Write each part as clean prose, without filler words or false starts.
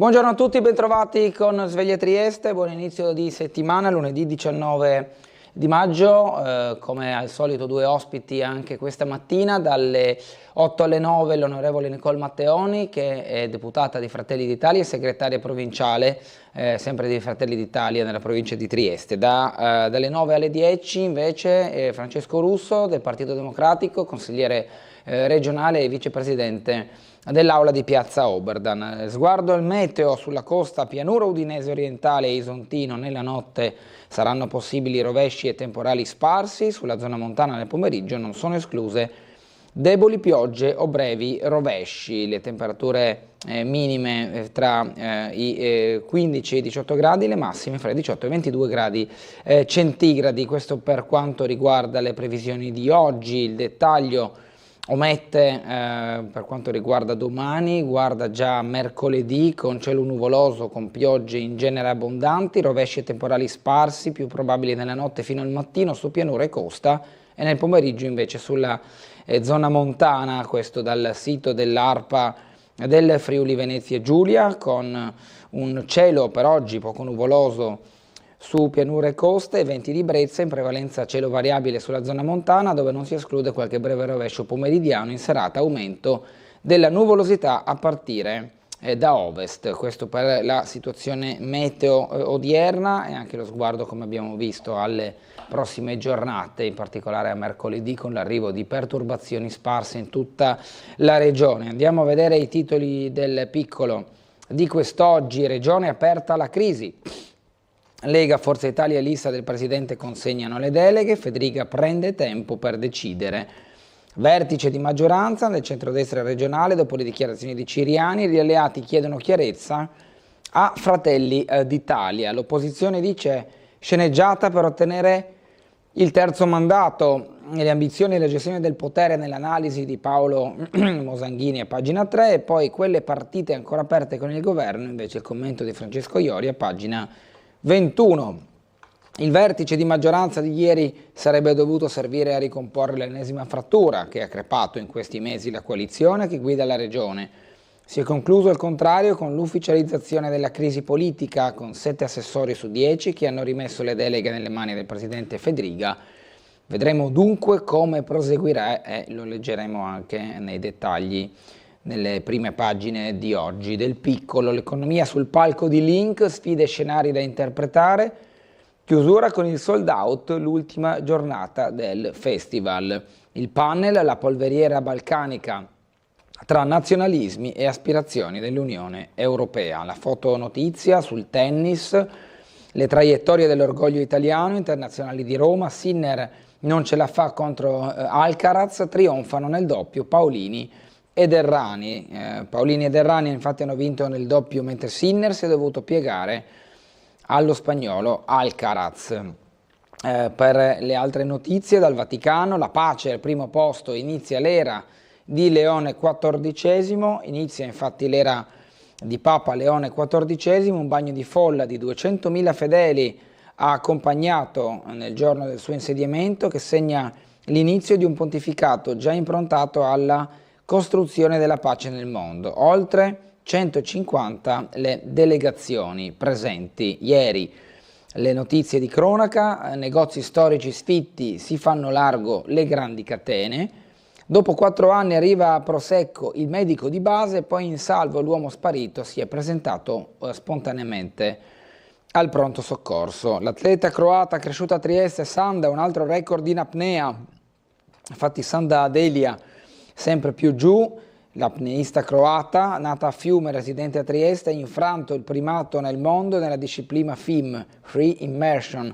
Buongiorno a tutti, bentrovati con Sveglia Trieste, buon inizio di settimana, lunedì 19 di maggio, come al solito due ospiti anche questa mattina, dalle 8 alle 9 l'onorevole Nicole Matteoni, che è deputata di Fratelli d'Italia e segretaria provinciale, sempre di Fratelli d'Italia nella provincia di Trieste. Dalle 9 alle 10 invece Francesco Russo del Partito Democratico, consigliere regionale e vicepresidente dell'Aula di Piazza Oberdan. Sguardo al meteo sulla costa pianura udinese orientale e isontino. Nella notte saranno possibili rovesci e temporali sparsi, sulla zona montana nel pomeriggio non sono escluse deboli piogge o brevi rovesci. Le temperature minime tra i 15 e i 18 gradi, le massime fra i 18 e i 22 gradi centigradi. Questo per quanto riguarda le previsioni di oggi. Il dettaglio omette per quanto riguarda domani, guarda già mercoledì con cielo nuvoloso, con piogge in genere abbondanti, rovesci e temporali sparsi, più probabili nella notte fino al mattino su pianura e costa, e nel pomeriggio invece sulla zona montana, questo dal sito dell'ARPA del Friuli Venezia Giulia, con un cielo per oggi poco nuvoloso su pianure e coste, venti di brezza, in prevalenza cielo variabile sulla zona montana, dove non si esclude qualche breve rovescio pomeridiano. In serata aumento della nuvolosità a partire da ovest. Questo per la situazione meteo odierna, e anche lo sguardo, come abbiamo visto, alle prossime giornate, in particolare a mercoledì, con l'arrivo di perturbazioni sparse in tutta la regione. Andiamo a vedere i titoli del piccolo di quest'oggi. Regione aperta alla crisi. Lega, Forza Italia e lista del Presidente consegnano le deleghe, Federica prende tempo per decidere. Vertice di maggioranza nel centrodestra regionale, dopo le dichiarazioni di Ciriani, gli alleati chiedono chiarezza a Fratelli d'Italia. L'opposizione dice sceneggiata per ottenere il terzo mandato. Le ambizioni e la gestione del potere nell'analisi di Paolo Mosanghini a pagina 3, e poi quelle partite ancora aperte con il governo, invece il commento di Francesco Iori a pagina 21. Il vertice di maggioranza di ieri sarebbe dovuto servire a ricomporre l'ennesima frattura che ha crepato in questi mesi la coalizione che guida la regione. Si è concluso al contrario con l'ufficializzazione della crisi politica, con 7 assessori su 10 che hanno rimesso le deleghe nelle mani del presidente Fedriga. Vedremo dunque come proseguirà e lo leggeremo anche nei dettagli nelle prime pagine di oggi. Del piccolo, l'economia sul palco di Link, sfide e scenari da interpretare, chiusura con il sold out, l'ultima giornata del festival. Il panel, la polveriera balcanica tra nazionalismi e aspirazioni dell'Unione Europea. La fotonotizia sul tennis, le traiettorie dell'orgoglio italiano, internazionali di Roma, Sinner non ce la fa contro Alcaraz, trionfano nel doppio Paolini ed Errani. Paolini ed Errani infatti hanno vinto nel doppio, mentre Sinner si è dovuto piegare allo spagnolo Alcaraz. Per le altre notizie dal Vaticano, la pace al primo posto, inizia l'era di Leone XIV, inizia infatti l'era di Papa Leone XIV, un bagno di folla di 200.000 fedeli ha accompagnato nel giorno del suo insediamento, che segna l'inizio di un pontificato già improntato alla costruzione della pace nel mondo. Oltre 150 le delegazioni presenti ieri. Le notizie di cronaca, negozi storici sfitti, si fanno largo le grandi catene. Dopo 4 anni arriva a Prosecco il medico di base, poi in salvo l'uomo sparito si è presentato spontaneamente al pronto soccorso. L'atleta croata cresciuta a Trieste, Sanda, un altro record in apnea. Infatti Sanda Adelia sempre più giù, l'apneista croata, nata a Fiume, residente a Trieste, ha infranto il primato nel mondo nella disciplina FIM, Free Immersion,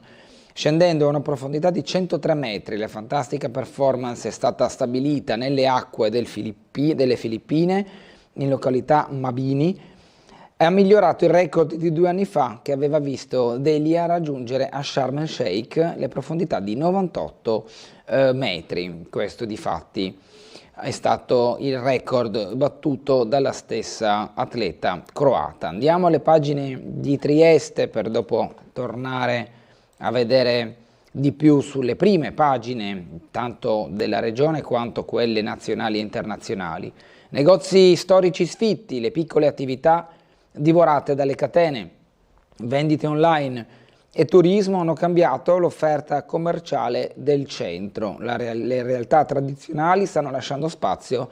scendendo a una profondità di 103 metri. La fantastica performance è stata stabilita nelle acque delle Filippine, in località Mabini, e ha migliorato il record di 2 anni fa, che aveva visto Delia raggiungere a Sharm el Sheikh le profondità di 98 metri. Questo difatti è stato il record battuto dalla stessa atleta croata. Andiamo alle pagine di Trieste per dopo tornare a vedere di più sulle prime pagine, tanto della regione quanto quelle nazionali e internazionali. Negozi storici sfitti, le piccole attività divorate dalle catene. Vendite online e turismo hanno cambiato l'offerta commerciale del centro. Le realtà tradizionali stanno lasciando spazio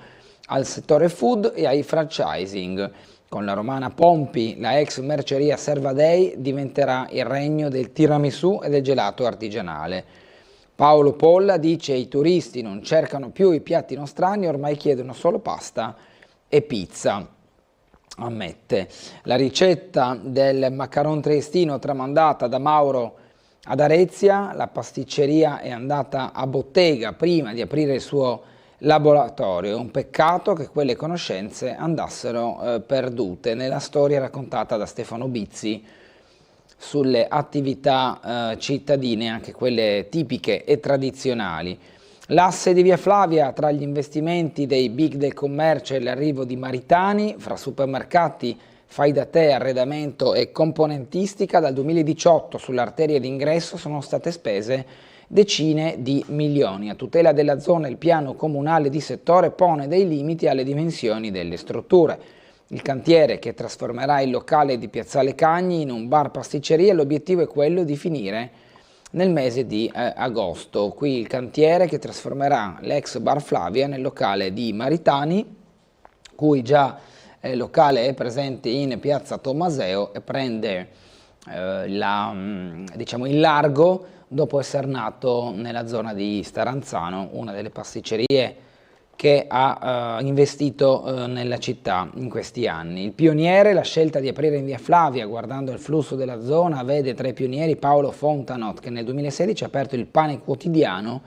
al settore food e ai franchising. Con la romana Pompi, la ex merceria Servadei diventerà il regno del tiramisù e del gelato artigianale. Paolo Polla dice: i turisti non cercano più i piatti nostrani, ormai chiedono solo pasta e pizza. Ammette. La ricetta del macaron triestino tramandata da Mauro ad Arezia, la pasticceria è andata a bottega prima di aprire il suo laboratorio. È un peccato che quelle conoscenze andassero perdute nella storia raccontata da Stefano Bizzi sulle attività cittadine, anche quelle tipiche e tradizionali. L'asse di Via Flavia tra gli investimenti dei big del commercio e l'arrivo di Maritani, fra supermercati, fai da te, arredamento e componentistica, dal 2018 sull'arteria d'ingresso sono state spese decine di milioni. A tutela della zona il piano comunale di settore pone dei limiti alle dimensioni delle strutture. Il cantiere che trasformerà il locale di Piazzale Cagni in un bar pasticceria, l'obiettivo è quello di finire nel mese di agosto. Qui il cantiere che trasformerà l'ex Bar Flavia nel locale di Maritani, cui già il locale è presente in piazza Tommaseo e prende il largo dopo essere nato nella zona di Staranzano, una delle pasticcerie che ha investito nella città in questi anni. Il pioniere, la scelta di aprire in Via Flavia, guardando il flusso della zona, vede tra i pionieri Paolo Fontanot, che nel 2016 ha aperto il pane quotidiano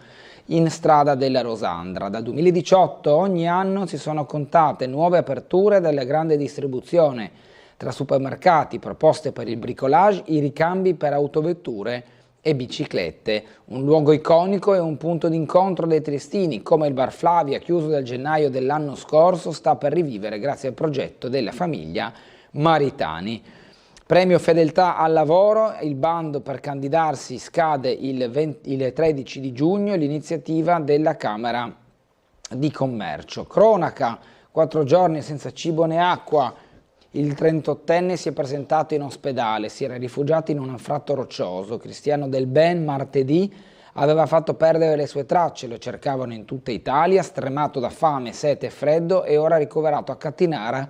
in strada della Rosandra. Dal 2018 ogni anno si sono contate nuove aperture della grande distribuzione, tra supermercati, proposte per il bricolage, i ricambi per autovetture e biciclette. Un luogo iconico e un punto d'incontro dei triestini, come il Bar Flavia, chiuso dal gennaio dell'anno scorso, sta per rivivere grazie al progetto della famiglia Maritani. Premio Fedeltà al lavoro, il bando per candidarsi scade il 13 di giugno, l'iniziativa della Camera di Commercio. Cronaca, 4 giorni senza cibo né acqua. Il 38enne si è presentato in ospedale, si era rifugiato in un anfratto roccioso. Cristiano Del Ben martedì aveva fatto perdere le sue tracce, lo cercavano in tutta Italia, stremato da fame, sete e freddo, e ora ricoverato a Cattinara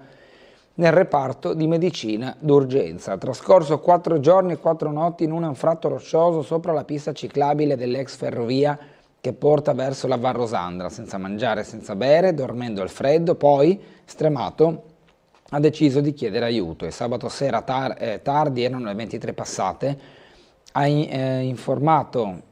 nel reparto di medicina d'urgenza. Trascorso 4 giorni e 4 notti in un anfratto roccioso sopra la pista ciclabile dell'ex ferrovia che porta verso la Val Rosandra, senza mangiare, senza bere, dormendo al freddo, poi, stremato, ha deciso di chiedere aiuto e sabato sera tardi, erano le 23 passate, ha inforcato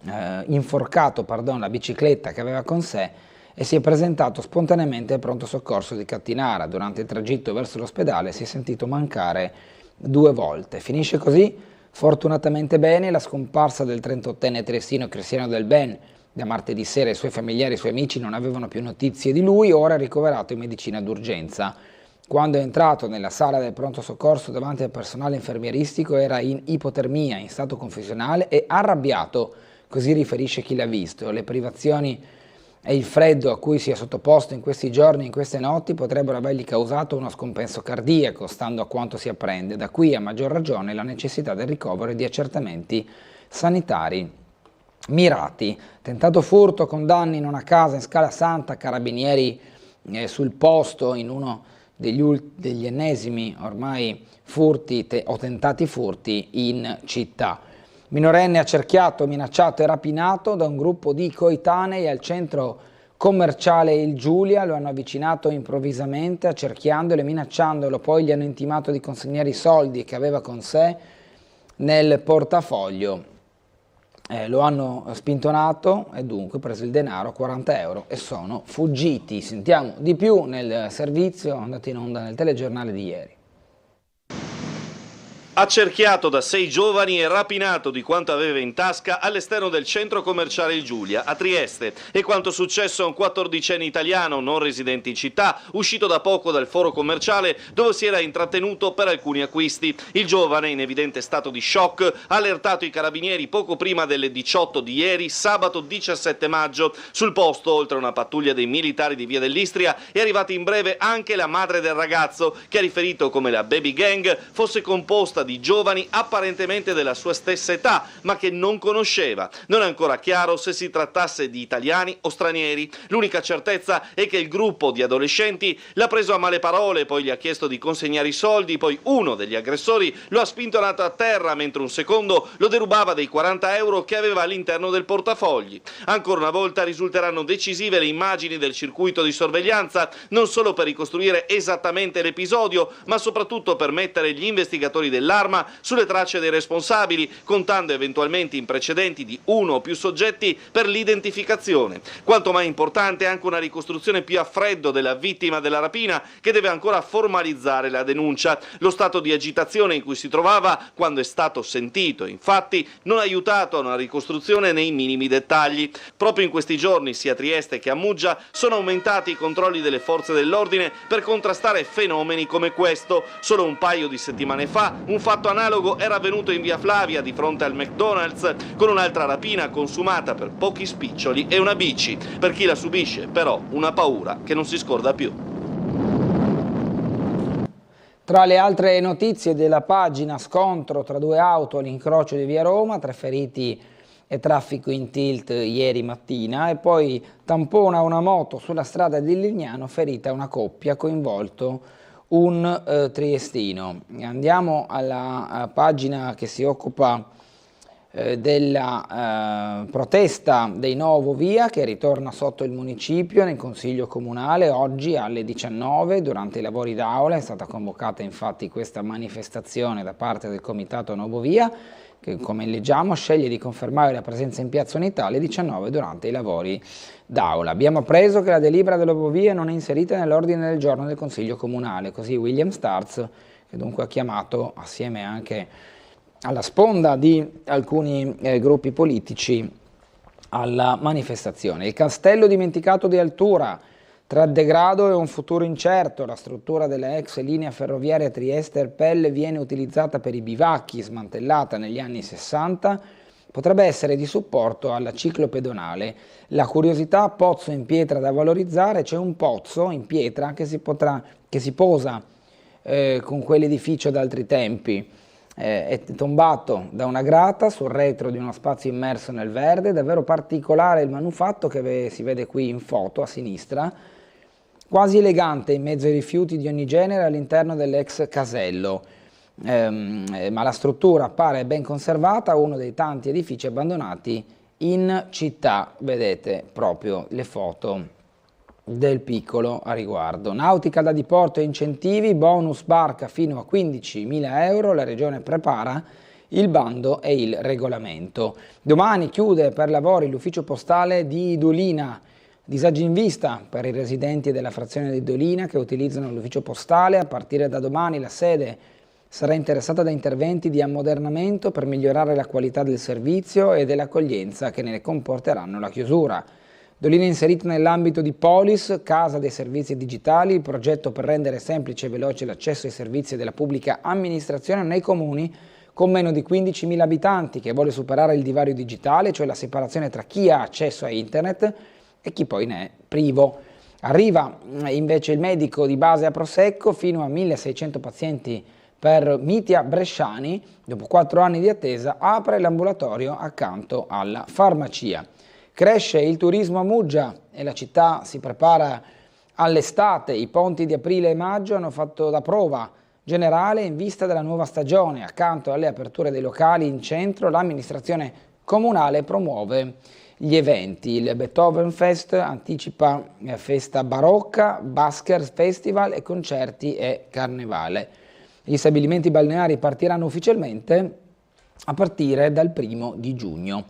la bicicletta che aveva con sé e si è presentato spontaneamente al pronto soccorso di Cattinara. Durante il tragitto verso l'ospedale si è sentito mancare 2 volte. Finisce così, fortunatamente bene, la scomparsa del 38enne triestino Cristiano Del Ben. Da martedì sera i suoi familiari e i suoi amici non avevano più notizie di lui, ora è ricoverato in medicina d'urgenza. Quando è entrato nella sala del pronto soccorso davanti al personale infermieristico era in ipotermia, in stato confusionale e arrabbiato, così riferisce chi l'ha visto. Le privazioni e il freddo a cui si è sottoposto in questi giorni e in queste notti potrebbero avergli causato uno scompenso cardiaco, stando a quanto si apprende. Da qui a maggior ragione la necessità del ricovero e di accertamenti sanitari mirati. Tentato furto con danni in una casa in Scala Santa, carabinieri sul posto in uno degli ennesimi ormai furti o tentati furti in città. Minorenne accerchiato, minacciato e rapinato da un gruppo di coetanei al centro commerciale Il Giulia, lo hanno avvicinato improvvisamente accerchiandolo e minacciandolo, poi gli hanno intimato di consegnare i soldi che aveva con sé nel portafoglio. Lo hanno spintonato e dunque preso il denaro, 40 euro, e sono fuggiti. Sentiamo di più nel servizio andato in onda nel telegiornale di ieri. Accerchiato da 6 giovani e rapinato di quanto aveva in tasca all'esterno del centro commerciale Il Giulia a Trieste. E quanto successo a un 14enne italiano non residente in città, uscito da poco dal foro commerciale dove si era intrattenuto per alcuni acquisti. Il giovane, in evidente stato di shock, ha allertato i carabinieri poco prima delle 18 di ieri, sabato 17 maggio. Sul posto, oltre a una pattuglia dei militari di Via dell'Istria, è arrivata in breve anche la madre del ragazzo, che ha riferito come la baby gang fosse composta di giovani apparentemente della sua stessa età, ma che non conosceva. Non è ancora chiaro se si trattasse di italiani o stranieri. L'unica certezza è che il gruppo di adolescenti l'ha preso a male parole, poi gli ha chiesto di consegnare i soldi, poi uno degli aggressori lo ha spintonato a terra, mentre un secondo lo derubava dei 40 euro che aveva all'interno del portafogli. Ancora una volta risulteranno decisive le immagini del circuito di sorveglianza, non solo per ricostruire esattamente l'episodio, ma soprattutto per mettere gli investigatori dell'Arma sulle tracce dei responsabili, contando eventualmente in precedenti di uno o più soggetti per l'identificazione. Quanto mai importante è anche una ricostruzione più a freddo della vittima della rapina, che deve ancora formalizzare la denuncia. Lo stato di agitazione in cui si trovava quando è stato sentito, infatti, non ha aiutato a una ricostruzione nei minimi dettagli. Proprio in questi giorni, sia a Trieste che a Muggia, sono aumentati i controlli delle forze dell'ordine per contrastare fenomeni come questo. Solo un paio di settimane fa, un fatto analogo era avvenuto in via Flavia di fronte al McDonald's, con un'altra rapina consumata per pochi spiccioli e una bici. Per chi la subisce, però, una paura che non si scorda più. Tra le altre notizie della pagina, scontro tra due auto all'incrocio di via Roma, 3 feriti e traffico in tilt ieri mattina, e poi tampona una moto sulla strada di Lignano, ferita una coppia, coinvolto un triestino. Andiamo alla pagina che si occupa della protesta dei Novo Via, che ritorna sotto il municipio nel Consiglio Comunale oggi alle 19 durante i lavori d'aula. È stata convocata infatti questa manifestazione da parte del Comitato Novo Via, che, come leggiamo, sceglie di confermare la presenza in Piazza Unità alle 19 durante i lavori d'aula. Abbiamo appreso che la delibera delle Novo Via non è inserita nell'ordine del giorno del Consiglio Comunale, così William Starz, che dunque ha chiamato, assieme anche alla sponda di alcuni gruppi politici, alla manifestazione. Il castello dimenticato di Altura, tra degrado e un futuro incerto. La struttura della ex linea ferroviaria Trieste-Erpelle viene utilizzata per i bivacchi, smantellata negli anni 60, potrebbe essere di supporto alla ciclopedonale. La curiosità, pozzo in pietra da valorizzare. C'è un pozzo in pietra che si posa con quell'edificio d'altri tempi. È tombato da una grata sul retro di uno spazio immerso nel verde. Davvero particolare il manufatto che si vede qui in foto a sinistra, quasi elegante in mezzo ai rifiuti di ogni genere all'interno dell'ex casello, ma la struttura appare ben conservata, uno dei tanti edifici abbandonati in città. Vedete proprio le foto del piccolo a riguardo. Nautica da diporto e incentivi, bonus barca fino a 15.000 euro, la regione prepara il bando e il regolamento. Domani chiude per lavori l'ufficio postale di Dolina. Disagi in vista per i residenti della frazione di Dolina che utilizzano l'ufficio postale. A partire da domani la sede sarà interessata da interventi di ammodernamento per migliorare la qualità del servizio e dell'accoglienza che ne comporteranno la chiusura. Dolina è inserita nell'ambito di Polis, Casa dei Servizi Digitali, il progetto per rendere semplice e veloce l'accesso ai servizi della pubblica amministrazione nei comuni con meno di 15.000 abitanti, che vuole superare il divario digitale, cioè la separazione tra chi ha accesso a internet e chi poi ne è privo. Arriva invece il medico di base a Prosecco, fino a 1.600 pazienti per Mitia Bresciani. Dopo 4 anni di attesa apre l'ambulatorio accanto alla farmacia. Cresce il turismo a Muggia e la città si prepara all'estate. I ponti di aprile e maggio hanno fatto da prova generale in vista della nuova stagione. Accanto alle aperture dei locali in centro, l'amministrazione comunale promuove gli eventi. Il Beethoven Fest anticipa festa barocca, Baskers Festival e concerti e carnevale. Gli stabilimenti balneari partiranno ufficialmente a partire dal 1° di giugno.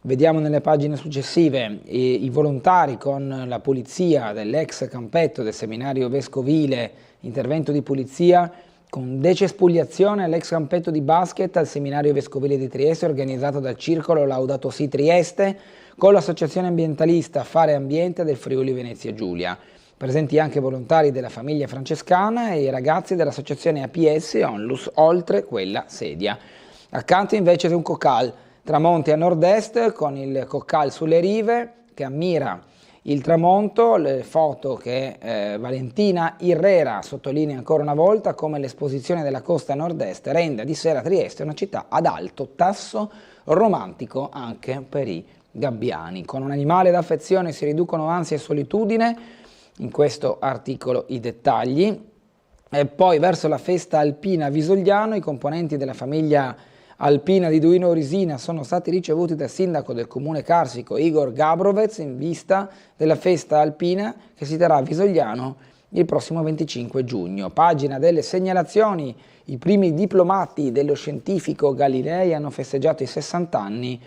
Vediamo nelle pagine successive i volontari con la polizia dell'ex campetto del seminario vescovile, intervento di polizia con decespugliazione all'ex campetto di basket al seminario vescovile di Trieste organizzato dal Circolo Laudato Si Trieste con l'associazione ambientalista Fare Ambiente del Friuli Venezia Giulia. Presenti anche volontari della famiglia francescana e i ragazzi dell'associazione APS Onlus, oltre quella sedia. Accanto invece c'è un coccal, tramonti a nord-est con il coccal sulle rive che ammira il tramonto, le foto che Valentina Irrera sottolinea ancora una volta come l'esposizione della costa nord-est renda di sera Trieste una città ad alto tasso romantico anche per i gabbiani. Con un animale d'affezione si riducono ansia e solitudine, in questo articolo i dettagli. E poi verso la festa alpina a Visogliano i componenti della famiglia alpina di Duino Orisina sono stati ricevuti dal sindaco del comune carsico Igor Gabrovec in vista della festa alpina che si terrà a Visogliano il prossimo 25 giugno. Pagina delle segnalazioni, i primi diplomati dello scientifico Galilei hanno festeggiato i 60 anni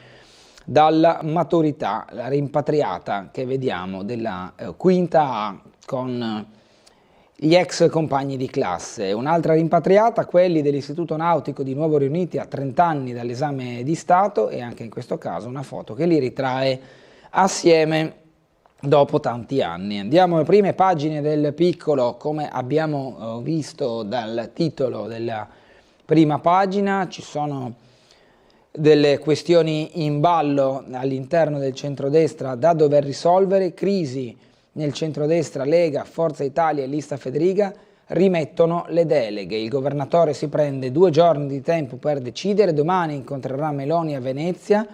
dalla maturità, la rimpatriata che vediamo della quinta A con gli ex compagni di classe. Un'altra rimpatriata, quelli dell'Istituto Nautico di Nuovo riuniti a 30 anni dall'esame di Stato, e anche in questo caso una foto che li ritrae assieme dopo tanti anni. Andiamo alle prime pagine del Piccolo, come abbiamo visto dal titolo della prima pagina, ci sono delle questioni in ballo all'interno del centrodestra da dover risolvere, crisi nel centrodestra, Lega, Forza Italia e Lista Federica rimettono le deleghe. Il governatore si prende 2 giorni di tempo per decidere, domani incontrerà Meloni a Venezia.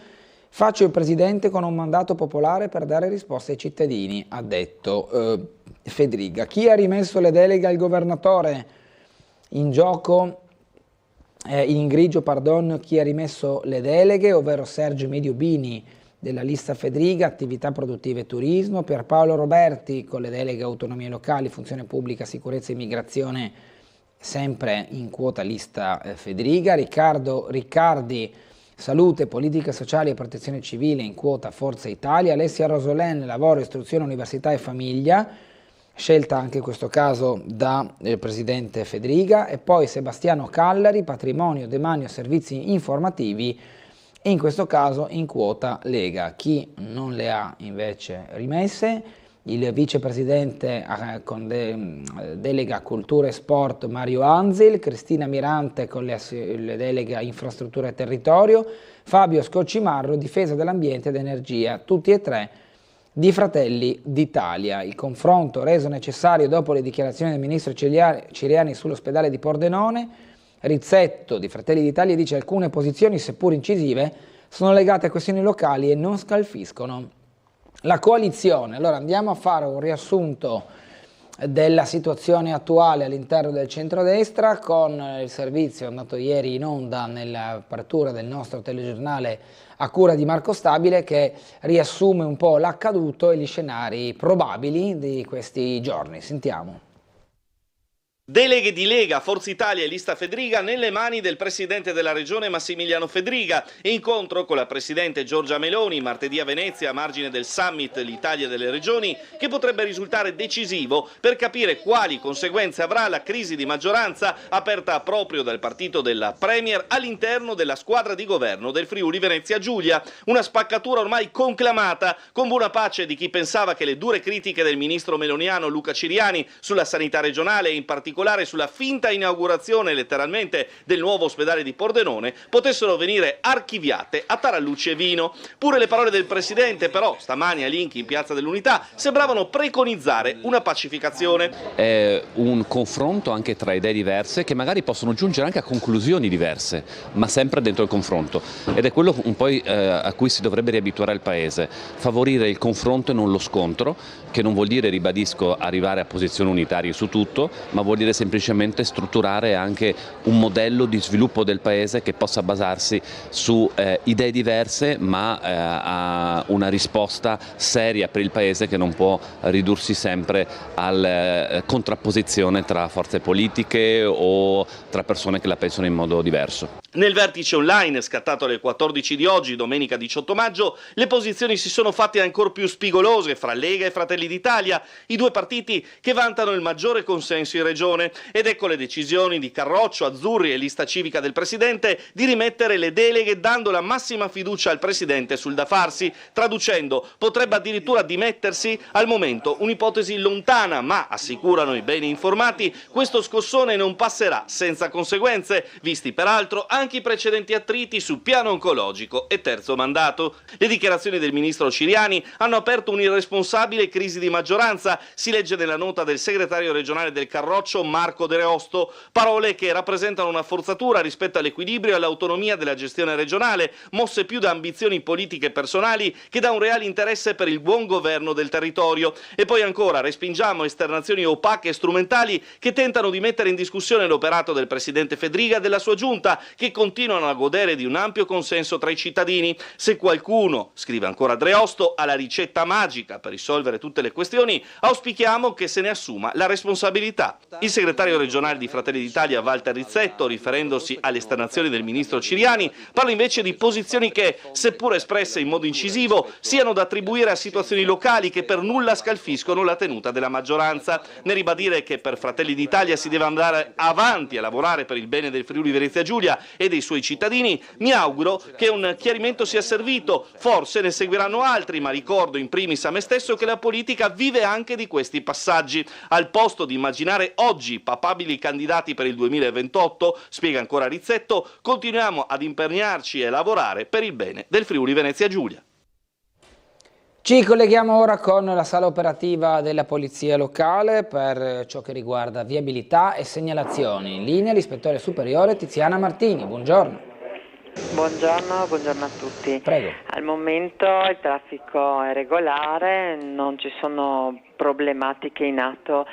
Faccio il presidente con un mandato popolare per dare risposte ai cittadini, ha detto Federica. Chi ha rimesso le deleghe al governatore? In gioco, in grigio, chi ha rimesso le deleghe, ovvero Sergio Mediobini della Lista Federica, attività produttive e turismo, Pierpaolo Roberti con le deleghe autonomie locali, funzione pubblica, sicurezza e immigrazione, sempre in quota Lista Federica, Riccardo Riccardi, salute, politica sociale e protezione civile in quota Forza Italia, Alessia Rosolen, lavoro, istruzione, università e famiglia, scelta anche in questo caso da presidente Federica, e poi Sebastiano Callari, patrimonio, demanio, servizi informativi, e in questo caso in quota Lega. Chi non le ha invece rimesse? Il vicepresidente con delega cultura e sport Mario Anzil, Cristina Mirante con le delega infrastruttura e territorio, Fabio Scoccimarro, difesa dell'ambiente ed energia, tutti e tre di Fratelli d'Italia. Il confronto reso necessario dopo le dichiarazioni del ministro Ciriani sull'ospedale di Pordenone. Rizzetto di Fratelli d'Italia dice: alcune posizioni, seppur incisive, sono legate a questioni locali e non scalfiscono la coalizione. Allora andiamo a fare un riassunto della situazione attuale all'interno del centrodestra con il servizio andato ieri in onda nell'apertura del nostro telegiornale a cura di Marco Stabile, che riassume un po' l'accaduto e gli scenari probabili di questi giorni. Sentiamo. Deleghe di Lega, Forza Italia e Lista Federica nelle mani del presidente della regione Massimiliano Federica. Incontro con la presidente Giorgia Meloni martedì a Venezia a margine del summit L'Italia delle regioni, che potrebbe risultare decisivo per capire quali conseguenze avrà la crisi di maggioranza aperta proprio dal partito della Premier all'interno della squadra di governo del Friuli Venezia Giulia. Una spaccatura ormai conclamata, con buona pace di chi pensava che le dure critiche del ministro meloniano Luca Ciriani sulla sanità regionale e in particolare sulla finta inaugurazione letteralmente del nuovo ospedale di Pordenone potessero venire archiviate a tarallucci e vino. Pure le parole del presidente però stamani a Linchi in Piazza dell'Unità sembravano preconizzare una pacificazione. È un confronto anche tra idee diverse che magari possono giungere anche a conclusioni diverse, ma sempre dentro il confronto, ed è quello un po' a cui si dovrebbe riabituare il Paese: favorire il confronto e non lo scontro, che non vuol dire, ribadisco, arrivare a posizioni unitarie su tutto, ma vuol dire semplicemente strutturare anche un modello di sviluppo del Paese che possa basarsi su idee diverse, ma a una risposta seria per il Paese, che non può ridursi sempre alla contrapposizione tra forze politiche o tra persone che la pensano in modo diverso. Nel vertice online, scattato alle 14 di oggi, domenica 18 maggio, le posizioni si sono fatte ancora più spigolose fra Lega e Fratelli d'Italia, i due partiti che vantano il maggiore consenso in regione. Ed ecco le decisioni di Carroccio, Azzurri e lista civica del Presidente di rimettere le deleghe dando la massima fiducia al Presidente sul da farsi. Traducendo, potrebbe addirittura dimettersi, al momento un'ipotesi lontana, ma assicurano i bene informati, questo scossone non passerà senza conseguenze, visti peraltro anche i precedenti attriti sul piano oncologico e terzo mandato. Le dichiarazioni del ministro Ciriani hanno aperto un'irresponsabile crisi di maggioranza, si legge nella nota del segretario regionale del Carroccio Marco De Reosto, parole che rappresentano una forzatura rispetto all'equilibrio e all'autonomia della gestione regionale, mosse più da ambizioni politiche personali che da un reale interesse per il buon governo del territorio. E poi ancora respingiamo esternazioni opache e strumentali che tentano di mettere in discussione l'operato del presidente Fedriga e della sua giunta, che continuano a godere di un ampio consenso tra i cittadini. Se qualcuno, scrive ancora Dreosto, ha la ricetta magica per risolvere tutte le questioni, auspichiamo che se ne assuma la responsabilità. Il segretario regionale di Fratelli d'Italia Walter Rizzetto, riferendosi alle esternazioni del ministro Ciriani, parla invece di posizioni che, seppur espresse in modo incisivo, siano da attribuire a situazioni locali che per nulla scalfiscono la tenuta della maggioranza. Nel ribadire che per Fratelli d'Italia si deve andare avanti a lavorare per il bene del Friuli Venezia Giulia e dei suoi cittadini, mi auguro che un chiarimento sia servito, forse ne seguiranno altri, ma ricordo in primis a me stesso che la politica vive anche di questi passaggi. Al posto di immaginare oggi papabili candidati per il 2028, spiega ancora Rizzetto, continuiamo ad impegnarci e lavorare per il bene del Friuli Venezia Giulia. Ci colleghiamo ora con la sala operativa della Polizia Locale per ciò che riguarda viabilità e segnalazioni. In linea l'ispettore superiore Tiziana Martini, buongiorno. Buongiorno a tutti. Prego. Al momento il traffico è regolare, non ci sono problematiche in atto,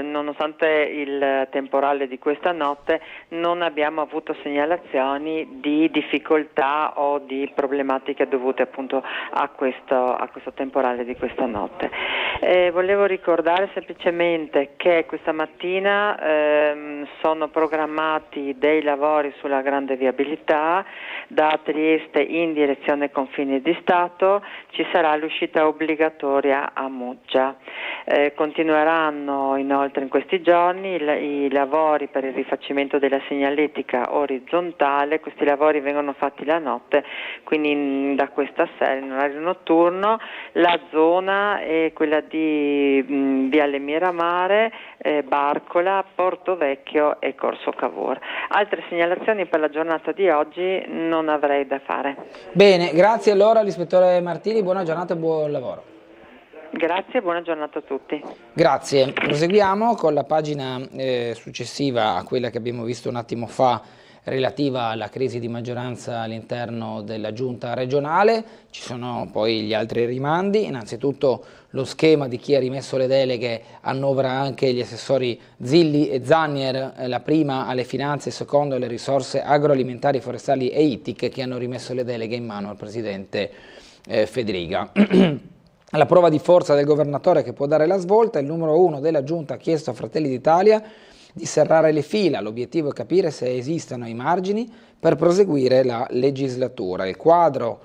nonostante il temporale di questa notte non abbiamo avuto segnalazioni di difficoltà o di problematiche dovute appunto a questo temporale di questa notte. Volevo ricordare semplicemente che questa mattina sono programmati dei lavori sulla grande viabilità da Trieste in direzione confini di Stato, ci sarà l'uscita obbligatoria a Muggia. Continueranno inoltre in questi giorni i lavori per il rifacimento della segnaletica orizzontale. Questi lavori vengono fatti la notte, quindi da questa sera in orario notturno la zona è quella di Viale Miramare, Barcola, Porto Vecchio e Corso Cavour. Altre segnalazioni per la giornata di oggi non avrei da fare. Bene, grazie allora all'ispettore Martini, buona giornata e buon lavoro. Grazie, buona giornata a tutti. Grazie, proseguiamo con la pagina successiva a quella che abbiamo visto un attimo fa, relativa alla crisi di maggioranza all'interno della giunta regionale. Ci sono poi gli altri rimandi, innanzitutto lo schema di chi ha rimesso le deleghe annovera anche gli assessori Zilli e Zannier, la prima alle finanze, secondo alle risorse agroalimentari, forestali e ittiche, che hanno rimesso le deleghe in mano al presidente Fedriga. La prova di forza del governatore che può dare la svolta, il numero 1 della giunta ha chiesto a Fratelli d'Italia di serrare le fila, l'obiettivo è capire se esistano i margini per proseguire la legislatura. Il quadro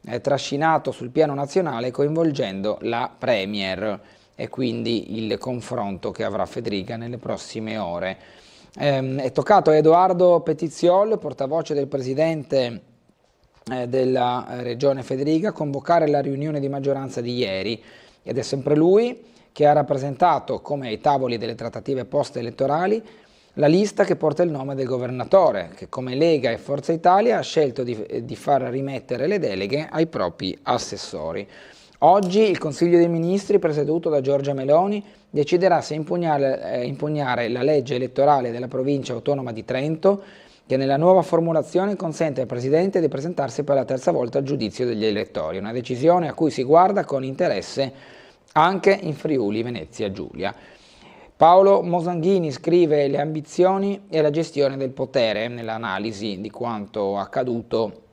è trascinato sul piano nazionale coinvolgendo la Premier e quindi il confronto che avrà Fedriga nelle prossime ore. È toccato a Edoardo Petiziol, portavoce del presidente della regione Fedriga, convocare la riunione di maggioranza di ieri, ed è sempre lui che ha rappresentato, come ai tavoli delle trattative post-elettorali, la lista che porta il nome del governatore, che come Lega e Forza Italia ha scelto di far rimettere le deleghe ai propri assessori. Oggi il Consiglio dei Ministri, presieduto da Giorgia Meloni, deciderà se impugnare la legge elettorale della provincia autonoma di Trento, che nella nuova formulazione consente al Presidente di presentarsi per la terza volta al giudizio degli elettori, una decisione a cui si guarda con interesse anche in Friuli Venezia Giulia. Paolo Mosanghini scrive le ambizioni e la gestione del potere nell'analisi di quanto accaduto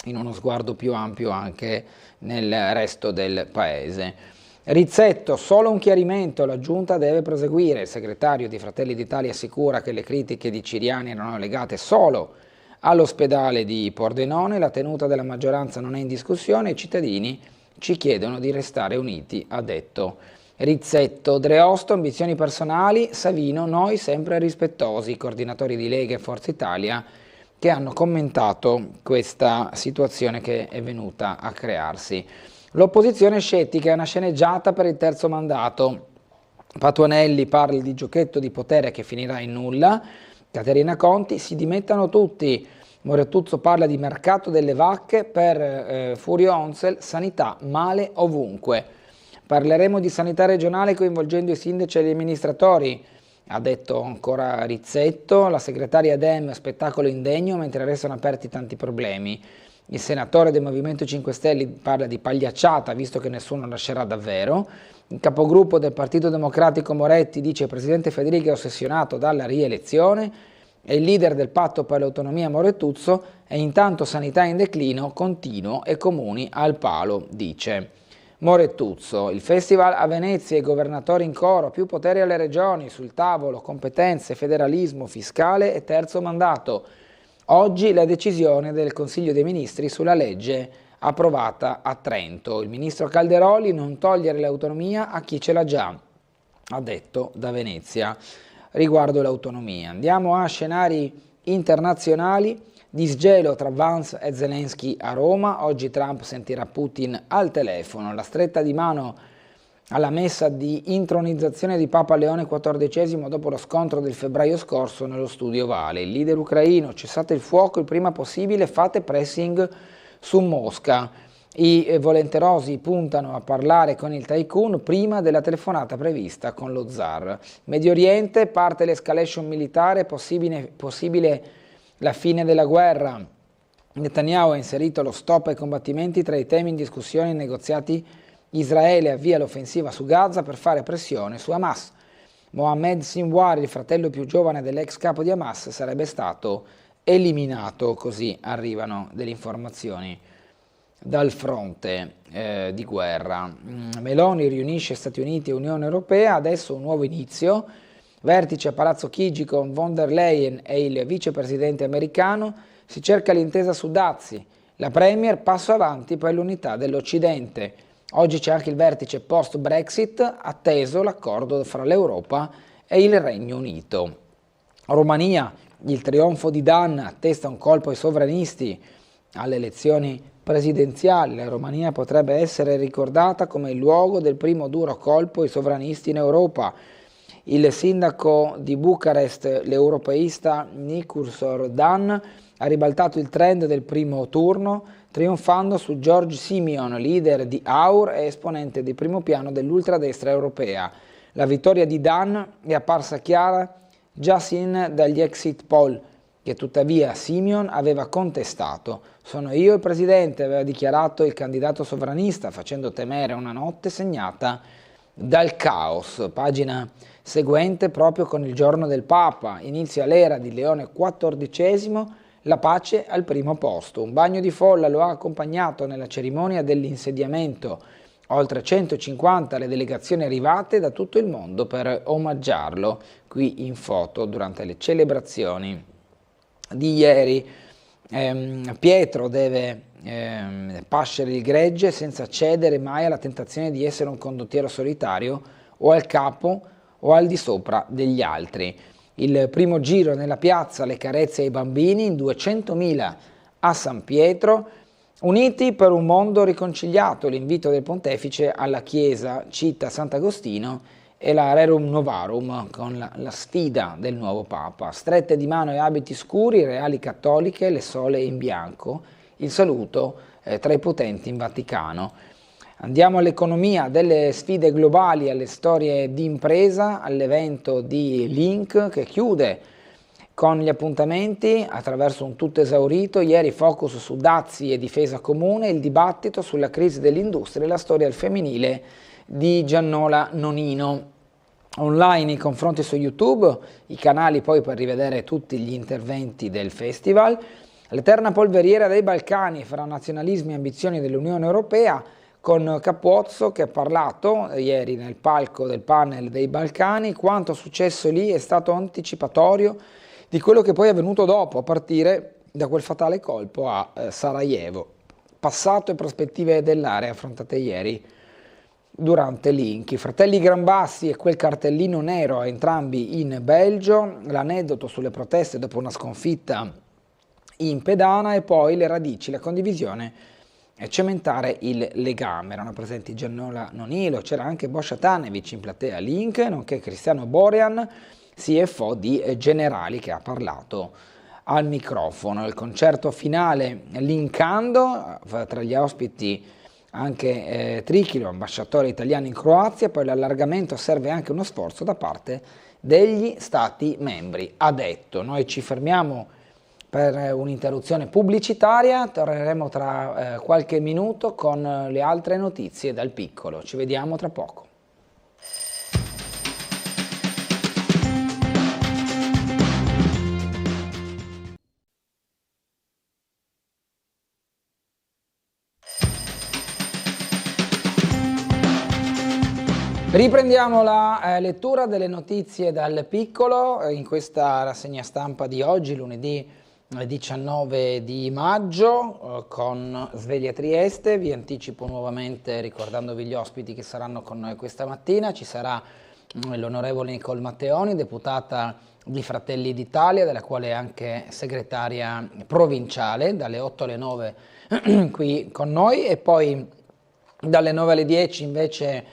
in uno sguardo più ampio anche nel resto del Paese. Rizzetto, solo un chiarimento, la Giunta deve proseguire. Il segretario di Fratelli d'Italia assicura che le critiche di Ciriani erano legate solo all'ospedale di Pordenone. La tenuta della maggioranza non è in discussione, i cittadini ci chiedono di restare uniti, ha detto Rizzetto. Dreosto, ambizioni personali, Savino, noi sempre rispettosi, i coordinatori di Lega e Forza Italia che hanno commentato questa situazione che è venuta a crearsi. L'opposizione scettica, è una sceneggiata per il terzo mandato. Patuanelli parla di giochetto di potere che finirà in nulla. Caterina Conti, si dimettano tutti. Morettuzzo parla di mercato delle vacche, per Furio Onsel, sanità male ovunque. Parleremo di sanità regionale coinvolgendo i sindaci e gli amministratori, ha detto ancora Rizzetto. La segretaria Dem, spettacolo indegno mentre restano aperti tanti problemi. Il senatore del Movimento 5 Stelle parla di pagliacciata visto che nessuno lascerà davvero. Il capogruppo del Partito Democratico Moretti dice che il presidente Federica è ossessionato dalla rielezione e il leader del patto per l'autonomia Morettuzzo è intanto sanità in declino continuo e comuni al palo, dice Morettuzzo. Il festival a Venezia, i governatori in coro, più potere alle regioni, sul tavolo competenze, federalismo fiscale e terzo mandato. Oggi la decisione del Consiglio dei Ministri sulla legge approvata a Trento. Il ministro Calderoli, non togliere l'autonomia a chi ce l'ha già, ha detto da Venezia riguardo l'autonomia. Andiamo a scenari internazionali. Disgelo tra Vance e Zelensky a Roma. Oggi Trump sentirà Putin al telefono. La stretta di mano alla messa di intronizzazione di Papa Leone XIV dopo lo scontro del febbraio scorso nello Studio Ovale. Il leader ucraino, cessate il fuoco il prima possibile, fate pressing su Mosca. I volenterosi puntano a parlare con il tycoon prima della telefonata prevista con lo zar. Medio Oriente, parte l'escalation militare, possibile la fine della guerra. Netanyahu ha inserito lo stop ai combattimenti tra i temi in discussione nei negoziati. Israele avvia l'offensiva su Gaza per fare pressione su Hamas. Mohammed Sinwar, il fratello più giovane dell'ex capo di Hamas, sarebbe stato eliminato, così arrivano delle informazioni dal fronte di guerra. Meloni riunisce Stati Uniti e Unione Europea, adesso un nuovo inizio. Vertice a Palazzo Chigi con von der Leyen e il vicepresidente americano, si cerca l'intesa su dazi. La Premier, passo avanti per l'unità dell'Occidente. Oggi c'è anche il vertice post-Brexit, atteso l'accordo fra l'Europa e il Regno Unito. Romania, il trionfo di Dan attesta un colpo ai sovranisti alle elezioni presidenziali. La Romania potrebbe essere ricordata come il luogo del primo duro colpo ai sovranisti in Europa. Il sindaco di Bucarest, l'europeista Nicurso Dan, ha ribaltato il trend del primo turno, trionfando su George Simeon, leader di AUR e esponente di primo piano dell'ultradestra europea. La vittoria di Dan è apparsa chiara già sin dagli exit poll, che tuttavia Simeon aveva contestato. Sono io il presidente, aveva dichiarato il candidato sovranista, facendo temere una notte segnata dal caos. Pagina seguente, proprio con il giorno del Papa, inizia l'era di Leone XIV, la pace al primo posto. Un bagno di folla lo ha accompagnato nella cerimonia dell'insediamento. Oltre 150 le delegazioni arrivate da tutto il mondo per omaggiarlo, qui in foto durante le celebrazioni di ieri. Pietro deve pascere il gregge senza cedere mai alla tentazione di essere un condottiero solitario o al capo o al di sopra degli altri. Il primo giro nella piazza, le carezze ai bambini, in 200.000 a San Pietro, uniti per un mondo riconciliato, l'invito del pontefice alla chiesa, cita Sant'Agostino, e la Rerum Novarum con la sfida del nuovo Papa. Strette di mano e abiti scuri, reali cattoliche, le sole in bianco, il saluto tra i potenti in Vaticano. Andiamo all'economia, delle sfide globali alle storie di impresa, all'evento di Link che chiude con gli appuntamenti attraverso un tutto esaurito. Ieri focus su dazi e difesa comune, il dibattito sulla crisi dell'industria e la storia al femminile di Giannola Nonino. Online i confronti su YouTube, i canali poi per rivedere tutti gli interventi del festival. L'eterna polveriera dei Balcani fra nazionalismi e ambizioni dell'Unione Europea, con Capozzo che ha parlato ieri nel palco del panel dei Balcani. Quanto successo lì è stato anticipatorio di quello che poi è avvenuto dopo, a partire da quel fatale colpo a Sarajevo. Passato e prospettive dell'area affrontate ieri durante l'Inchi. Fratelli Granbassi e quel cartellino nero a entrambi in Belgio, l'aneddoto sulle proteste dopo una sconfitta in pedana e poi le radici, la condivisione e cementare il legame. Erano presenti Giannola Nonilo, c'era anche Boscia Tanevic in platea Link, nonché Cristiano Borian, CFO di Generali, che ha parlato al microfono. Il concerto finale linkando tra gli ospiti anche Trichilo, ambasciatore italiano in Croazia. Poi l'allargamento serve anche uno sforzo da parte degli stati membri, ha detto. Noi ci fermiamo per un'interruzione pubblicitaria, torneremo tra qualche minuto con le altre notizie dal piccolo. Ci vediamo tra poco. Riprendiamo la lettura delle notizie dal piccolo in questa rassegna stampa di oggi, lunedì 19 di maggio, con Sveglia Trieste. Vi anticipo nuovamente, ricordandovi gli ospiti che saranno con noi questa mattina. Ci sarà l'onorevole Nicole Matteoni, deputata di Fratelli d'Italia, della quale è anche segretaria provinciale, dalle 8 alle 9 qui con noi, e poi dalle 9 alle 10 invece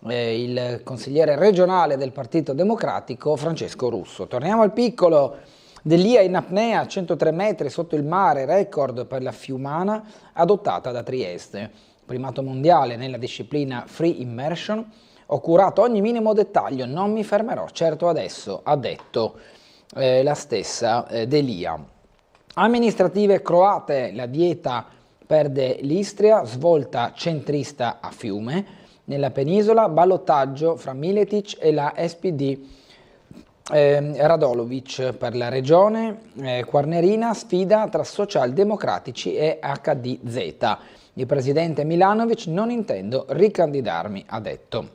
il consigliere regionale del Partito Democratico Francesco Russo. Torniamo al piccolo. Delia in apnea, 103 metri sotto il mare, record per la fiumana adottata da Trieste. Primato mondiale nella disciplina Free Immersion. Ho curato ogni minimo dettaglio, non mi fermerò certo adesso, ha detto la stessa Delia. Amministrative croate, la dieta perde l'Istria, svolta centrista a Fiume. Nella penisola, ballottaggio fra Miletic e la SPD Radolovic per la regione. Quarnerina, sfida tra socialdemocratici e HDZ. Il presidente Milanovic: non intendo ricandidarmi, ha detto.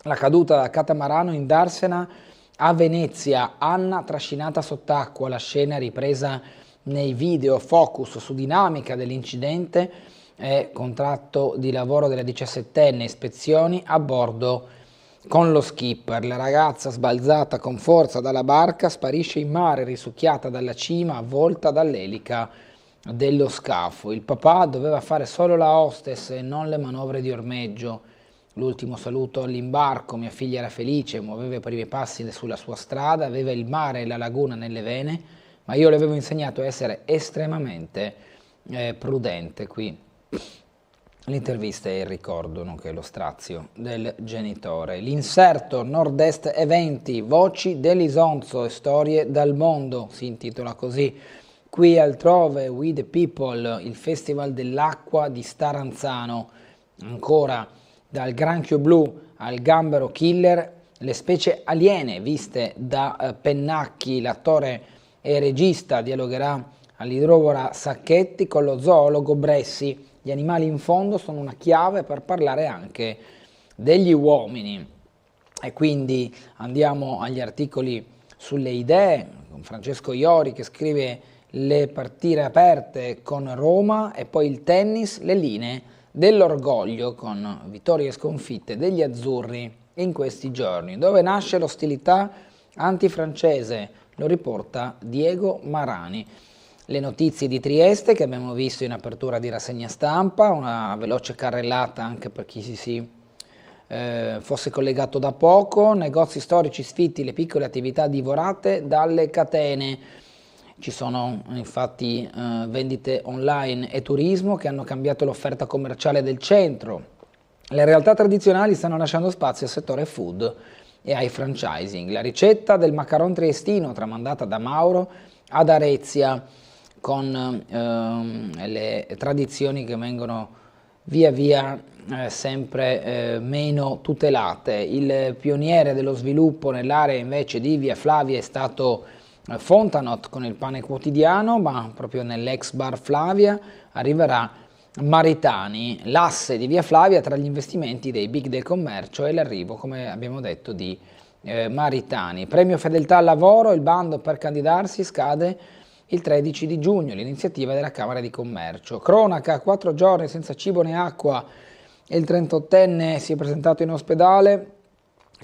La caduta da catamarano in Darsena a Venezia, Anna trascinata sott'acqua, la scena ripresa nei video, focus su dinamica dell'incidente e contratto di lavoro della 17enne, ispezioni a bordo con lo skipper. La ragazza, sbalzata con forza dalla barca, sparisce in mare, risucchiata dalla cima, avvolta dall'elica dello scafo. Il papà doveva fare solo la hostess e non le manovre di ormeggio. L'ultimo saluto all'imbarco, mia figlia era felice, muoveva i primi passi sulla sua strada, aveva il mare e la laguna nelle vene, ma io le avevo insegnato a essere estremamente prudente. Qui l'intervista e il ricordo, nonché lo strazio del genitore. L'inserto Nord-Est Eventi, voci dell'Isonzo e storie dal mondo, si intitola così. Qui altrove, We the People, il Festival dell'Acqua di Staranzano. Ancora, dal granchio blu al gambero killer, le specie aliene viste da Pennacchi. L'attore e regista dialogherà all'idrovora Sacchetti con lo zoologo Bressi. Gli animali in fondo sono una chiave per parlare anche degli uomini. E quindi andiamo agli articoli sulle idee, con Francesco Iori che scrive le partite aperte con Roma, e poi il tennis, le linee dell'orgoglio con vittorie e sconfitte degli azzurri in questi giorni. Dove nasce l'ostilità antifrancese? Lo riporta Diego Marani. Le notizie di Trieste che abbiamo visto in apertura di rassegna stampa, una veloce carrellata anche per chi fosse collegato da poco. Negozi storici sfitti, le piccole attività divorate dalle catene. Ci sono infatti vendite online e turismo che hanno cambiato l'offerta commerciale del centro. Le realtà tradizionali stanno lasciando spazio al settore food e ai franchising. La ricetta del macaron triestino tramandata da Mauro ad Arezia, con le tradizioni che vengono via via sempre meno tutelate. Il pioniere dello sviluppo nell'area invece di Via Flavia è stato Fontanot con il pane quotidiano, ma proprio nell'ex bar Flavia arriverà Maritani, l'asse di Via Flavia tra gli investimenti dei big del commercio e l'arrivo, come abbiamo detto, di Maritani. Premio Fedeltà al Lavoro, il bando per candidarsi scade il 13 di giugno, l'iniziativa della Camera di Commercio. Cronaca, 4 giorni senza cibo né acqua e il 38enne si è presentato in ospedale.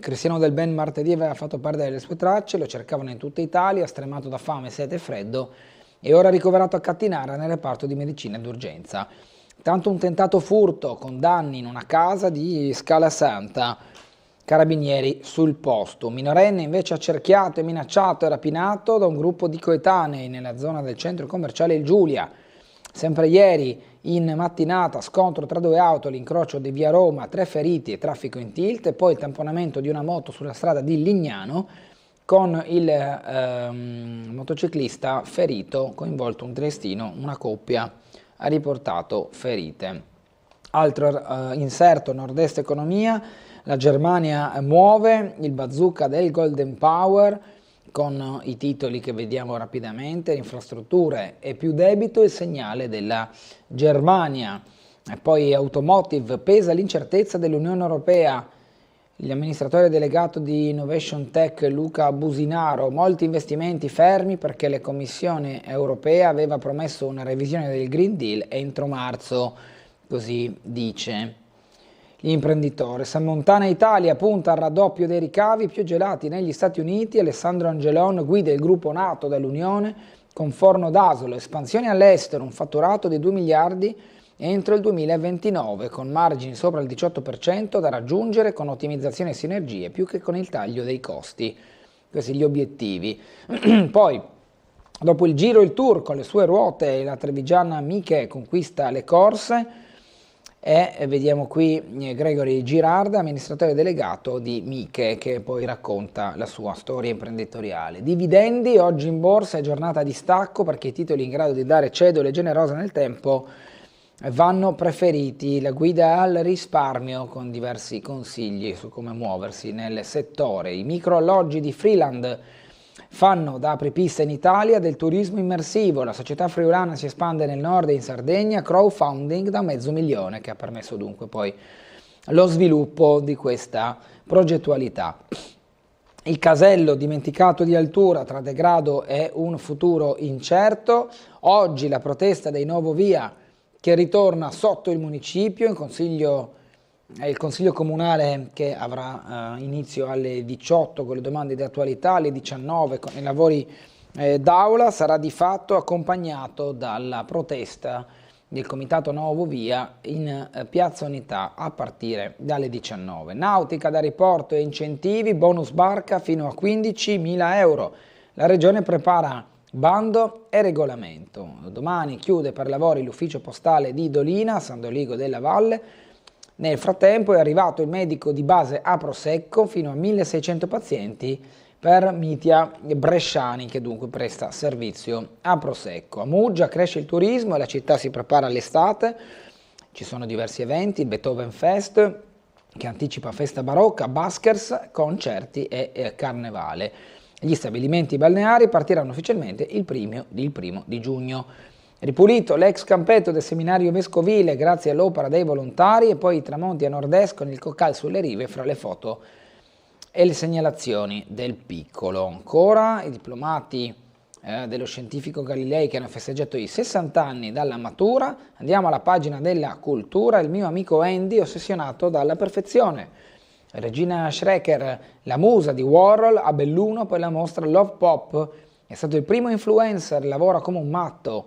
Cristiano Del Ben martedì aveva fatto perdere le sue tracce, lo cercavano in tutta Italia, stremato da fame, sete e freddo, e ora ricoverato a Cattinara nel reparto di medicina d'urgenza. Tanto un tentato furto con danni in una casa di Scala Santa, carabinieri sul posto. Un minorenne invece accerchiato e minacciato e rapinato da un gruppo di coetanei nella zona del centro commerciale Il Giulia. Sempre ieri in mattinata scontro tra due auto all'incrocio di via Roma, 3 feriti e traffico in tilt, e poi il tamponamento di una moto sulla strada di Lignano con il motociclista ferito, coinvolto un triestino, una coppia ha riportato ferite. Altro inserto Nord-Est Economia, la Germania muove, il bazooka del Golden Power, con i titoli che vediamo rapidamente, infrastrutture e più debito, il segnale della Germania. E poi automotive, pesa l'incertezza dell'Unione Europea, l'amministratore delegato di Innovation Tech Luca Businaro, molti investimenti fermi perché la Commissione Europea aveva promesso una revisione del Green Deal entro marzo, così dice. L'imprenditore. Sammontana Italia punta al raddoppio dei ricavi più gelati negli Stati Uniti. Alessandro Angelon guida il gruppo nato dall'Unione con forno d'Asolo, espansione all'estero, un fatturato di 2 miliardi entro il 2029 con margini sopra il 18% da raggiungere con ottimizzazione e sinergie più che con il taglio dei costi. Questi gli obiettivi. Poi dopo il Giro il Tour con le sue ruote, la trevigiana Miche conquista le corse. E vediamo qui Gregory Girard, amministratore delegato di Miche, che poi racconta la sua storia imprenditoriale. Dividendi, oggi in borsa è giornata di stacco perché i titoli in grado di dare cedole generose nel tempo vanno preferiti. La guida al risparmio con diversi consigli su come muoversi nel settore. I microalloggi di Freeland fanno da apripista in Italia del turismo immersivo, la società friulana si espande nel nord e in Sardegna, crowdfunding da $500,000 che ha permesso dunque poi lo sviluppo di questa progettualità. Il casello dimenticato di Altura tra degrado e un futuro incerto, oggi la protesta dei Novo Via che ritorna sotto il municipio, il Consiglio Comunale che avrà inizio alle 18 con le domande di attualità, alle 19 con i lavori d'aula, sarà di fatto accompagnato dalla protesta del Comitato Novo Via in Piazza Unità a partire dalle 19. Nautica da riporto e incentivi, bonus barca fino a 15.000 euro. La Regione prepara bando e regolamento. Domani chiude per lavori l'ufficio postale di Dolina, San Doligo della Valle. Nel frattempo è arrivato il medico di base a Prosecco, fino a 1.600 pazienti per Mitia Bresciani, che dunque presta servizio a Prosecco. A Muggia cresce il turismo e la città si prepara all'estate, ci sono diversi eventi, il Beethoven Fest che anticipa festa barocca, buskers, concerti e carnevale. Gli stabilimenti balneari partiranno ufficialmente il primo di giugno. Ripulito l'ex campetto del seminario vescovile grazie all'opera dei volontari e poi i tramonti a nord-est con il Coccal sulle rive fra le foto e le segnalazioni del piccolo. Ancora i diplomati dello scientifico Galilei che hanno festeggiato i 60 anni dalla matura. Andiamo alla pagina della cultura, il mio amico Andy ossessionato dalla perfezione. Regina Schrecker, la musa di Warhol, a Belluno per la mostra Love Pop. È stato il primo influencer, lavorava come un matto,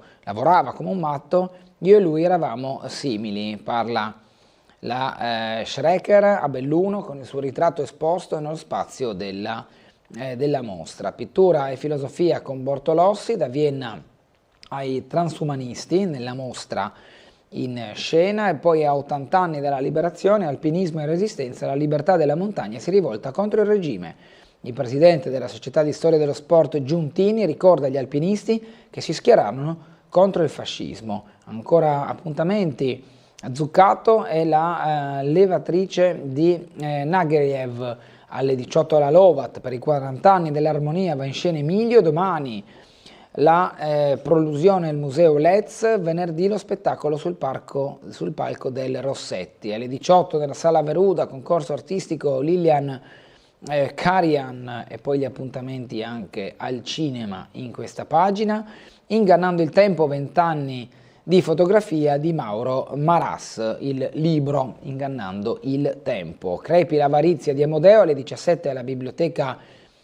io e lui eravamo simili, parla la Schrecker a Belluno con il suo ritratto esposto nello spazio della mostra. Pittura e filosofia con Bortolossi, da Vienna ai transumanisti nella mostra in scena, e poi a 80 anni dalla liberazione, alpinismo e resistenza, la libertà della montagna si rivolta contro il regime. Il presidente della Società di Storia dello Sport Giuntini ricorda agli alpinisti che si schierarono contro il fascismo. Ancora appuntamenti. Zuccato è la levatrice di Nageriev alle 18 alla Lovat per i 40 anni dell'armonia, va in scena Emilio. Domani la prolusione al museo Letz, venerdì lo spettacolo sul palco del Rossetti. Alle 18 nella sala Veruda, concorso artistico Lilian Karian e poi gli appuntamenti anche al cinema in questa pagina. Ingannando il tempo, 20 anni di fotografia di Mauro Maras, il libro Ingannando il tempo. Crepi l'avarizia di Amodeo alle 17 alla biblioteca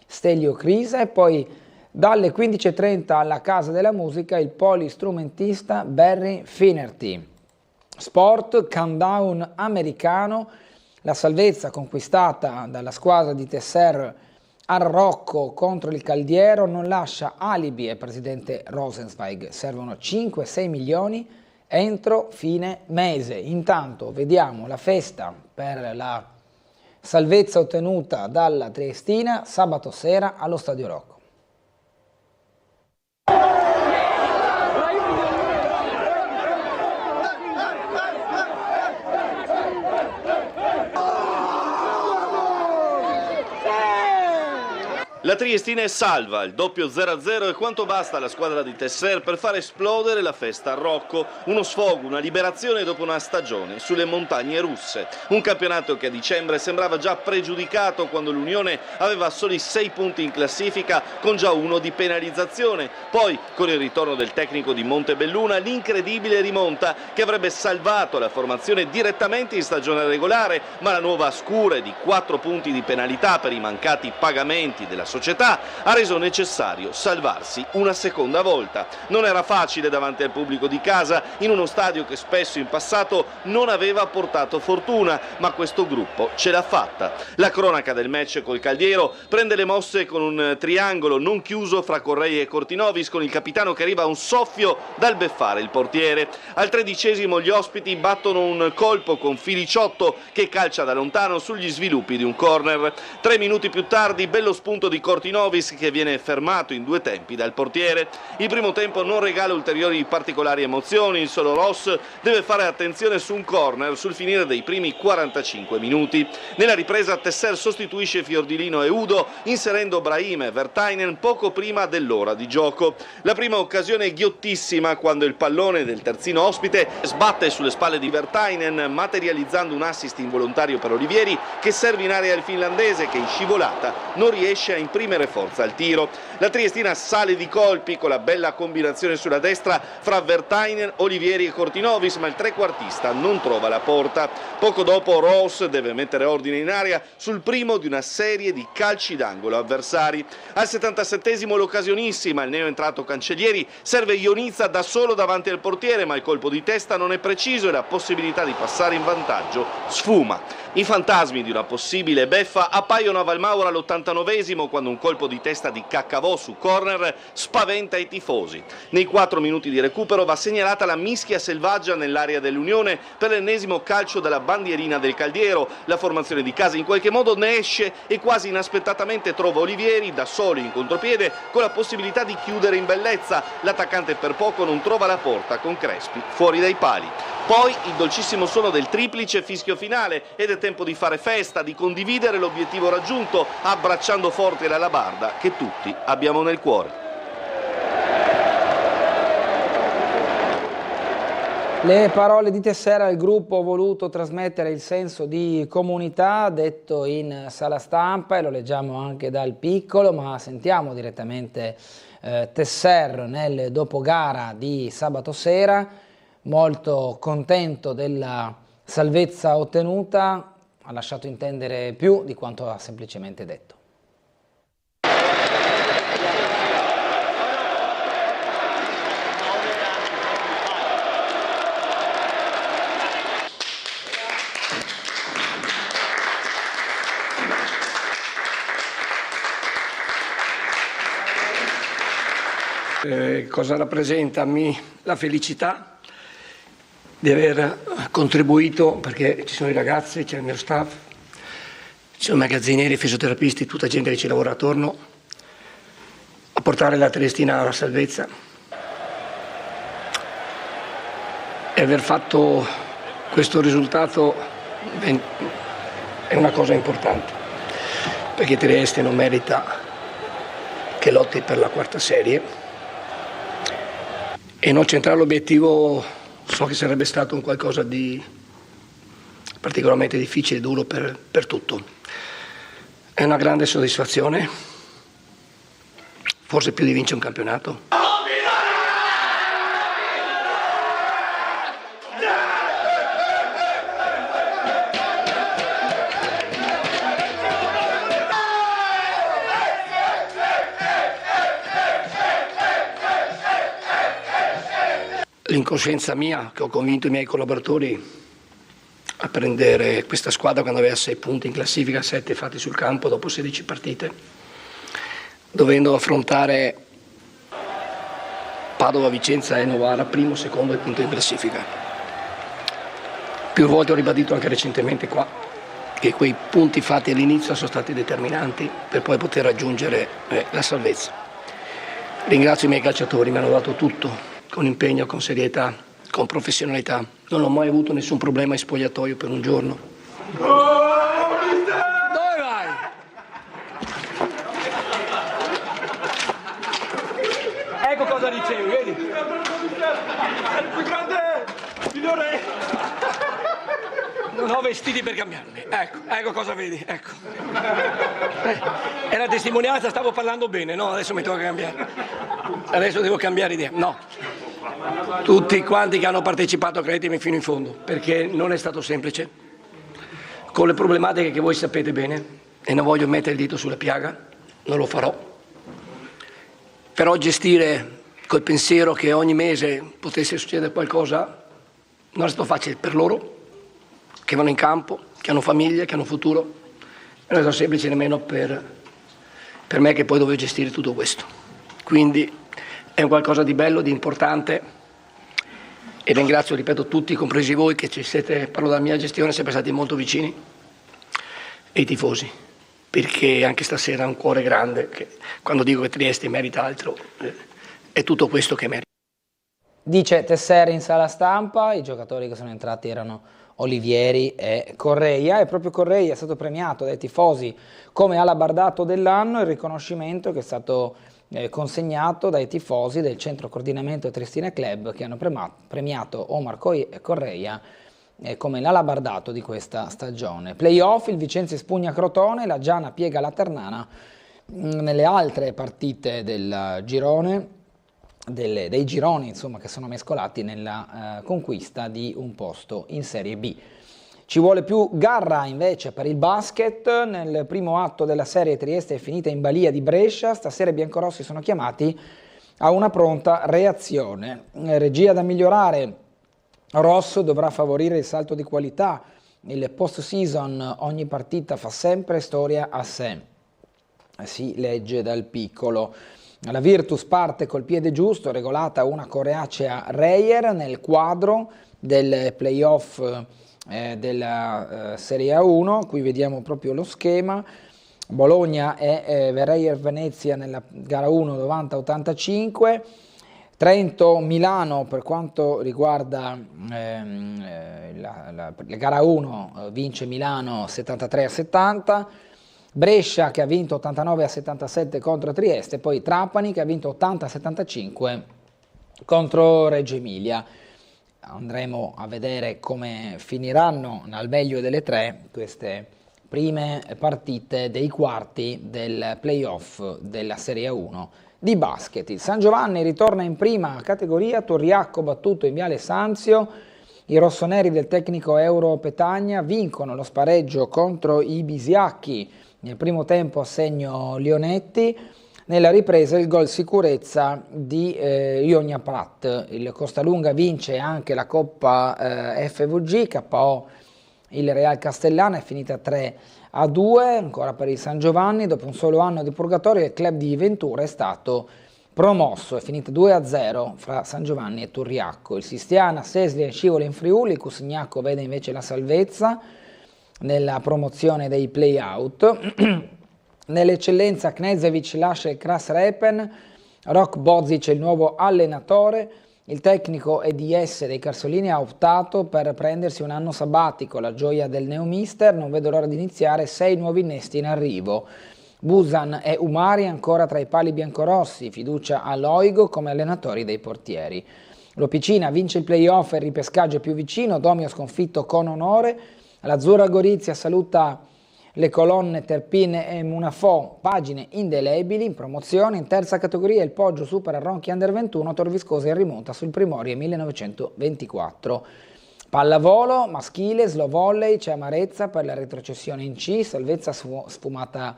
Stelio Crisa e poi dalle 15:30 alla Casa della Musica il polistrumentista Barry Finnerty. Sport, countdown americano, la salvezza conquistata dalla squadra di Tesser al Rocco contro il Caldiero non lascia alibi al presidente Rosenzweig, servono 5-6 milioni entro fine mese. Intanto vediamo la festa per la salvezza ottenuta dalla Triestina sabato sera allo Stadio Rocco. La Triestina è salva, il doppio 0-0 è quanto basta alla squadra di Tesser per far esplodere la festa a Rocco. Uno sfogo, una liberazione dopo una stagione sulle montagne russe. Un campionato che a dicembre sembrava già pregiudicato quando l'Unione aveva soli 6 punti in classifica con già uno di penalizzazione. Poi, con il ritorno del tecnico di Montebelluna, l'incredibile rimonta che avrebbe salvato la formazione direttamente in stagione regolare, ma la nuova scure di 4 punti di penalità per i mancati pagamenti della società ha reso necessario salvarsi una seconda volta. Non era facile davanti al pubblico di casa, in uno stadio che spesso in passato non aveva portato fortuna, ma questo gruppo ce l'ha fatta. La cronaca del match col Caldiero prende le mosse con un triangolo non chiuso fra Correi e Cortinovis, con il capitano che arriva a un soffio dal beffare il portiere. Al 13° gli ospiti battono un colpo con Filiciotto che calcia da lontano sugli sviluppi di un corner. 3 minuti più tardi, bello spunto di Cortinovis che viene fermato in 2 tempi dal portiere. Il primo tempo non regala ulteriori particolari emozioni, il solo Ross deve fare attenzione su un corner sul finire dei primi 45 minuti. Nella ripresa Tesser sostituisce Fiordilino e Udo inserendo Brahim e Vertainen poco prima dell'ora di gioco. La prima occasione è ghiottissima quando il pallone del terzino ospite sbatte sulle spalle di Vertainen, materializzando un assist involontario per Olivieri che serve in area al finlandese che in scivolata non riesce a imprimere forza al tiro. La Triestina sale di colpi con la bella combinazione sulla destra fra Vertainen, Olivieri e Cortinovis, ma il trequartista non trova la porta. Poco dopo Roos deve mettere ordine in area sul primo di una serie di calci d'angolo avversari. Al 77° l'occasionissima, il neoentrato Cancellieri serve Ionizza da solo davanti al portiere, ma il colpo di testa non è preciso e la possibilità di passare in vantaggio sfuma. I fantasmi di una possibile beffa appaiono a Valmaura all'89° quando un colpo di testa di Caccavò su corner spaventa i tifosi. Nei 4 minuti di recupero va segnalata la mischia selvaggia nell'area dell'Unione per l'ennesimo calcio dalla bandierina del Caldiero. La formazione di casa in qualche modo ne esce e quasi inaspettatamente trova Olivieri da solo in contropiede con la possibilità di chiudere in bellezza. L'attaccante per poco non trova la porta con Crespi fuori dai pali. Poi il dolcissimo suono del triplice fischio finale ed è tempo di fare festa, di condividere l'obiettivo raggiunto abbracciando forte la Labarda che tutti abbiamo nel cuore. Le parole di Tessera, il gruppo ha voluto trasmettere il senso di comunità detto in sala stampa e lo leggiamo anche dal piccolo, ma sentiamo direttamente Tesser nel dopogara di sabato sera. Molto contento della salvezza ottenuta, ha lasciato intendere più di quanto ha semplicemente detto. Cosa rappresenta a me la felicità di aver contribuito, perché ci sono i ragazzi, c'è il mio staff, ci sono i magazzinieri, i fisioterapisti, tutta gente che ci lavora attorno, a portare la Triestina alla salvezza e aver fatto questo risultato è una cosa importante, perché Trieste non merita che lotti per la 4ª serie e non centrare l'obiettivo. So che sarebbe stato un qualcosa di particolarmente difficile e duro per tutto. È una grande soddisfazione, forse più di vincere un campionato. L'incoscienza mia, che ho convinto i miei collaboratori a prendere questa squadra quando aveva 6 punti in classifica, 7 fatti sul campo dopo 16 partite, dovendo affrontare Padova, Vicenza e Novara, primo, secondo e punto in classifica. Più volte ho ribadito anche recentemente qua che quei punti fatti all'inizio sono stati determinanti per poi poter raggiungere la salvezza. Ringrazio i miei calciatori, mi hanno dato tutto, con impegno, con serietà, con professionalità. Non ho mai avuto nessun problema in spogliatoio per un giorno. Dove vai? Ecco cosa dicevi, vedi? Il più grande, signore! Non ho vestiti per cambiarmi. Ecco cosa vedi, ecco. È la testimonianza, stavo parlando bene, no? Adesso mi tocca cambiare. Adesso devo cambiare idea. No. Tutti quanti che hanno partecipato, credetemi fino in fondo, perché non è stato semplice, con le problematiche che voi sapete bene, e non voglio mettere il dito sulla piaga, non lo farò, però gestire col pensiero che ogni mese potesse succedere qualcosa non è stato facile per loro, che vanno in campo, che hanno famiglie, che hanno futuro, non è stato semplice nemmeno per me che poi dovevo gestire tutto questo. Quindi è un qualcosa di bello, di importante, e ringrazio, ripeto, tutti, compresi voi, che ci siete, parlo della mia gestione, sempre stati molto vicini, e i tifosi, perché anche stasera ha un cuore grande, che quando dico che Trieste merita altro, è tutto questo che merita. Dice Tessera in sala stampa, i giocatori che sono entrati erano Olivieri e Correia, e proprio Correia è stato premiato dai tifosi come alabardato dell'anno, il riconoscimento che è stato consegnato dai tifosi del Centro Coordinamento Triestina Club, che hanno premiato Omar Correia come l'alabardato di questa stagione. Playoff, il Vicenza espugna Crotone, la Giana piega la Ternana. Nelle altre partite del girone, dei gironi insomma, che sono mescolati nella conquista di un posto in Serie B. Ci vuole più garra invece per il basket. Nel primo atto della serie Trieste è finita in balia di Brescia, stasera i biancorossi sono chiamati a una pronta reazione. Regia da migliorare, Rosso dovrà favorire il salto di qualità, il post-season ogni partita fa sempre storia a sé, si legge dal Piccolo. La Virtus parte col piede giusto, regolata una coreacea Reyer nel quadro del playoff della Serie A1, qui vediamo proprio lo schema. Bologna e Reyer Venezia nella gara 1 90-85, Trento-Milano per quanto riguarda la gara 1 vince Milano 73-70, Brescia che ha vinto 89-77 contro Trieste, poi Trapani che ha vinto 80-75 contro Reggio Emilia. Andremo a vedere come finiranno al meglio delle tre queste prime partite dei quarti del playoff della Serie A1 di basket. Il San Giovanni ritorna in prima categoria, Torriacco battuto in Viale Sanzio, i rossoneri del tecnico Euro Petagna vincono lo spareggio contro i Bisiacchi, nel primo tempo a segno Lionetti, nella ripresa il gol sicurezza di Ionia Prat. Il Costalunga vince anche la Coppa FVG, KO il Real Castellana, è finita 3-2, ancora per il San Giovanni, dopo un solo anno di purgatorio il club di Ventura è stato promosso, è finita 2-0 fra San Giovanni e Turriacco. Il Sistiana, Seslia scivola in Friuli, Cusignacco vede invece la salvezza nella promozione dei play-out. Nell'eccellenza Knezevic lascia il Kras Repen, Rok Bozic è il nuovo allenatore, il tecnico EDS dei Carsolini ha optato per prendersi un anno sabbatico, la gioia del neomister, non vedo l'ora di iniziare, 6 nuovi innesti in arrivo. Busan e Umari ancora tra i pali biancorossi, fiducia a Loigo come allenatori dei portieri. L'Opicina vince il playoff e il ripescaggio più vicino, Domio sconfitto con onore, l'Azzurra Gorizia saluta le colonne Terpin e Munafò, pagine indelebili. In promozione in terza categoria il Poggio supera Ronchi Under 21, Tor Viscosa in rimonta sul Primorie 1924. Pallavolo maschile, slow volley, c'è amarezza per la retrocessione in C, salvezza sfumata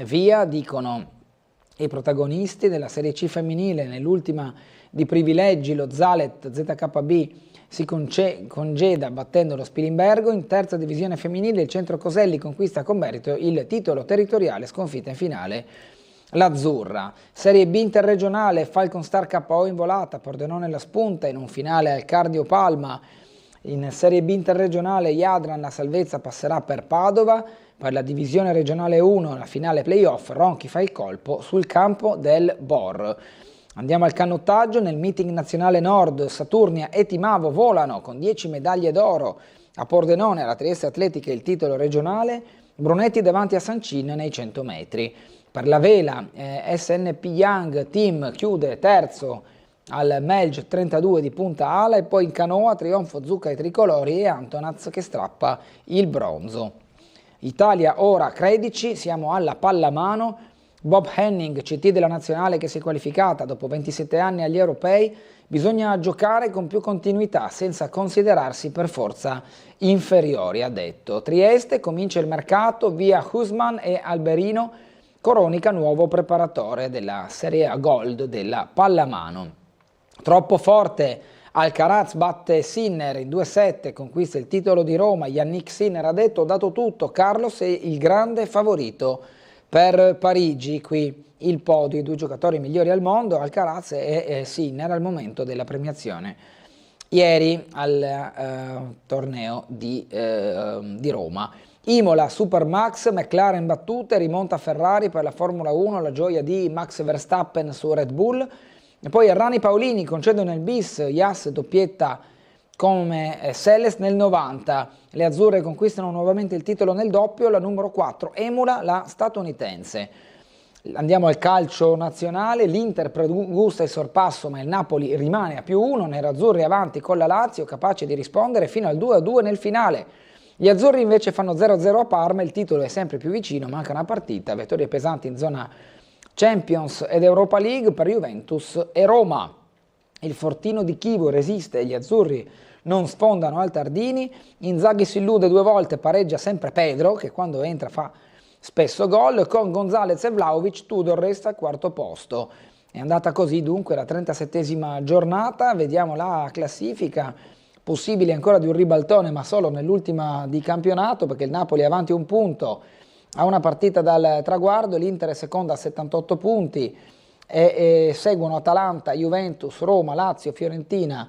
via, dicono i protagonisti della Serie C femminile. Nell'ultima di privilegi lo Zalet ZKB si congeda battendo lo Spilimbergo. In terza divisione femminile il Centro Coselli conquista con merito il titolo territoriale, sconfitta in finale l'Azzurra. Serie B interregionale, Falconstar KO in volata, Pordenone la spunta in un finale al Cardio Palma. In Serie B interregionale Jadran la salvezza passerà per Padova. Per la divisione regionale 1 la finale playoff, Ronchi fa il colpo sul campo del Bor. Andiamo al canottaggio. Nel meeting nazionale Nord Saturnia e Timavo volano con 10 medaglie d'oro. A Pordenone alla Trieste Atletica il titolo regionale, Brunetti davanti a Sancin nei 100 metri. Per la vela SNP Young Team chiude terzo al Melge 32 di Punta Ala, e poi in canoa trionfo Zucca ai tricolori e Antonaz che strappa il bronzo. Italia ora 13, siamo alla pallamano. Bob Henning, CT della nazionale che si è qualificata dopo 27 anni agli europei, bisogna giocare con più continuità senza considerarsi per forza inferiori, ha detto. Trieste comincia il mercato, via Husman e Alberino, Coronica nuovo preparatore della Serie A Gold della pallamano. Troppo forte, Alcaraz batte Sinner in 2-7, conquista il titolo di Roma. Yannick Sinner ha detto: ho dato tutto, Carlos è il grande favorito per Parigi. Qui il podio, i due giocatori migliori al mondo, Alcaraz e Sinner al momento della premiazione ieri al torneo di Roma. Imola, Supermax, McLaren battute, rimonta Ferrari per la Formula 1, la gioia di Max Verstappen su Red Bull. E poi Errani Paolini concedono il bis, Yas doppietta come Seles nel 90, le azzurre conquistano nuovamente il titolo nel doppio, la numero 4 emula la statunitense. Andiamo al calcio nazionale, l'Inter pregusta il sorpasso ma il Napoli rimane a +1, nerazzurri avanti con la Lazio capace di rispondere fino al 2-2 nel finale. Gli azzurri invece fanno 0-0 a Parma, il titolo è sempre più vicino, manca una partita, vettori pesanti in zona Champions ed Europa League per Juventus e Roma. Il fortino di Chievo resiste, gli azzurri non sfondano al Tardini, Inzaghi si illude 2 volte, pareggia sempre Pedro che quando entra fa spesso gol, con Gonzalez e Vlahovic Tudor resta al 4º posto. È andata così dunque la 37esima giornata, vediamo la classifica, possibile ancora di un ribaltone ma solo nell'ultima di campionato perché il Napoli è avanti 1 punto, a una partita dal traguardo, l'Inter è seconda a 78 punti e seguono Atalanta, Juventus, Roma, Lazio, Fiorentina,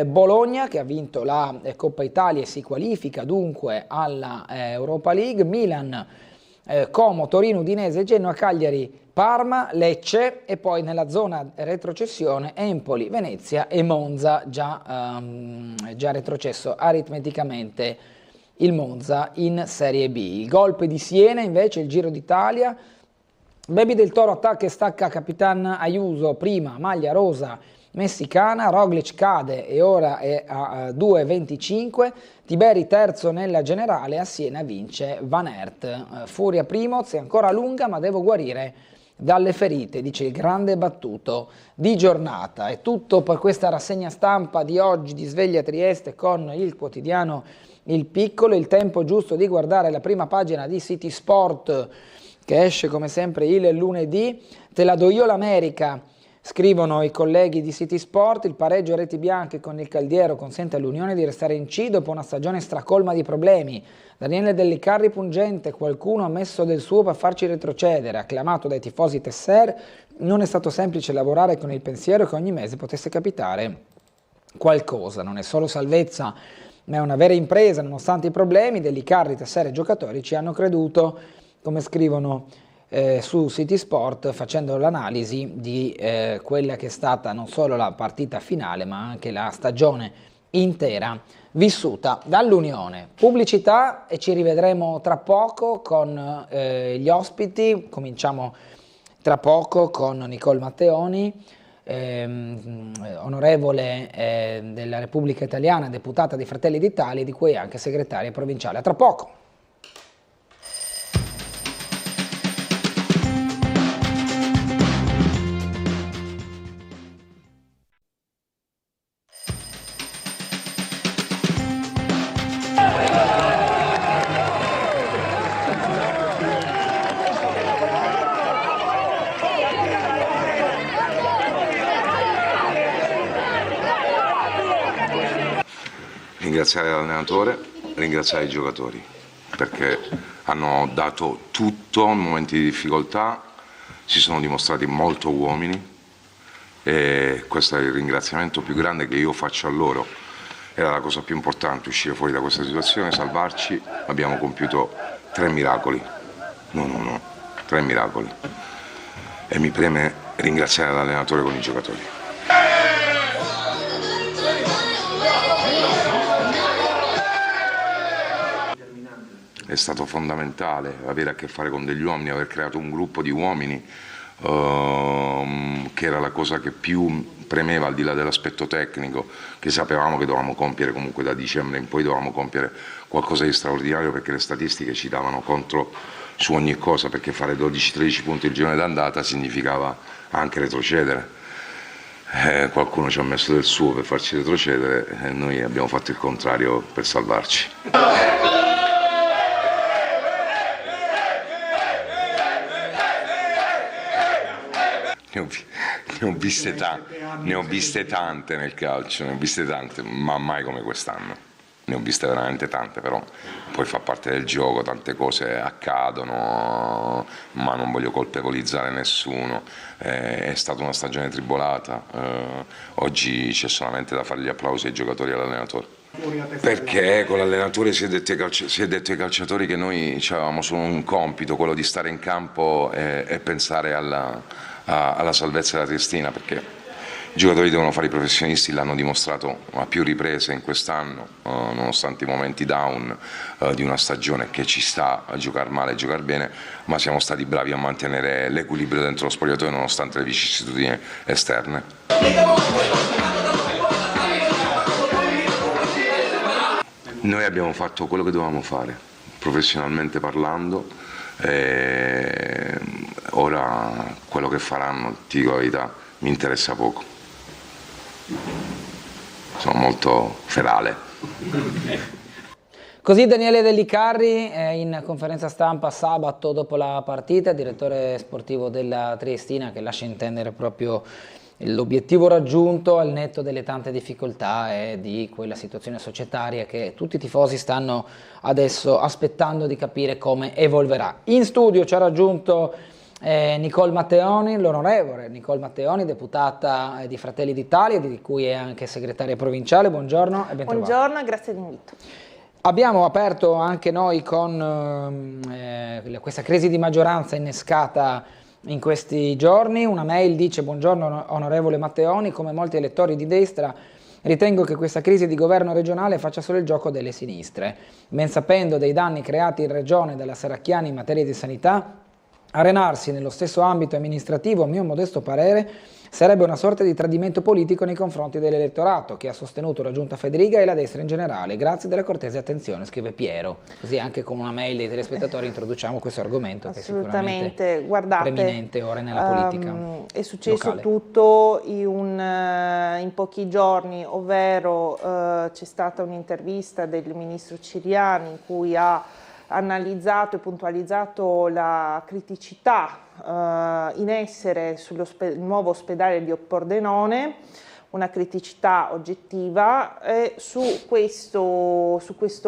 Bologna che ha vinto la Coppa Italia e si qualifica dunque alla Europa League, Milan, Como, Torino, Udinese, Genoa, Cagliari, Parma, Lecce e poi nella zona retrocessione Empoli, Venezia e Monza, già retrocesso aritmeticamente il Monza in Serie B. Il golpe di Siena invece, il Giro d'Italia, Baby del Toro attacca e stacca Capitan Ayuso, prima maglia rosa messicana, Roglic cade e ora è a 2,25, Tiberi terzo nella generale, a Siena vince Van Aert. Furia Primoz è ancora lunga ma devo guarire dalle ferite, dice il grande battuto di giornata. È tutto per questa rassegna stampa di oggi di Sveglia Trieste con il quotidiano Il Piccolo, il tempo giusto di guardare la prima pagina di City Sport che esce come sempre il lunedì. Te la do io l'America, scrivono i colleghi di City Sport, il pareggio a reti bianche con il Caldiero consente all'Unione di restare in C dopo una stagione stracolma di problemi. Daniele Dellicarri pungente, qualcuno ha messo del suo per farci retrocedere, acclamato dai tifosi Tesser, non è stato semplice lavorare con il pensiero che ogni mese potesse capitare qualcosa, non è solo salvezza ma è una vera impresa nonostante i problemi, Dellicarri, Tesser e giocatori ci hanno creduto, come scrivono su City Sport facendo l'analisi di quella che è stata non solo la partita finale ma anche la stagione intera vissuta dall'Unione. Pubblicità e ci rivedremo tra poco con gli ospiti, cominciamo tra poco con Nicole Matteoni, onorevole della Repubblica Italiana, deputata di Fratelli d'Italia, di cui è anche segretaria provinciale. A tra poco! ringraziare l'allenatore, ringraziare i giocatori, perché hanno dato tutto in momenti di difficoltà, si sono dimostrati molto uomini e questo è il ringraziamento più grande che io faccio a loro. Era la cosa più importante, uscire fuori da questa situazione, salvarci. Abbiamo compiuto 3 miracoli, no, 3 miracoli, e mi preme ringraziare l'allenatore con i giocatori. È stato fondamentale avere a che fare con degli uomini, aver creato un gruppo di uomini che era la cosa che più premeva, al di là dell'aspetto tecnico, che sapevamo che dovevamo compiere comunque da dicembre in poi, dovevamo compiere qualcosa di straordinario, perché le statistiche ci davano contro su ogni cosa, perché fare 12-13 punti il girone d'andata significava anche retrocedere. Qualcuno ci ha messo del suo per farci retrocedere e noi abbiamo fatto il contrario per salvarci. Ne ho viste tante nel calcio, ma mai come quest'anno. Ne ho viste veramente tante, però poi fa parte del gioco, tante cose accadono, ma non voglio colpevolizzare nessuno. È stata una stagione tribolata, oggi c'è solamente da fare gli applausi ai giocatori e all'allenatore. Perché con l'allenatore si è detto ai calciatori che noi avevamo solo un compito, quello di stare in campo e pensare alla salvezza della Triestina, perché i giocatori devono fare i professionisti, l'hanno dimostrato a più riprese in quest'anno, nonostante i momenti down di una stagione che ci sta a giocare male e giocare bene, ma siamo stati bravi a mantenere l'equilibrio dentro lo spogliatoio nonostante le vicissitudini esterne. Noi abbiamo fatto quello che dovevamo fare, professionalmente parlando, ora quello che faranno, ti dico la verità, mi interessa poco. Sono molto fedele. Così Daniele Dellicarri in conferenza stampa sabato dopo la partita, direttore sportivo della Triestina, che lascia intendere proprio l'obiettivo raggiunto al netto delle tante difficoltà e di quella situazione societaria che tutti i tifosi stanno adesso aspettando di capire come evolverà. In studio ci ha raggiunto Nicole Matteoni, l'onorevole Nicole Matteoni, deputata di Fratelli d'Italia, di cui è anche segretaria provinciale. Buongiorno e bentrovata. Buongiorno e grazie dell'invito. Abbiamo aperto anche noi con questa crisi di maggioranza innescata in questi giorni. Una mail dice: buongiorno onorevole Matteoni, come molti elettori di destra ritengo che questa crisi di governo regionale faccia solo il gioco delle sinistre. Ben sapendo dei danni creati in regione dalla Serracchiani in materia di sanità, arenarsi nello stesso ambito amministrativo, a mio modesto parere, sarebbe una sorta di tradimento politico nei confronti dell'elettorato che ha sostenuto la giunta Fedriga e la destra in generale. Grazie della cortese attenzione, scrive Piero. Così anche con una mail dei telespettatori introduciamo questo argomento che è sicuramente preminente ora nella politica. È successo locale. tutto in pochi giorni, ovvero c'è stata un'intervista del ministro Ciriani in cui ha analizzato e puntualizzato la criticità in essere sul nuovo ospedale di Pordenone, una criticità oggettiva, e su questo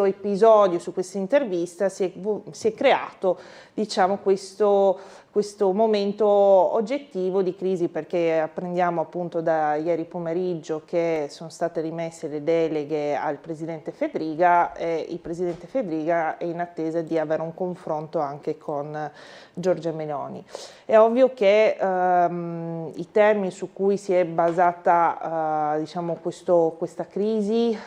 episodio, su questa intervista si è creato, diciamo, questo momento oggettivo di crisi, perché apprendiamo appunto da ieri pomeriggio che sono state rimesse le deleghe al Presidente Fedriga e il Presidente Fedriga è in attesa di avere un confronto anche con Giorgia Meloni. È ovvio che i termini su cui si è basata diciamo questa crisi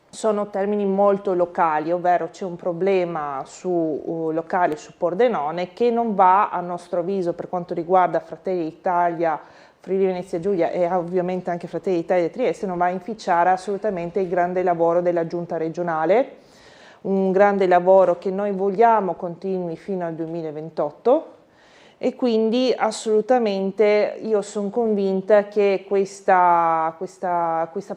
sono termini molto locali, ovvero c'è un problema locale su Pordenone che non va, a nostro avviso, per quanto riguarda Fratelli d'Italia, Friuli Venezia Giulia e ovviamente anche Fratelli d'Italia di Trieste, non va a inficiare assolutamente il grande lavoro della giunta regionale, un grande lavoro che noi vogliamo continui fino al 2028. E quindi assolutamente io sono convinta che questa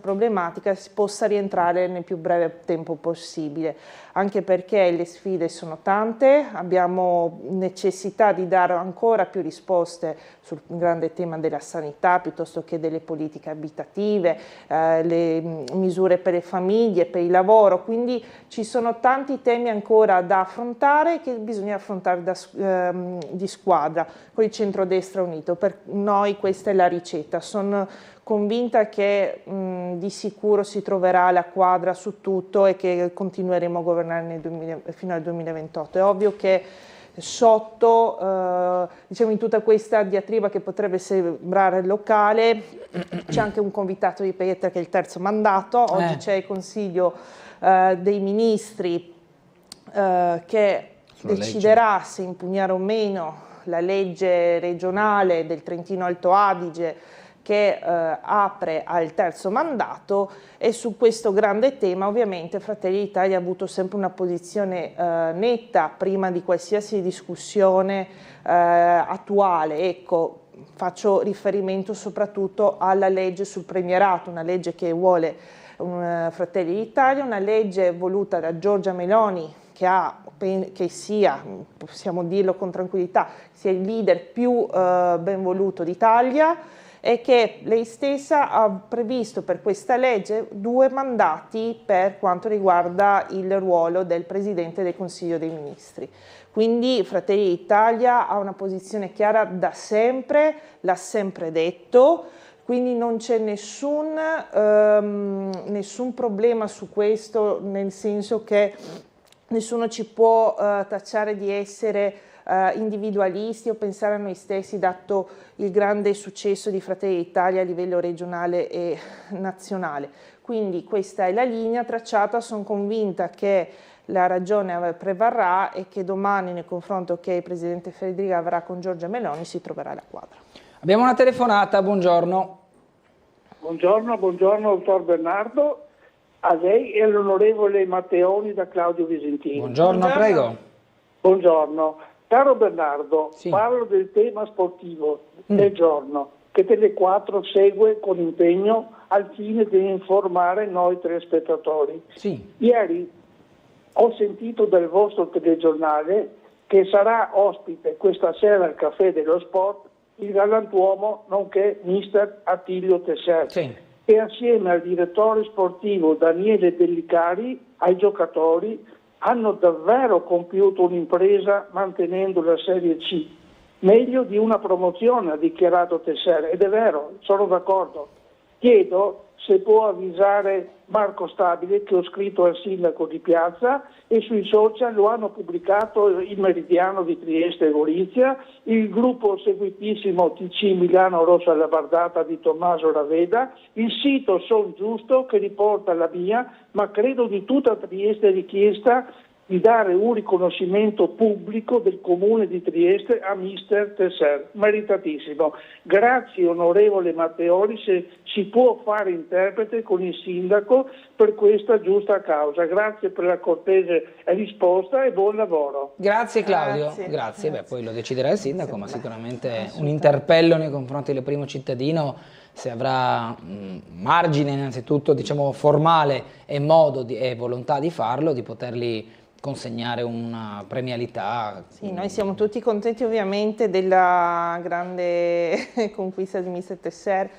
problematica possa rientrare nel più breve tempo possibile. anche perché le sfide sono tante, abbiamo necessità di dare ancora più risposte sul grande tema della sanità piuttosto che delle politiche abitative, le misure per le famiglie, per il lavoro, quindi ci sono tanti temi ancora da affrontare che bisogna affrontare di squadra con il centrodestra unito. Per noi questa è la ricetta, sono convinta che di sicuro si troverà la quadra su tutto e che continueremo a governare fino al 2028. È ovvio che sotto, diciamo, in tutta questa diatriba che potrebbe sembrare locale, c'è anche un convitato di Pietra che è il terzo mandato. Oggi c'è il Consiglio dei Ministri che deciderà se impugnare o meno la legge regionale del Trentino Alto Adige che apre al terzo mandato, e su questo grande tema ovviamente Fratelli d'Italia ha avuto sempre una posizione netta prima di qualsiasi discussione attuale. Ecco, faccio riferimento soprattutto alla legge sul premierato, una legge che vuole Fratelli d'Italia, una legge voluta da Giorgia Meloni che sia, possiamo dirlo con tranquillità, sia il leader più ben voluto d'Italia, e che lei stessa ha previsto per questa legge 2 mandati per quanto riguarda il ruolo del Presidente del Consiglio dei Ministri. Quindi Fratelli d'Italia ha una posizione chiara da sempre, l'ha sempre detto, quindi non c'è nessun problema su questo, nel senso che nessuno ci può tacciare di essere individualisti o pensare a noi stessi, dato il grande successo di Fratelli d'Italia a livello regionale e nazionale. Quindi questa è la linea tracciata, sono convinta che la ragione prevarrà e che domani, nel confronto che il Presidente Federica avrà con Giorgia Meloni, si troverà la quadra. Abbiamo una telefonata, buongiorno. Buongiorno, dottor Bernardo, a lei e all'onorevole Matteoni da Claudio Visentini. Buongiorno, prego. Buongiorno. Caro Bernardo, sì, parlo del tema sportivo del giorno, che Tele4 segue con impegno al fine di informare noi telespettatori. Sì. Ieri ho sentito dal vostro telegiornale che sarà ospite questa sera al Caffè dello Sport il galantuomo nonché mister Attilio Tesser, sì, che assieme al direttore sportivo Daniele Bellicari, ai giocatori, hanno davvero compiuto un'impresa mantenendo la Serie C. Meglio di una promozione, ha dichiarato Tesser, ed è vero, sono d'accordo. Chiedo se può avvisare Marco Stabile che ho scritto al sindaco di Piazza e sui social lo hanno pubblicato il Meridiano di Trieste e Gorizia, il gruppo seguitissimo TC Milano Rossa alla Bardata di Tommaso Raveda, il sito Son Giusto che riporta la mia, ma credo di tutta Trieste, richiesta di dare un riconoscimento pubblico del Comune di Trieste a mister Tesser, meritatissimo. Grazie onorevole Matteoli, se si può fare interprete con il sindaco per questa giusta causa. Grazie per la cortese risposta e buon lavoro. Grazie Claudio, grazie. Beh, poi lo deciderà il sindaco, ma sicuramente un interpello nei confronti del primo cittadino, se avrà margine innanzitutto, diciamo, formale e modo e volontà di farlo, di poterli consegnare una premialità. Sì, noi siamo tutti contenti ovviamente della grande conquista di mister Tesser,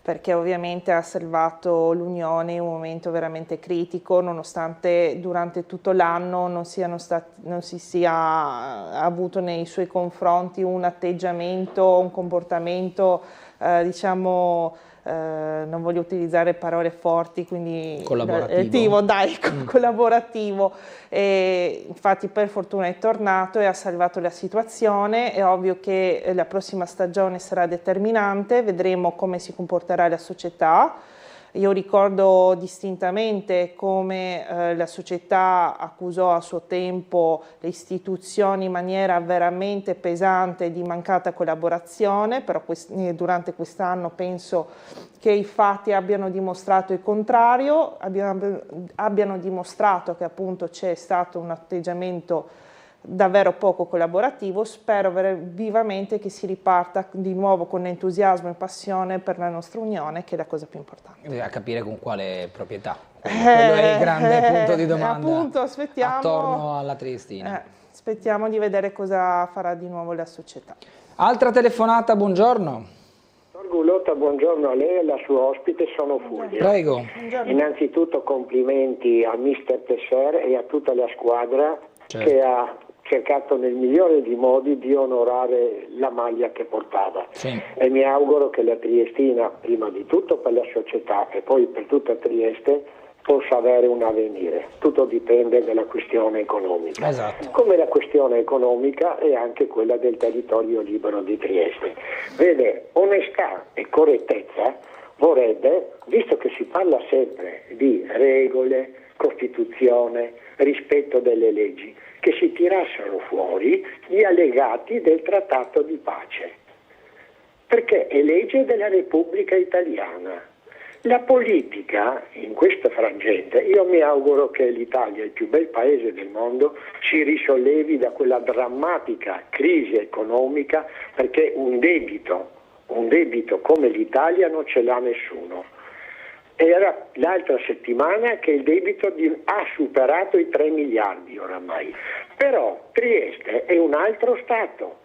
perché ovviamente ha salvato l'Unione in un momento veramente critico, nonostante durante tutto l'anno non si sia avuto nei suoi confronti un atteggiamento, un comportamento diciamo, non voglio utilizzare parole forti, quindi collaborativo. E infatti per fortuna è tornato e ha salvato la situazione. È ovvio che la prossima stagione sarà determinante, vedremo come si comporterà la società. Io ricordo distintamente come la società accusò a suo tempo le istituzioni in maniera veramente pesante di mancata collaborazione, però durante quest'anno penso che i fatti abbiano dimostrato il contrario, abbiano dimostrato che appunto c'è stato un atteggiamento davvero poco collaborativo. Spero vivamente che si riparta di nuovo con entusiasmo e passione per la nostra Unione, che è la cosa più importante. Bisogna capire con quale proprietà. Quello è il grande punto di domanda, appunto, aspettiamo, attorno alla Triestina. Aspettiamo di vedere cosa farà di nuovo la società. Altra telefonata, buongiorno. Gulotta, buongiorno a lei e alla sua ospite, sono Fulvio. Prego. Buongiorno. Innanzitutto complimenti a mister Tesser e a tutta la squadra, Certo, che ha cercato nel migliore dei modi di onorare la maglia che portava. Sì. E mi auguro che la Triestina, prima di tutto per la società e poi per tutta Trieste, possa avere un avvenire. Tutto dipende dalla questione economica. Esatto. Come la questione economica è anche quella del territorio libero di Trieste. Vede, onestà e correttezza vorrebbe, visto che si parla sempre di regole, Costituzione, rispetto delle leggi, che si tirassero fuori gli allegati del Trattato di pace, perché è legge della Repubblica Italiana. La politica, in questo frangente, io mi auguro che l'Italia, il più bel paese del mondo, si risollevi da quella drammatica crisi economica, perché un debito come l'Italia non ce l'ha nessuno. Era l'altra settimana che il debito ha superato i 3 miliardi oramai. Però Trieste è un altro Stato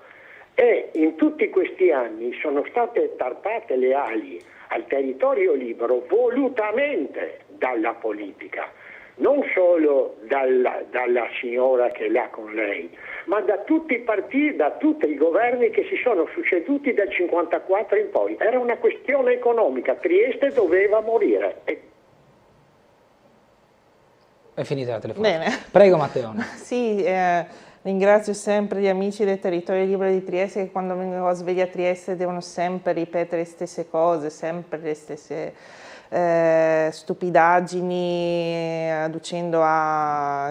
e in tutti questi anni sono state tarpate le ali al territorio libero volutamente dalla politica, non solo dalla signora che è là con lei, ma da tutti i partiti, da tutti i governi che si sono succeduti dal 1954 in poi. Era una questione economica, Trieste doveva morire. È finita la telefonata. Bene. Prego Matteone. Sì, ringrazio sempre gli amici del territorio libero di Trieste, che quando vengono a sveglia a Trieste devono sempre ripetere le stesse cose, sempre le stesse stupidaggini, adducendo a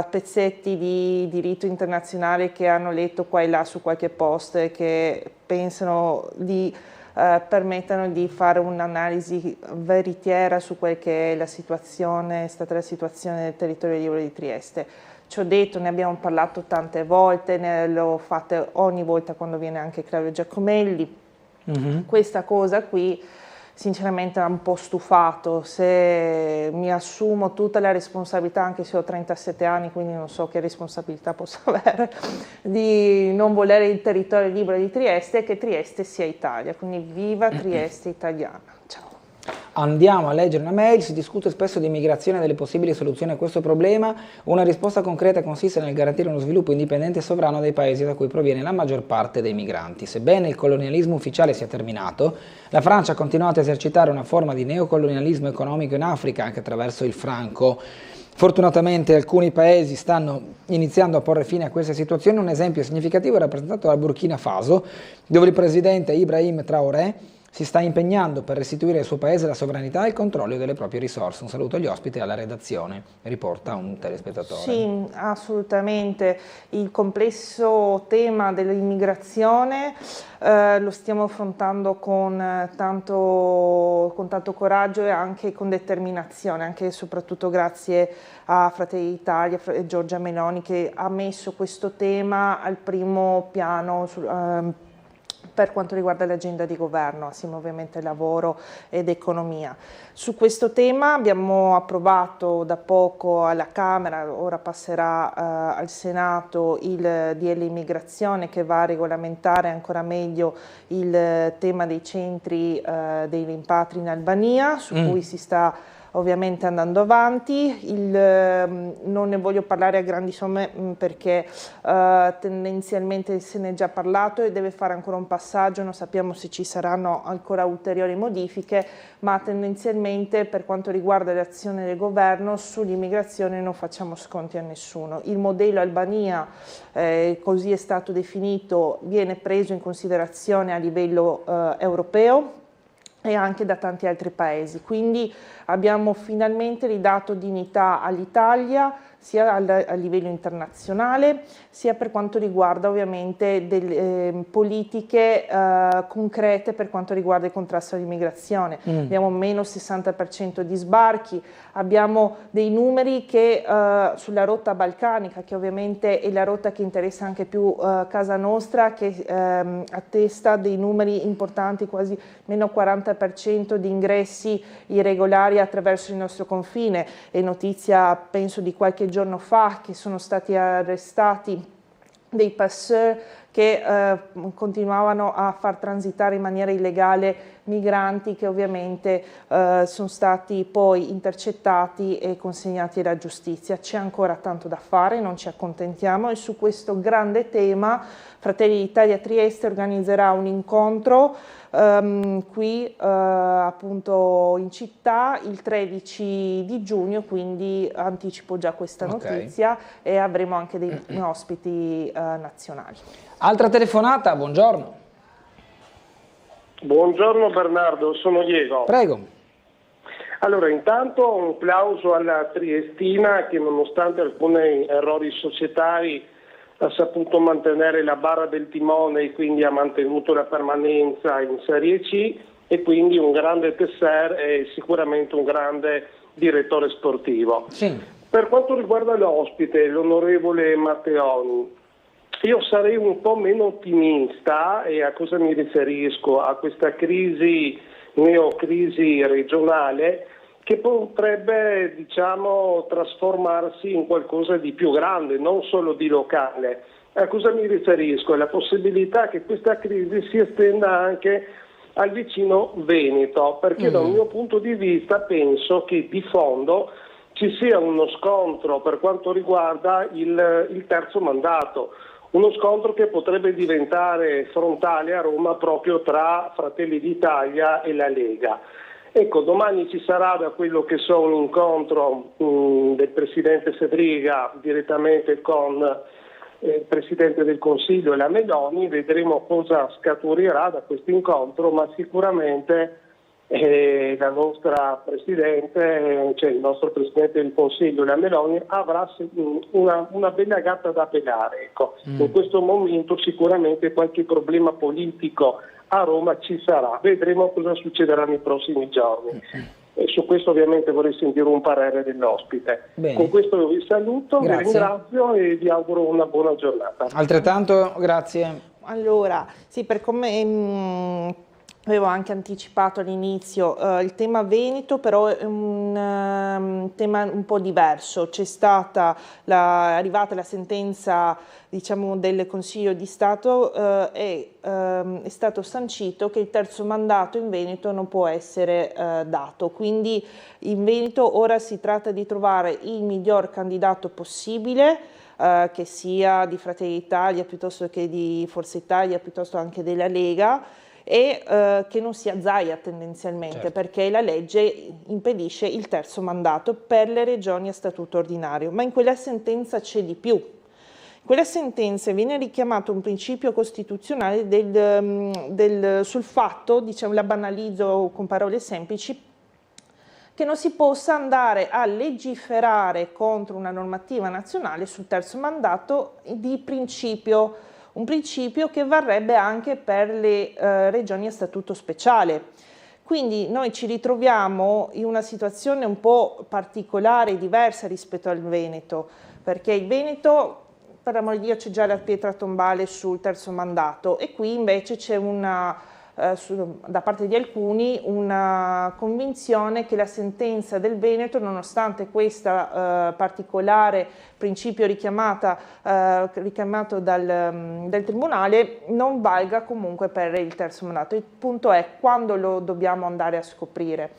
pezzetti di diritto internazionale che hanno letto qua e là su qualche post e che pensano di permettano di fare un'analisi veritiera su quel che è la situazione, è stata la situazione del territorio libero di Trieste. Ci ho detto, ne abbiamo parlato tante volte, l'ho fatta ogni volta quando viene anche Claudio Giacomelli. Questa cosa qui sinceramente ha un po' stufato. Se mi assumo tutta la responsabilità, anche se ho 37 anni, quindi non so che responsabilità posso avere, di non volere il territorio libero di Trieste e che Trieste sia Italia. Quindi viva Trieste italiana. Ciao. Andiamo a leggere una mail. Si discute spesso di immigrazione e delle possibili soluzioni a questo problema. Una risposta concreta consiste nel garantire uno sviluppo indipendente e sovrano dei paesi da cui proviene la maggior parte dei migranti. Sebbene il colonialismo ufficiale sia terminato, la Francia ha continuato a esercitare una forma di neocolonialismo economico in Africa anche attraverso il franco. Fortunatamente alcuni paesi stanno iniziando a porre fine a questa situazione. Un esempio significativo è rappresentato dal Burkina Faso, dove il presidente Ibrahim Traoré si sta impegnando per restituire al suo paese la sovranità e il controllo delle proprie risorse. Un saluto agli ospiti e alla redazione, riporta un telespettatore. Sì, assolutamente. Il complesso tema dell'immigrazione lo stiamo affrontando con tanto coraggio e anche con determinazione, anche e soprattutto grazie a Fratelli d'Italia e Giorgia Meloni, che ha messo questo tema al primo piano per quanto riguarda l'agenda di governo, assieme ovviamente al lavoro ed economia. Su questo tema abbiamo approvato da poco alla Camera, ora passerà al Senato, il DL Immigrazione, che va a regolamentare ancora meglio il tema dei centri dei rimpatri in Albania, su cui si sta ovviamente andando avanti. Non ne voglio parlare a grandi somme perché tendenzialmente se ne è già parlato e deve fare ancora un passaggio, non sappiamo se ci saranno ancora ulteriori modifiche, ma tendenzialmente per quanto riguarda l'azione del governo sull'immigrazione non facciamo sconti a nessuno. Il modello Albania, così è stato definito, viene preso in considerazione a livello europeo e anche da tanti altri paesi, quindi abbiamo finalmente ridato dignità all'Italia sia a livello internazionale, sia per quanto riguarda ovviamente delle politiche concrete per quanto riguarda il contrasto all'immigrazione. Abbiamo meno 60% di sbarchi, abbiamo dei numeri che sulla rotta balcanica, che ovviamente è la rotta che interessa anche più casa nostra, che attesta dei numeri importanti, quasi meno 40% di ingressi irregolari attraverso il nostro confine. È notizia, penso, di qualche giorno fa, che sono stati arrestati dei passeur che continuavano a far transitare in maniera illegale migranti che ovviamente sono stati poi intercettati e consegnati alla giustizia. C'è ancora tanto da fare, non ci accontentiamo, e su questo grande tema Fratelli d'Italia Trieste organizzerà un incontro qui appunto in città il 13 di giugno, quindi anticipo già questa notizia, e avremo anche dei ospiti nazionali. Altra telefonata, buongiorno. Buongiorno Bernardo, sono Diego. Prego. Allora, intanto un plauso alla Triestina che nonostante alcuni errori societari ha saputo mantenere la barra del timone e quindi ha mantenuto la permanenza in Serie C, e quindi un grande tesser e sicuramente un grande direttore sportivo. Sì. Per quanto riguarda l'ospite, l'onorevole Matteoni, io sarei un po' meno ottimista. E a cosa mi riferisco? A questa crisi, neocrisi regionale, che potrebbe, diciamo, trasformarsi in qualcosa di più grande, non solo di locale. A cosa mi riferisco? Alla possibilità che questa crisi si estenda anche al vicino Veneto, perché dal mio punto di vista penso che di fondo ci sia uno scontro per quanto riguarda il terzo mandato, uno scontro che potrebbe diventare frontale a Roma proprio tra Fratelli d'Italia e la Lega. Ecco, domani ci sarà, da quello che so, un incontro del Presidente Sedriga direttamente con il Presidente del Consiglio e la Meloni. Vedremo cosa scaturirà da questo incontro, ma sicuramente la nostra Presidente, cioè il nostro Presidente del Consiglio, la Meloni, avrà una bella gatta da pelare. Ecco. In questo momento sicuramente qualche problema politico a Roma ci sarà, vedremo cosa succederà nei prossimi giorni. E su questo ovviamente vorrei sentire un parere dell'ospite. Bene. Con questo io vi saluto, Grazie. vi ringrazio e vi auguro una buona giornata. Altrettanto, grazie. Allora, sì, per come avevo anche anticipato all'inizio, il tema Veneto però è un tema un po' diverso. C'è stata arrivata la sentenza, diciamo, del Consiglio di Stato e è stato sancito che il terzo mandato in Veneto non può essere dato. Quindi in Veneto ora si tratta di trovare il miglior candidato possibile, che sia di Fratelli d'Italia piuttosto che di Forza Italia, piuttosto anche della Lega, e che non sia Zaia tendenzialmente, certo, perché la legge impedisce il terzo mandato per le regioni a statuto ordinario. Ma in quella sentenza c'è di più. In quella sentenza viene richiamato un principio costituzionale sul fatto, diciamo, la banalizzo con parole semplici, che non si possa andare a legiferare contro una normativa nazionale sul terzo mandato di principio, un principio che varrebbe anche per le regioni a statuto speciale. Quindi noi ci ritroviamo in una situazione un po' particolare e diversa rispetto al Veneto, perché il Veneto, per amor di Dio, c'è già la pietra tombale sul terzo mandato, e qui invece c'è da parte di alcuni una convinzione che la sentenza del Veneto, nonostante questo particolare principio richiamato dal Tribunale, non valga comunque per il terzo mandato. Il punto è quando lo dobbiamo andare a scoprire,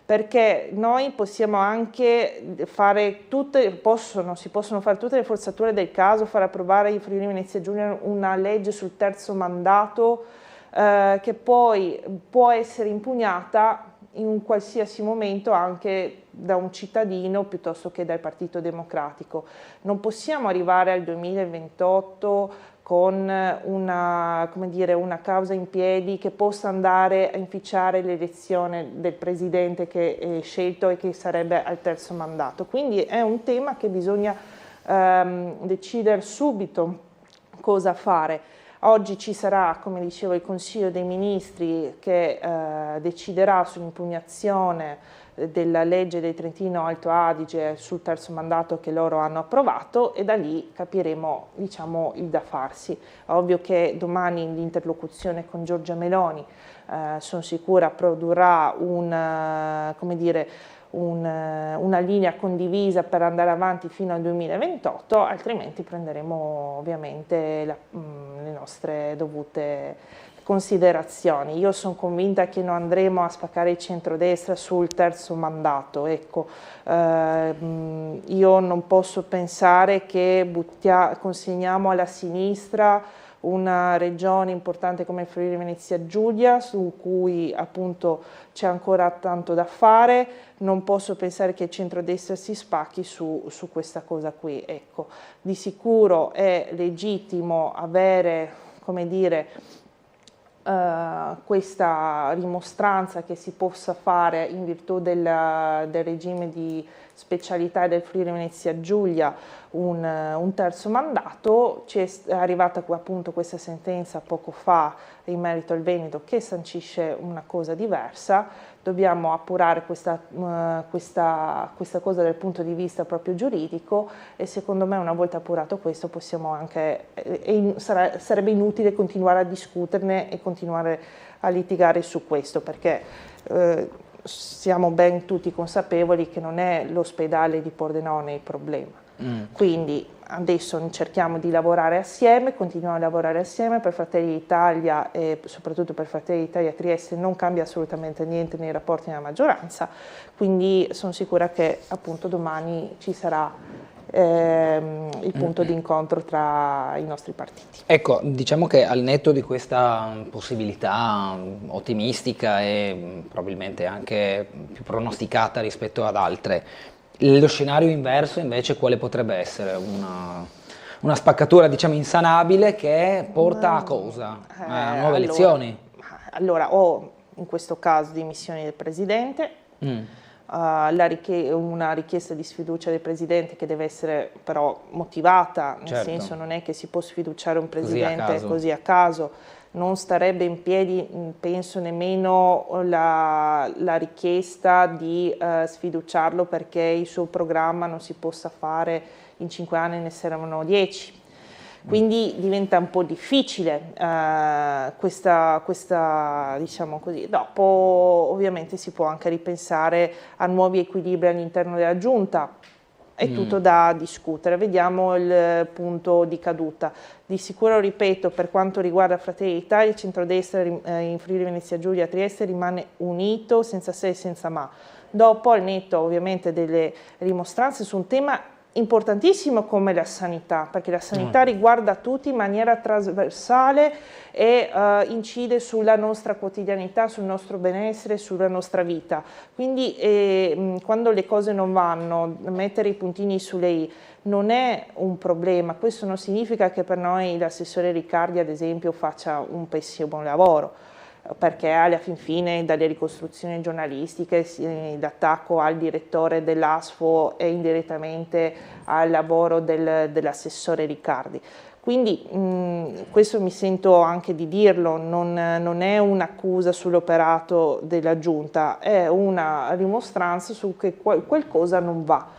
perché noi possiamo anche fare si possono fare tutte le forzature del caso, far approvare in Friuli Venezia Giulia una legge sul terzo mandato che poi può essere impugnata in un qualsiasi momento anche da un cittadino piuttosto che dal Partito Democratico. Non possiamo arrivare al 2028 con una causa in piedi che possa andare a inficiare l'elezione del Presidente che è scelto e che sarebbe al terzo mandato. Quindi è un tema che bisogna decidere subito cosa fare. Oggi ci sarà, come dicevo, il Consiglio dei Ministri che deciderà sull'impugnazione della legge del Trentino Alto Adige sul terzo mandato che loro hanno approvato, e da lì capiremo, diciamo, il da farsi. Ovvio che domani l'interlocuzione con Giorgia Meloni sono sicura produrrà una linea condivisa per andare avanti fino al 2028, altrimenti prenderemo ovviamente le nostre dovute considerazioni. Io sono convinta che non andremo a spaccare il centrodestra sul terzo mandato, ecco. Io non posso pensare che consegniamo alla sinistra una regione importante come il Friuli Venezia Giulia, su cui appunto c'è ancora tanto da fare. Non posso pensare che il centrodestra si spacchi su questa cosa qui, ecco. Di sicuro è legittimo avere, come dire, questa rimostranza che si possa fare in virtù del regime di specialità del Friuli Venezia Giulia un terzo mandato. Ci è arrivata appunto questa sentenza poco fa in merito al Veneto che sancisce una cosa diversa. Dobbiamo appurare questa cosa dal punto di vista proprio giuridico, e secondo me una volta appurato questo possiamo anche, sarebbe inutile continuare a discuterne e continuare a litigare su questo, perché siamo ben tutti consapevoli che non è l'ospedale di Pordenone il problema. Quindi adesso cerchiamo di lavorare assieme, continuiamo a lavorare assieme. Per Fratelli d'Italia e soprattutto per Fratelli d'Italia Trieste non cambia assolutamente niente nei rapporti nella maggioranza, quindi sono sicura che appunto domani ci sarà il punto di incontro tra i nostri partiti. Ecco, diciamo che al netto di questa possibilità ottimistica e probabilmente anche più pronosticata rispetto ad altre, lo scenario inverso invece quale potrebbe essere? Una spaccatura, diciamo, insanabile che porta a cosa? A nuove elezioni? Allora, o in questo caso dimissioni del Presidente, una richiesta di sfiducia del Presidente che deve essere però motivata, nel senso non è che si può sfiduciare un Presidente così a caso. Non starebbe in piedi, penso, nemmeno la richiesta di sfiduciarlo perché il suo programma non si possa fare in 5 anni, ne servono 10. Quindi diventa un po' difficile questa, diciamo così. Dopo ovviamente si può anche ripensare a nuovi equilibri all'interno della Giunta. È tutto da discutere, vediamo il punto di caduta. Di sicuro, ripeto, per quanto riguarda Fratelli d'Italia, il centrodestra in Friuli Venezia Giulia Trieste rimane unito, senza se e senza ma. Dopo, al netto ovviamente delle rimostranze su un tema importantissimo come la sanità, perché la sanità riguarda tutti in maniera trasversale e incide sulla nostra quotidianità, sul nostro benessere, sulla nostra vita. Quindi quando le cose non vanno, mettere i puntini sulle i non è un problema. Questo non significa che per noi l'assessore Riccardi, ad esempio, faccia un pessimo lavoro, perché alla fin fine dalle ricostruzioni giornalistiche l'attacco al direttore dell'ASFO e indirettamente al lavoro dell'assessore Riccardi. Quindi questo mi sento anche di dirlo, non è un'accusa sull'operato della Giunta, è una rimostranza su che qualcosa non va.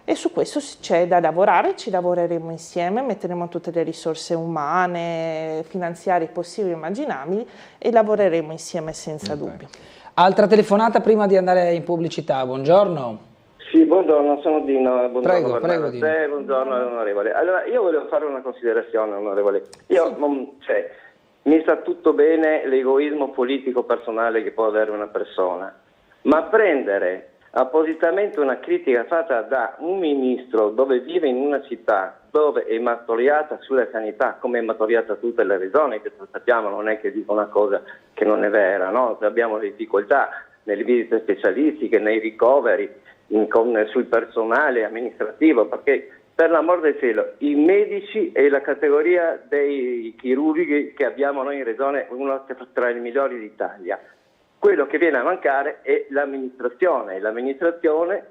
E su questo c'è da lavorare, ci lavoreremo insieme, metteremo tutte le risorse umane, finanziarie possibili e immaginabili e lavoreremo insieme senza dubbio. Altra telefonata prima di andare in pubblicità, buongiorno. Sì, buongiorno, sono Dino. Buongiorno, prego Dino. Buongiorno onorevole. Allora, io volevo fare una considerazione, onorevole. Mi sta tutto bene l'egoismo politico personale che può avere una persona, ma prendere appositamente una critica fatta da un ministro dove vive in una città dove è martoriata sulla sanità, come è martoriata tutte le regioni, che sappiamo, non è che dico una cosa che non è vera, no? Abbiamo le difficoltà nelle visite specialistiche, nei ricoveri, sul personale amministrativo, perché per l'amor del cielo i medici e la categoria dei chirurghi che abbiamo noi in regione, uno tra i migliori d'Italia. Quello che viene a mancare è l'amministrazione. L'amministrazione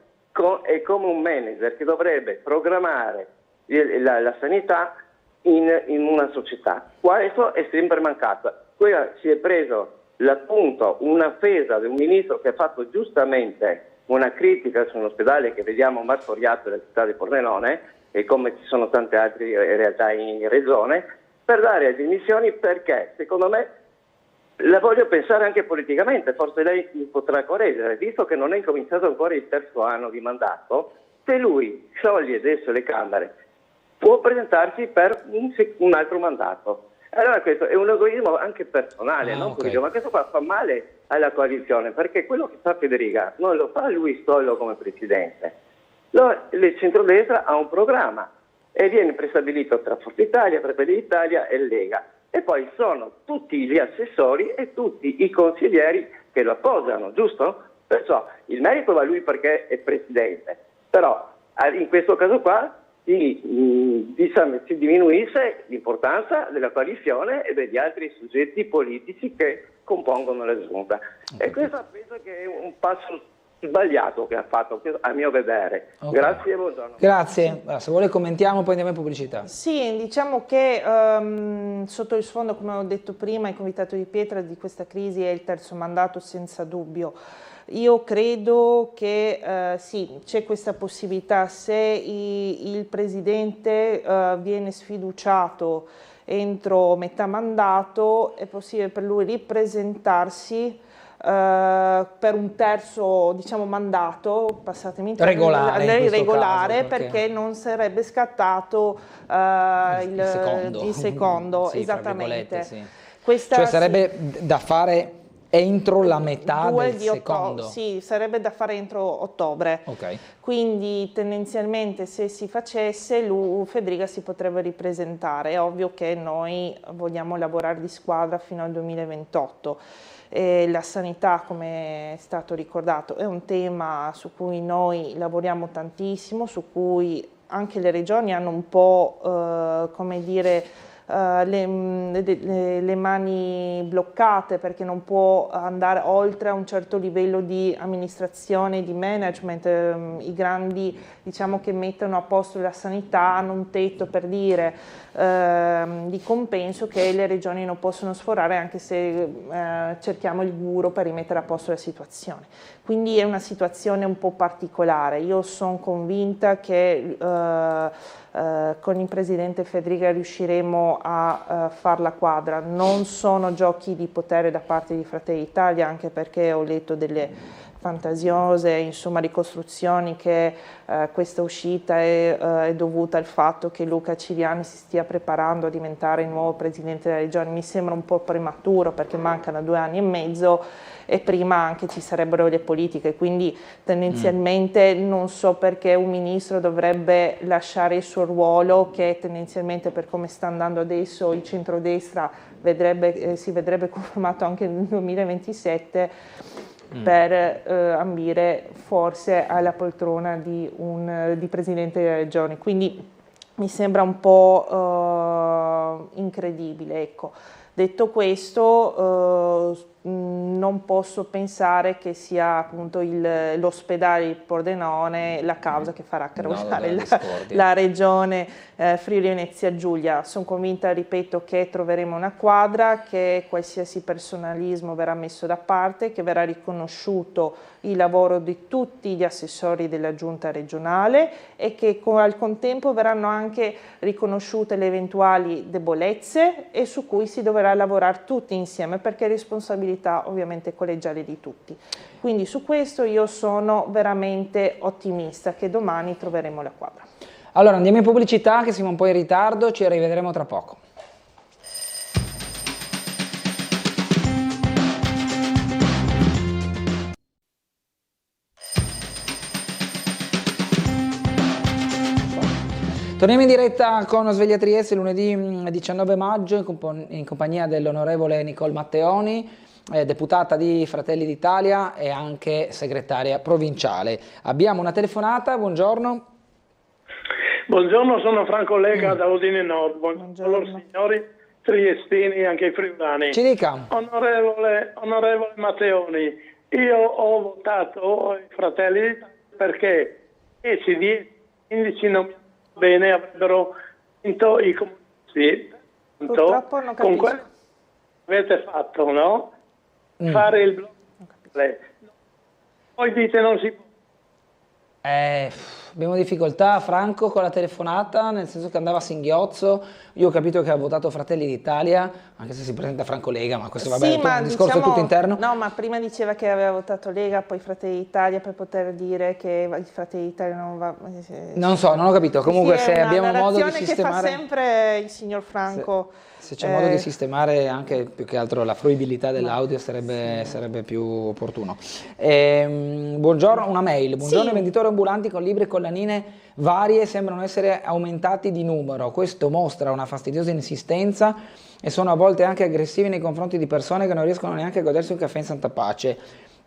è come un manager che dovrebbe programmare la sanità in una società. Questo è sempre mancato. Qui si è preso l'appunto un'offesa di un ministro che ha fatto giustamente una critica su un ospedale che vediamo martoriato nella città di Pordenone, e come ci sono tante altre realtà in regione, per dare le dimissioni, perché secondo me la voglio pensare anche politicamente, forse lei mi potrà correggere, visto che non è incominciato ancora il terzo anno di mandato, se lui scioglie adesso le Camere può presentarsi per un altro mandato. Allora questo è un egoismo anche personale, no? Okay. Ma questo fa male alla coalizione, perché quello che fa Federica non lo fa lui solo come presidente. Il centrodestra ha un programma e viene prestabilito tra Forza Italia, Fratelli d'Italia e Lega. E poi sono tutti gli assessori e tutti i consiglieri che lo appoggiano, giusto? Perciò il merito va a lui perché è presidente, però in questo caso qua si diminuisce l'importanza della coalizione e degli altri soggetti politici che compongono la giunta. E questo penso che è un passo sbagliato che ha fatto, a mio vedere. Okay. Grazie e buongiorno. Grazie. Allora, se vuole commentiamo, poi andiamo in pubblicità. Sì, diciamo che sotto il sfondo, come ho detto prima, il Comitato di Pietra di questa crisi è il terzo mandato senza dubbio. Io credo che sì, c'è questa possibilità, se il Presidente viene sfiduciato entro metà mandato, è possibile per lui ripresentarsi per un terzo, diciamo, mandato, passatemi il termine, regolare, perché non sarebbe scattato il secondo, sì, esattamente. Sì. Questa, cioè sarebbe da fare entro la metà del secondo. Sì, sarebbe da fare entro ottobre. Okay. Quindi tendenzialmente se si facesse, Federica si potrebbe ripresentare. È ovvio che noi vogliamo lavorare di squadra fino al 2028. La sanità, come è stato ricordato, è un tema su cui noi lavoriamo tantissimo, su cui anche le regioni hanno un po', come dire, le mani bloccate, perché non può andare oltre a un certo livello di amministrazione, di management. I grandi, diciamo, che mettono a posto la sanità hanno un tetto, per dire, di compenso che le regioni non possono sforare, anche se cerchiamo il guru per rimettere a posto la situazione. Quindi è una situazione un po' particolare. Io sono convinta che con il Presidente Federica riusciremo a far la quadra. Non sono giochi di potere da parte di Fratelli d'Italia, anche perché ho letto delle fantasiose, insomma, ricostruzioni che questa uscita è dovuta al fatto che Luca Ciriani si stia preparando a diventare il nuovo Presidente della Regione. Mi sembra un po' prematuro, perché mancano 2 anni e mezzo e prima anche ci sarebbero le politiche, quindi tendenzialmente non so perché un ministro dovrebbe lasciare il suo ruolo, che tendenzialmente, per come sta andando adesso il centrodestra, si vedrebbe confermato anche nel 2027, per ambire forse alla poltrona di Presidente della Regione. Quindi mi sembra un po' incredibile, ecco. Detto questo, non posso pensare che sia appunto l'ospedale di Pordenone la causa che farà crollare la regione Friuli Venezia Giulia. Sono convinta, ripeto, che troveremo una quadra, che qualsiasi personalismo verrà messo da parte, che verrà riconosciuto il lavoro di tutti gli assessori della giunta regionale e che al contempo verranno anche riconosciute le eventuali debolezze e su cui si dovrà lavorare tutti insieme, perché è responsabilità ovviamente collegiale di tutti. Quindi su questo io sono veramente ottimista che domani troveremo la quadra. Allora andiamo in pubblicità, che siamo un po' in ritardo, ci rivedremo tra poco. Torniamo in diretta con Sveglia Trieste lunedì 19 maggio in compagnia dell'onorevole Nicole Matteoni, deputata di Fratelli d'Italia e anche segretaria provinciale. Abbiamo una telefonata, buongiorno. Buongiorno, sono Franco Lega da Udine Nord. Buongiorno signori triestini e anche friulani. Ci dica. Onorevole Matteoni, io ho votato i Fratelli d'Italia perché 10, 15 non mi hanno bene avrebbero vinto i comunisti. Purtroppo non con capisco. quello che avete fatto, no? Fare il blocco. Poi dite non si può. Abbiamo difficoltà, Franco, con la telefonata, nel senso che andava a singhiozzo. Io ho capito che ha votato Fratelli d'Italia, anche se si presenta Franco Lega, ma questo vabbè, Sì, ma un discorso diciamo, tutto interno. No, ma prima diceva che aveva votato Lega, poi Fratelli d'Italia, per poter dire che il Fratelli d'Italia non va... Non so, non ho capito. Comunque sì, se abbiamo modo di che fa sistemare... sempre il signor Franco. Se c'è modo di sistemare anche più che altro la fruibilità dell'audio sarebbe più opportuno. Buongiorno, una mail. Buongiorno, i venditori ambulanti con libri e collanine varie sembrano essere aumentati di numero. Questo mostra una fastidiosa insistenza e sono a volte anche aggressivi nei confronti di persone che non riescono neanche a godersi un caffè in santa pace.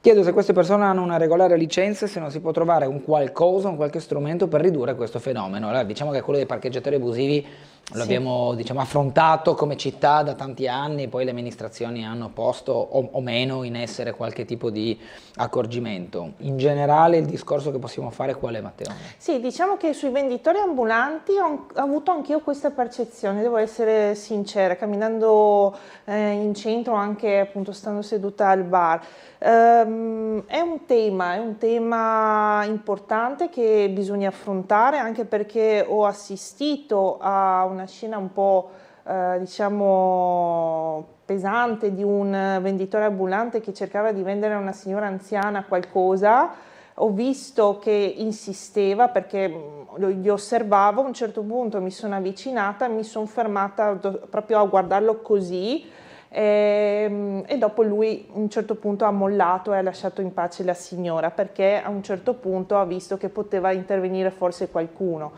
Chiedo se queste persone hanno una regolare licenza e se non si può trovare un qualcosa, un qualche strumento per ridurre questo fenomeno. Allora, diciamo che quello dei parcheggiatori abusivi lo abbiamo affrontato come città da tanti anni, poi le amministrazioni hanno posto o meno in essere qualche tipo di accorgimento. In generale il discorso che possiamo fare qual è, Matteo? Sì, diciamo che sui venditori ambulanti ho avuto anch'io questa percezione, devo essere sincera, camminando in centro, anche appunto stando seduta al bar. È un tema importante che bisogna affrontare, anche perché ho assistito a una scena un po' diciamo pesante di un venditore ambulante che cercava di vendere a una signora anziana qualcosa. Ho visto che insisteva perché gli osservavo, a un certo punto mi sono avvicinata e mi sono fermata proprio a guardarlo così. E dopo lui a un certo punto ha mollato e ha lasciato in pace la signora, perché a un certo punto ha visto che poteva intervenire forse qualcuno.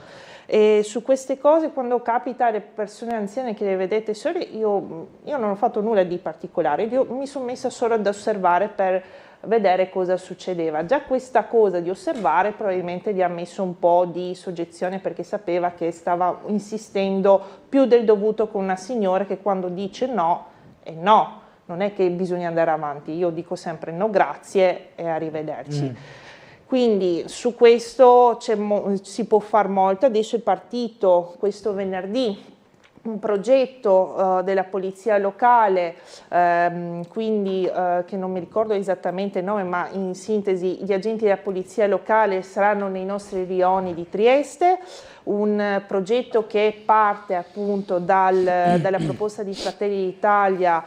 E su queste cose, quando capita alle persone anziane che le vedete sole, io non ho fatto nulla di particolare, mi sono messa solo ad osservare per vedere cosa succedeva. Già questa cosa di osservare probabilmente gli ha messo un po' di soggezione, perché sapeva che stava insistendo più del dovuto con una signora che quando dice no è no, non è che bisogna andare avanti. Io dico sempre no grazie e arrivederci. Quindi su questo si può far molto. Adesso è partito questo venerdì un progetto della polizia locale, quindi che non mi ricordo esattamente il nome, ma in sintesi gli agenti della polizia locale saranno nei nostri rioni di Trieste, un progetto che parte appunto dalla proposta di Fratelli d'Italia,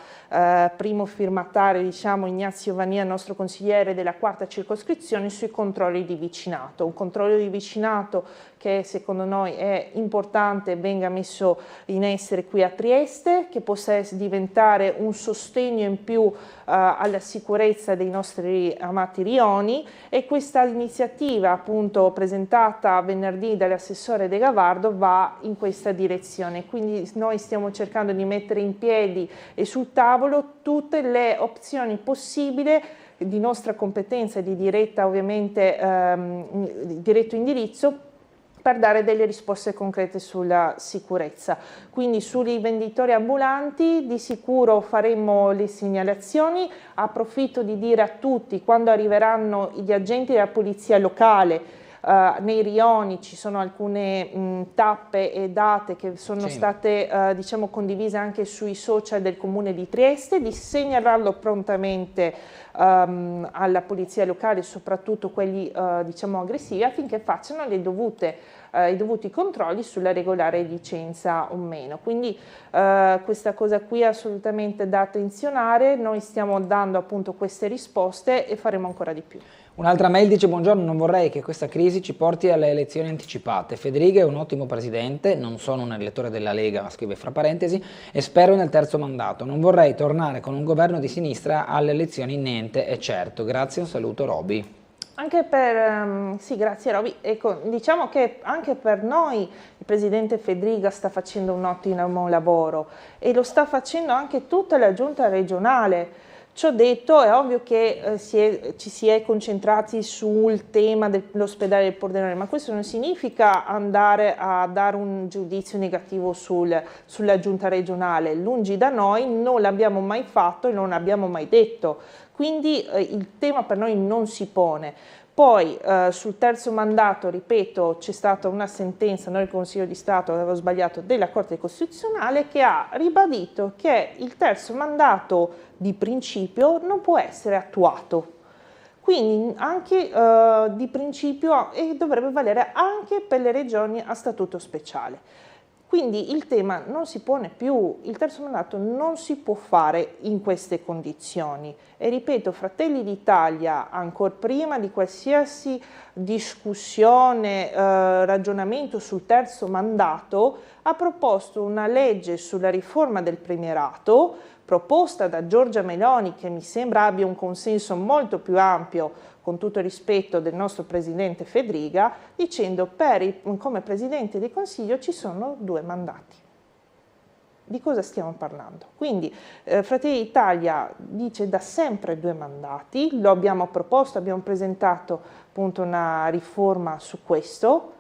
primo firmatario diciamo Ignazio Vannia, nostro consigliere della quarta circoscrizione, sui controlli di vicinato. Un controllo di vicinato che secondo noi è importante venga messo in essere qui a Trieste, che possa diventare un sostegno in più alla sicurezza dei nostri amati rioni, e questa iniziativa appunto presentata venerdì dall'assessore De Gavardo va in questa direzione. Quindi noi stiamo cercando di mettere in piedi e sul tavolo tutte le opzioni possibili di nostra competenza e di diretta ovviamente diretto indirizzo, per dare delle risposte concrete sulla sicurezza. Quindi sui venditori ambulanti di sicuro faremo le segnalazioni. Approfitto di dire a tutti, quando arriveranno gli agenti della polizia locale nei rioni, ci sono alcune tappe e date che sono state diciamo condivise anche sui social del comune di Trieste, di segnalarlo prontamente alla polizia locale, soprattutto quelli diciamo aggressivi, affinché facciano i dovuti controlli sulla regolare licenza o meno. Quindi questa cosa qui è assolutamente da attenzionare. Noi stiamo dando appunto queste risposte e faremo ancora di più. Un'altra mail dice: buongiorno, non vorrei che questa crisi ci porti alle elezioni anticipate. Federica è un ottimo presidente, non sono un elettore della Lega, ma scrive fra parentesi, e spero nel terzo mandato. Non vorrei tornare con un governo di sinistra alle elezioni, niente è certo. Grazie, un saluto Roby. Anche per, sì, grazie Roby. Ecco, diciamo che anche per noi il presidente Fedriga sta facendo un ottimo lavoro e lo sta facendo anche tutta la giunta regionale. Ciò detto, è ovvio che ci si è concentrati sul tema dell'ospedale del Pordenone, ma questo non significa andare a dare un giudizio negativo sulla giunta regionale. Lungi da noi, non l'abbiamo mai fatto e non l'abbiamo mai detto. Quindi il tema per noi non si pone. Poi sul terzo mandato, ripeto, c'è stata una sentenza nel Consiglio di Stato, avevo sbagliato, della Corte Costituzionale che ha ribadito che il terzo mandato di principio non può essere attuato. Quindi anche di principio e dovrebbe valere anche per le regioni a statuto speciale. Quindi il tema non si pone più, il terzo mandato non si può fare in queste condizioni e ripeto, Fratelli d'Italia ancora prima di qualsiasi discussione, ragionamento sul terzo mandato ha proposto una legge sulla riforma del premierato proposta da Giorgia Meloni che mi sembra abbia un consenso molto più ampio con tutto il rispetto del nostro Presidente Fedriga, dicendo come Presidente del Consiglio ci sono 2 mandati. Di cosa stiamo parlando? Quindi Fratelli d'Italia dice da sempre 2 mandati, lo abbiamo proposto, abbiamo presentato appunto una riforma su questo.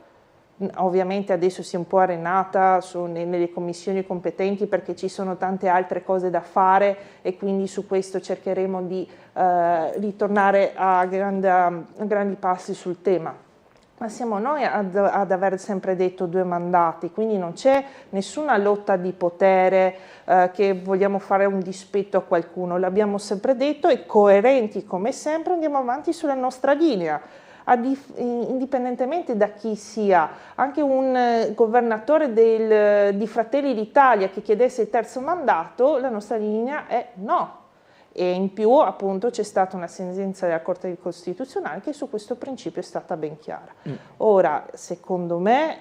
Ovviamente adesso si è un po' arenata nelle commissioni competenti perché ci sono tante altre cose da fare e quindi su questo cercheremo di ritornare a grandi passi sul tema. Ma siamo noi ad aver sempre detto 2 mandati, quindi non c'è nessuna lotta di potere che vogliamo fare un dispetto a qualcuno, l'abbiamo sempre detto e coerenti come sempre andiamo avanti sulla nostra linea. Indipendentemente da chi sia, anche un governatore di Fratelli d'Italia che chiedesse il terzo mandato, la nostra linea è no. E in più appunto c'è stata una sentenza della Corte Costituzionale che su questo principio è stata ben chiara. Ora, secondo me,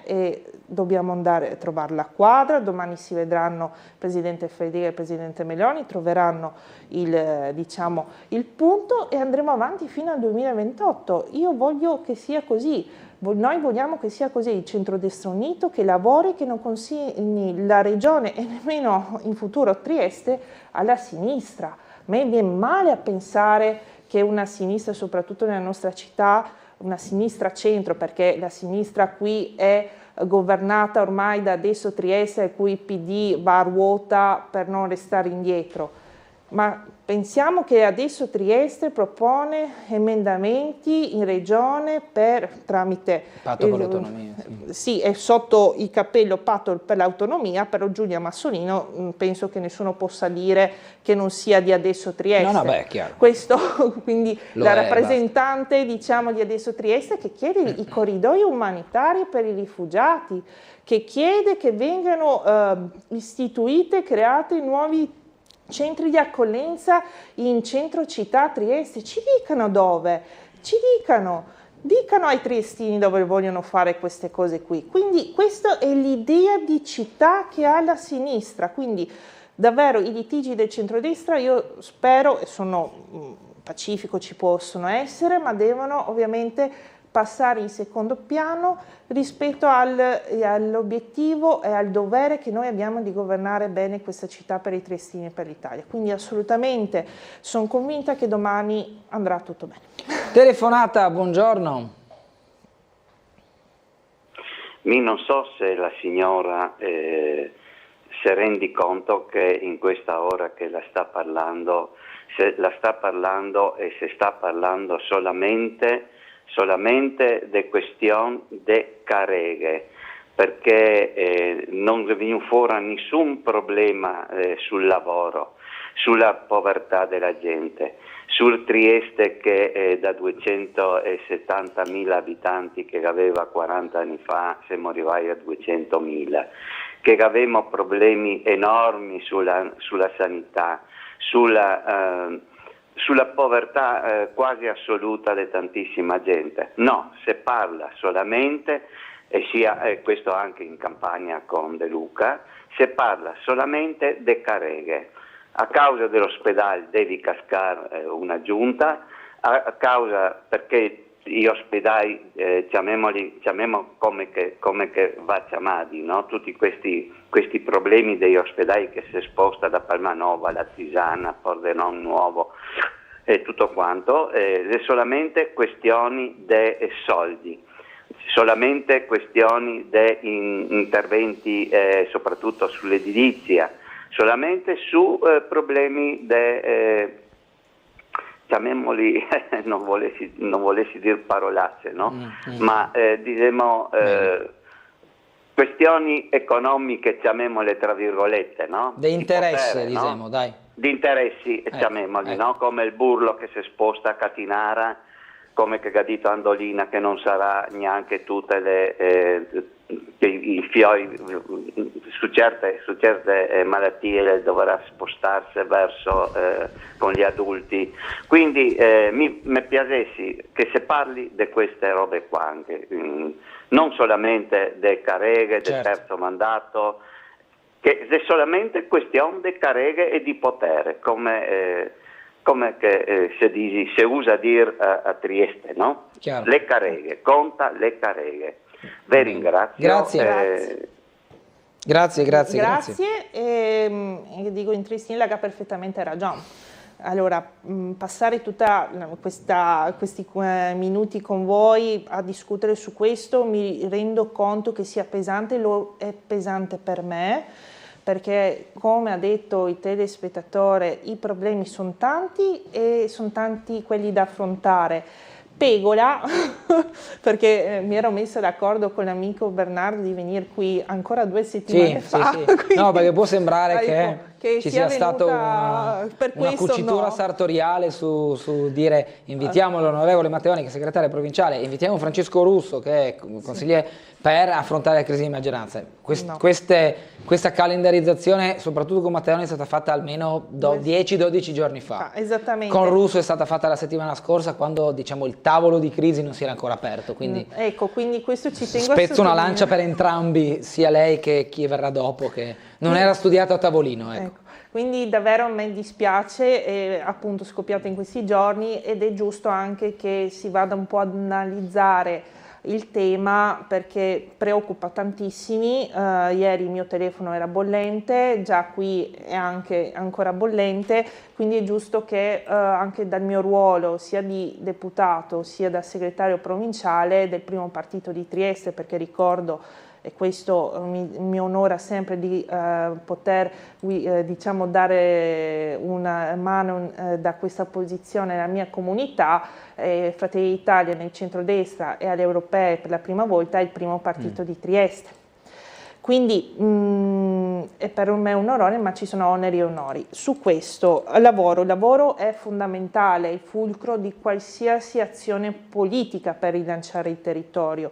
dobbiamo andare a trovare la quadra, domani si vedranno il Presidente Fedriga e il Presidente Meloni, troveranno il punto e andremo avanti fino al 2028. Io voglio che sia così. Noi vogliamo che sia così, il centrodestra unito che lavori, che non consegni la regione e nemmeno in futuro Trieste alla sinistra. A me viene male a pensare che una sinistra, soprattutto nella nostra città, una sinistra centro, perché la sinistra qui è governata ormai da adesso Trieste, a cui il PD va a ruota per non restare indietro. Ma pensiamo che adesso Trieste propone emendamenti in regione tramite patto per l'autonomia. Sì, è sotto il cappello patto per l'autonomia, però Giulia Massolino penso che nessuno possa dire che non sia di adesso Trieste. No, beh, è chiaro. Questo, quindi la rappresentante di adesso Trieste che chiede i corridoi umanitari per i rifugiati, che chiede che vengano istituite, create nuovi centri di accoglienza in centro città Trieste, ci dicano dove, dicano ai triestini dove vogliono fare queste cose qui. Quindi questa è l'idea di città che ha la sinistra, quindi davvero i litigi del centrodestra io spero, e sono pacifico, ci possono essere, ma devono ovviamente passare in secondo piano rispetto all'obiettivo e al dovere che noi abbiamo di governare bene questa città per i triestini e per l'Italia. Quindi assolutamente sono convinta che domani andrà tutto bene. Telefonata, buongiorno. Non so se la signora si rendi conto che in questa ora che la sta parlando, se la sta parlando e se sta parlando solamente de questioni de careghe, perché non viene fuori nessun problema sul lavoro, sulla povertà della gente, sul Trieste che da 270.000 abitanti che aveva 40 anni fa siamo arrivati a 200.000, che avevamo problemi enormi sulla sanità, sulla povertà quasi assoluta di tantissima gente. No, si parla solamente, e questo anche in campagna con De Luca, si parla solamente di careghe. A causa dell'ospedale devi cascare una giunta, a causa perché gli ospedali, chiamiamo come che va chiamati, no? Tutti questi problemi degli ospedali che si sposta da Palmanova, la Tisana, Pordenone Nuovo e tutto quanto, è solamente questioni di soldi, solamente questioni di interventi soprattutto sull'edilizia, solamente su problemi chiamiamoli, non volessi dire parolacce, no? Ma diciamo questioni economiche, chiamiamole tra virgolette, no? Di interesse, potere, diciamo, no? dai. Di interessi, chiamiamoli, no? Come il burlo che si sposta a Catinara, come che Gadito Andolina che non sarà neanche tutte i fiori su certe malattie dovrà spostarsi verso con gli adulti. Quindi mi piacessi che se parli di queste robe qua anche, non solamente del careghe, del terzo mandato, che è solamente questione di careghe e di potere, come che si usa a dire a Trieste, no? Chiaro. Le careghe, conta le careghe. Vi ringrazio. Grazie. E dico, in Tristin ha perfettamente ragione. Allora, passare tutta questi minuti con voi a discutere su questo, mi rendo conto che sia pesante, lo è pesante per me, perché come ha detto il telespettatore i problemi sono tanti e sono tanti quelli da affrontare. Pegola, perché mi ero messa d'accordo con l'amico Bernardo di venire qui ancora 2 settimane fa. Sì. No, perché può sembrare che ci sia stata una cucitura sartoriale su dire invitiamo l'onorevole Matteoni che è segretario provinciale, invitiamo Francesco Russo che è consigliere per affrontare la crisi di maggioranza. Questa calendarizzazione, soprattutto con Matteoni, è stata fatta almeno 10-12 giorni fa. Esattamente. Con Russo è stata fatta la settimana scorsa, quando diciamo il tavolo di crisi non si era ancora aperto. Quindi, quindi questo ci tengo a spezzo una lancia per entrambi, sia lei che chi verrà dopo, che non era studiato a tavolino. Ecco. Quindi davvero a me dispiace, è appunto scoppiato in questi giorni ed è giusto anche che si vada un po' ad analizzare il tema, perché preoccupa tantissimi. Ieri il mio telefono era bollente, già qui è anche ancora bollente, quindi è giusto che anche dal mio ruolo sia di deputato sia da segretario provinciale del primo partito di Trieste, perché ricordo, e questo mi onora sempre di poter diciamo dare una mano da questa posizione alla mia comunità. Fratelli d'Italia nel centrodestra e alle europee per la prima volta è il primo partito di Trieste. Quindi è per me un onore, ma ci sono oneri e onori. Su questo il lavoro è fondamentale, è il fulcro di qualsiasi azione politica per rilanciare il territorio.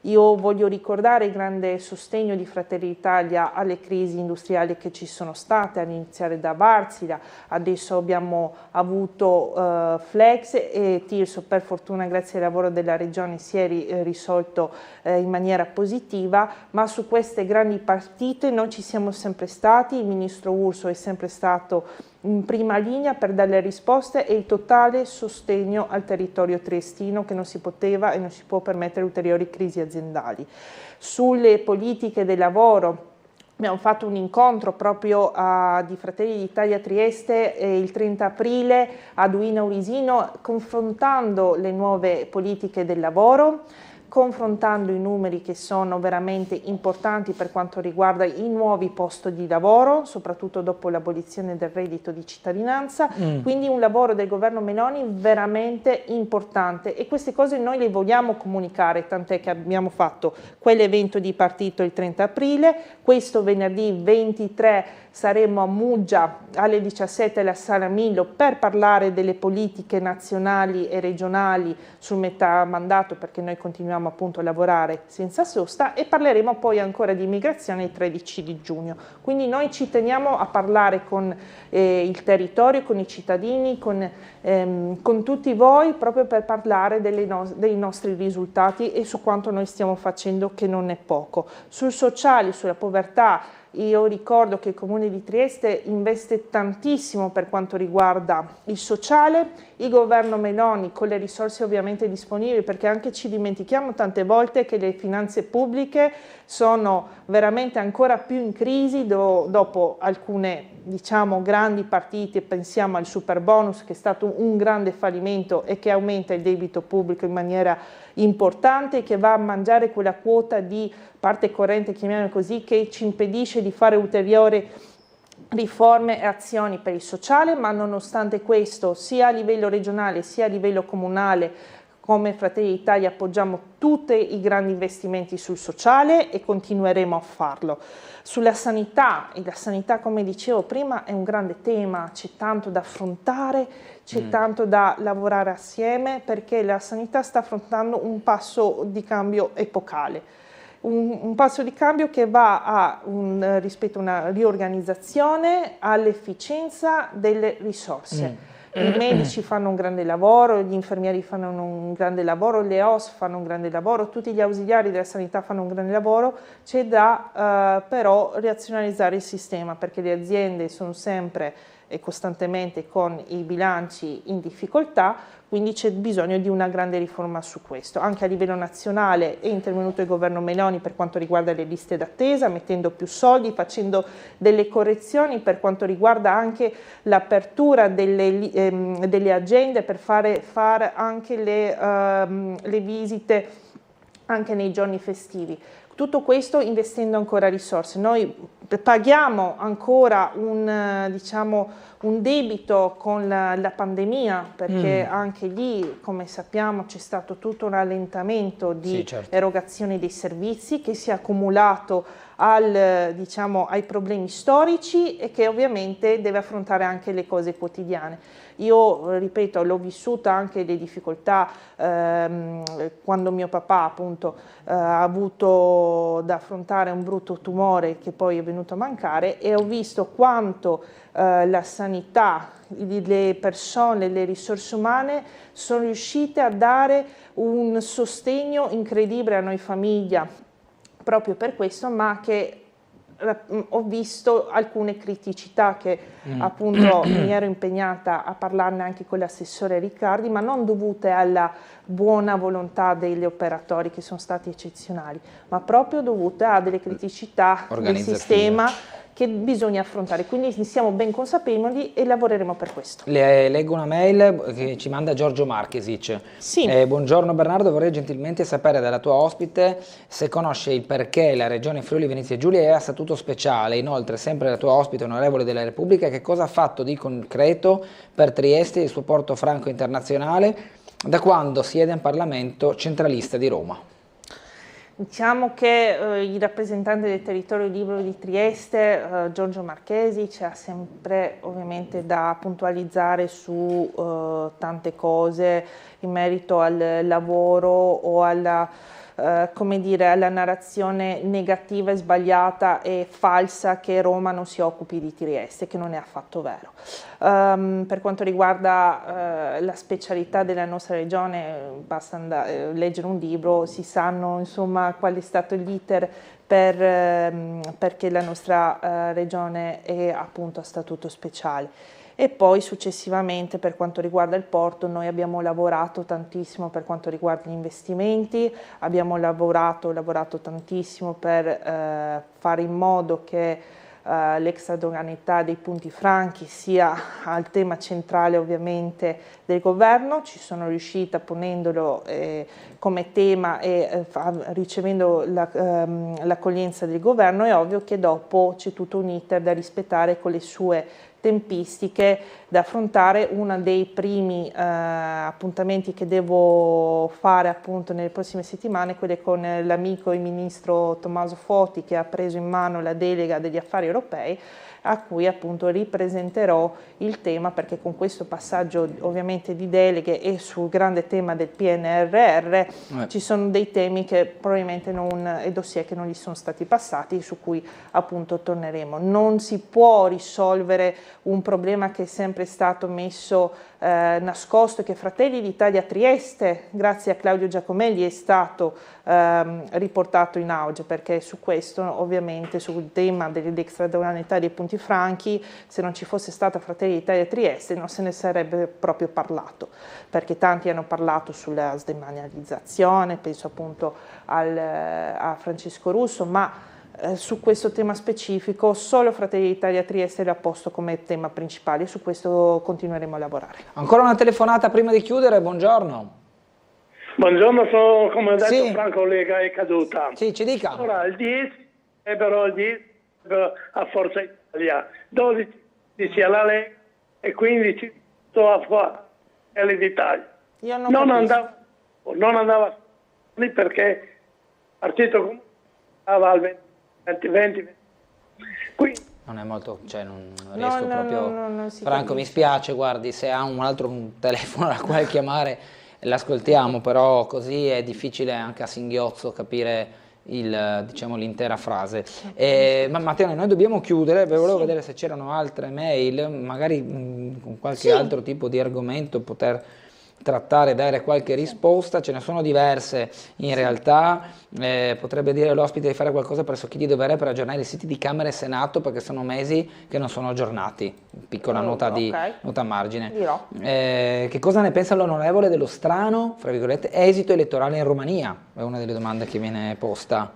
Io voglio ricordare il grande sostegno di Fratelli d'Italia alle crisi industriali che ci sono state, ad iniziare da Wärtsilä. Adesso abbiamo avuto Flex e Tirso, per fortuna grazie al lavoro della Regione si è risolto in maniera positiva, ma su queste grandi partite noi ci siamo sempre stati, il ministro Urso è sempre stato in prima linea per dare risposte e il totale sostegno al territorio triestino, che non si poteva e non si può permettere ulteriori crisi aziendali. Sulle politiche del lavoro abbiamo fatto un incontro proprio di Fratelli d'Italia Trieste il 30 aprile a Duino Urisino, confrontando le nuove politiche del lavoro, confrontando i numeri che sono veramente importanti per quanto riguarda i nuovi posti di lavoro, soprattutto dopo l'abolizione del reddito di cittadinanza, quindi un lavoro del governo Meloni veramente importante, e queste cose noi le vogliamo comunicare, tant'è che abbiamo fatto quell'evento di partito il 30 aprile, questo venerdì 23 saremo a Muggia alle 17 alla Sala Millo per parlare delle politiche nazionali e regionali sul metà mandato, perché noi continuiamo appunto a lavorare senza sosta, e parleremo poi ancora di immigrazione il 13 di giugno. Quindi noi ci teniamo a parlare con il territorio, con i cittadini, con tutti voi, proprio per parlare dei nostri risultati e su quanto noi stiamo facendo, che non è poco. Sul sociale, sulla povertà, io ricordo che il Comune di Trieste investe tantissimo per quanto riguarda il sociale, il governo Meloni con le risorse ovviamente disponibili, perché anche ci dimentichiamo tante volte che le finanze pubbliche sono veramente ancora più in crisi dopo alcune diciamo grandi partite, pensiamo al super bonus che è stato un grande fallimento e che aumenta il debito pubblico in maniera importante, che va a mangiare quella quota di parte corrente, chiamiamola così, che ci impedisce di fare ulteriori riforme e azioni per il sociale, ma nonostante questo sia a livello regionale sia a livello comunale come Fratelli d'Italia appoggiamo tutti i grandi investimenti sul sociale e continueremo a farlo. Sulla sanità, e la sanità come dicevo prima è un grande tema, c'è tanto da affrontare, c'è tanto da lavorare assieme perché la sanità sta affrontando un passo di cambio epocale. Un passo di cambio che va rispetto a una riorganizzazione, all'efficienza delle risorse. I medici fanno un grande lavoro, gli infermieri fanno un grande lavoro, le OSS fanno un grande lavoro, tutti gli ausiliari della sanità fanno un grande lavoro, c'è da però razionalizzare il sistema perché le aziende sono sempre e costantemente con i bilanci in difficoltà, quindi c'è bisogno di una grande riforma su questo. Anche a livello nazionale è intervenuto il governo Meloni per quanto riguarda le liste d'attesa, mettendo più soldi, facendo delle correzioni per quanto riguarda anche l'apertura delle agende per fare anche le visite anche nei giorni festivi. Tutto questo investendo ancora risorse. Noi paghiamo ancora un debito con la pandemia perché anche lì, come sappiamo, c'è stato tutto un rallentamento di erogazione dei servizi che si è accumulato ai problemi storici e che ovviamente deve affrontare anche le cose quotidiane. Io, ripeto, l'ho vissuta anche le difficoltà quando mio papà appunto ha avuto da affrontare un brutto tumore che poi è venuto a mancare e ho visto quanto la sanità, le persone, le risorse umane sono riuscite a dare un sostegno incredibile a noi famiglia proprio per questo, ma che ho visto alcune criticità che appunto mi ero impegnata a parlarne anche con l'assessore Riccardi, ma non dovute alla buona volontà degli operatori che sono stati eccezionali, ma proprio dovute a delle criticità del sistema che bisogna affrontare, quindi siamo ben consapevoli e lavoreremo per questo. Leggo una mail che ci manda Giorgio Marchesic. Sì. Buongiorno Bernardo, vorrei gentilmente sapere dalla tua ospite se conosce il perché la regione Friuli Venezia Giulia è a statuto speciale, inoltre sempre la tua ospite onorevole della Repubblica che cosa ha fatto di concreto per Trieste e il suo porto franco internazionale da quando siede in Parlamento centralista di Roma. Diciamo che il rappresentante del territorio libero di Trieste, Giorgio Marchesi, ha sempre ovviamente da puntualizzare su tante cose in merito al lavoro o alla narrazione negativa e sbagliata e falsa che Roma non si occupi di Trieste, che non è affatto vero. Per quanto riguarda la specialità della nostra regione, basta leggere un libro, si sanno insomma qual è stato l'iter perché la nostra regione è appunto a statuto speciale. E poi successivamente per quanto riguarda il porto noi abbiamo lavorato tantissimo per quanto riguarda gli investimenti, abbiamo lavorato tantissimo per fare in modo che l'extradoganità dei punti franchi sia al tema centrale ovviamente del governo, ci sono riuscita ponendolo come tema e ricevendo l'accoglienza del governo. È ovvio che dopo c'è tutto un iter da rispettare con le sue tempistiche da affrontare. Uno dei primi appuntamenti che devo fare appunto nelle prossime settimane è quello con l'amico e ministro Tommaso Foti che ha preso in mano la delega degli affari europei, a cui appunto ripresenterò il tema perché con questo passaggio ovviamente di deleghe e sul grande tema del PNRR ci sono dei temi che probabilmente e dossier che non gli sono stati passati su cui appunto torneremo. Non si può risolvere un problema che è sempre stato messo nascosto e che Fratelli d'Italia Trieste grazie a Claudio Giacomelli è stato riportato in auge, perché su questo ovviamente sul tema dell'extradoganalità dei punti franchi se non ci fosse stata Fratelli d'Italia Trieste non se ne sarebbe proprio parlato, perché tanti hanno parlato sulla sdemanializzazione, penso appunto a Francesco Russo, ma su questo tema specifico solo Fratelli d'Italia Trieste l'ha posto come tema principale e su questo continueremo a lavorare. Ancora una telefonata prima di chiudere, buongiorno. Buongiorno, sono come ha detto Franco Lega è caduta. Sì, ci dica. Ora il 10 a Forza Italia 12 alla Lega e 15 a Fratelli d'Italia. Io non andava lì perché il Partito Comunista stava al 20. Quindi, non è molto, cioè non riesco non si Franco, capisce. mi spiace, guardi, se ha un telefono al quale chiamare l'ascoltiamo, però così è difficile anche a singhiozzo capire l'intera frase. Ma Matteo, noi dobbiamo chiudere, volevo vedere se c'erano altre mail, magari con qualche altro tipo di argomento poter trattare, dare qualche risposta. Ce ne sono diverse in realtà. Potrebbe dire l'ospite di fare qualcosa presso chi di dovere per aggiornare i siti di Camera e Senato, perché sono mesi che non sono aggiornati. Piccola nota a margine. Dirò. Che cosa ne pensa l'onorevole dello strano, fra virgolette, esito elettorale in Romania? È una delle domande che viene posta.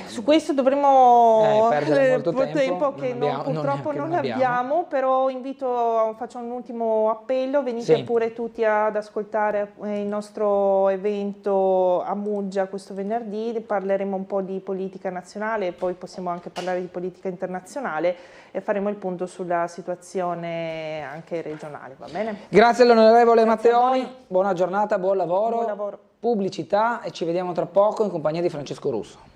Su questo dovremmo perdere molto tempo che purtroppo non abbiamo, però faccio un ultimo appello, venite pure tutti ad ascoltare il nostro evento a Muggia questo venerdì, parleremo un po' di politica nazionale e poi possiamo anche parlare di politica internazionale e faremo il punto sulla situazione anche regionale, va bene? Grazie all'onorevole Matteoni, buona giornata, buon lavoro, pubblicità e ci vediamo tra poco in compagnia di Francesco Russo.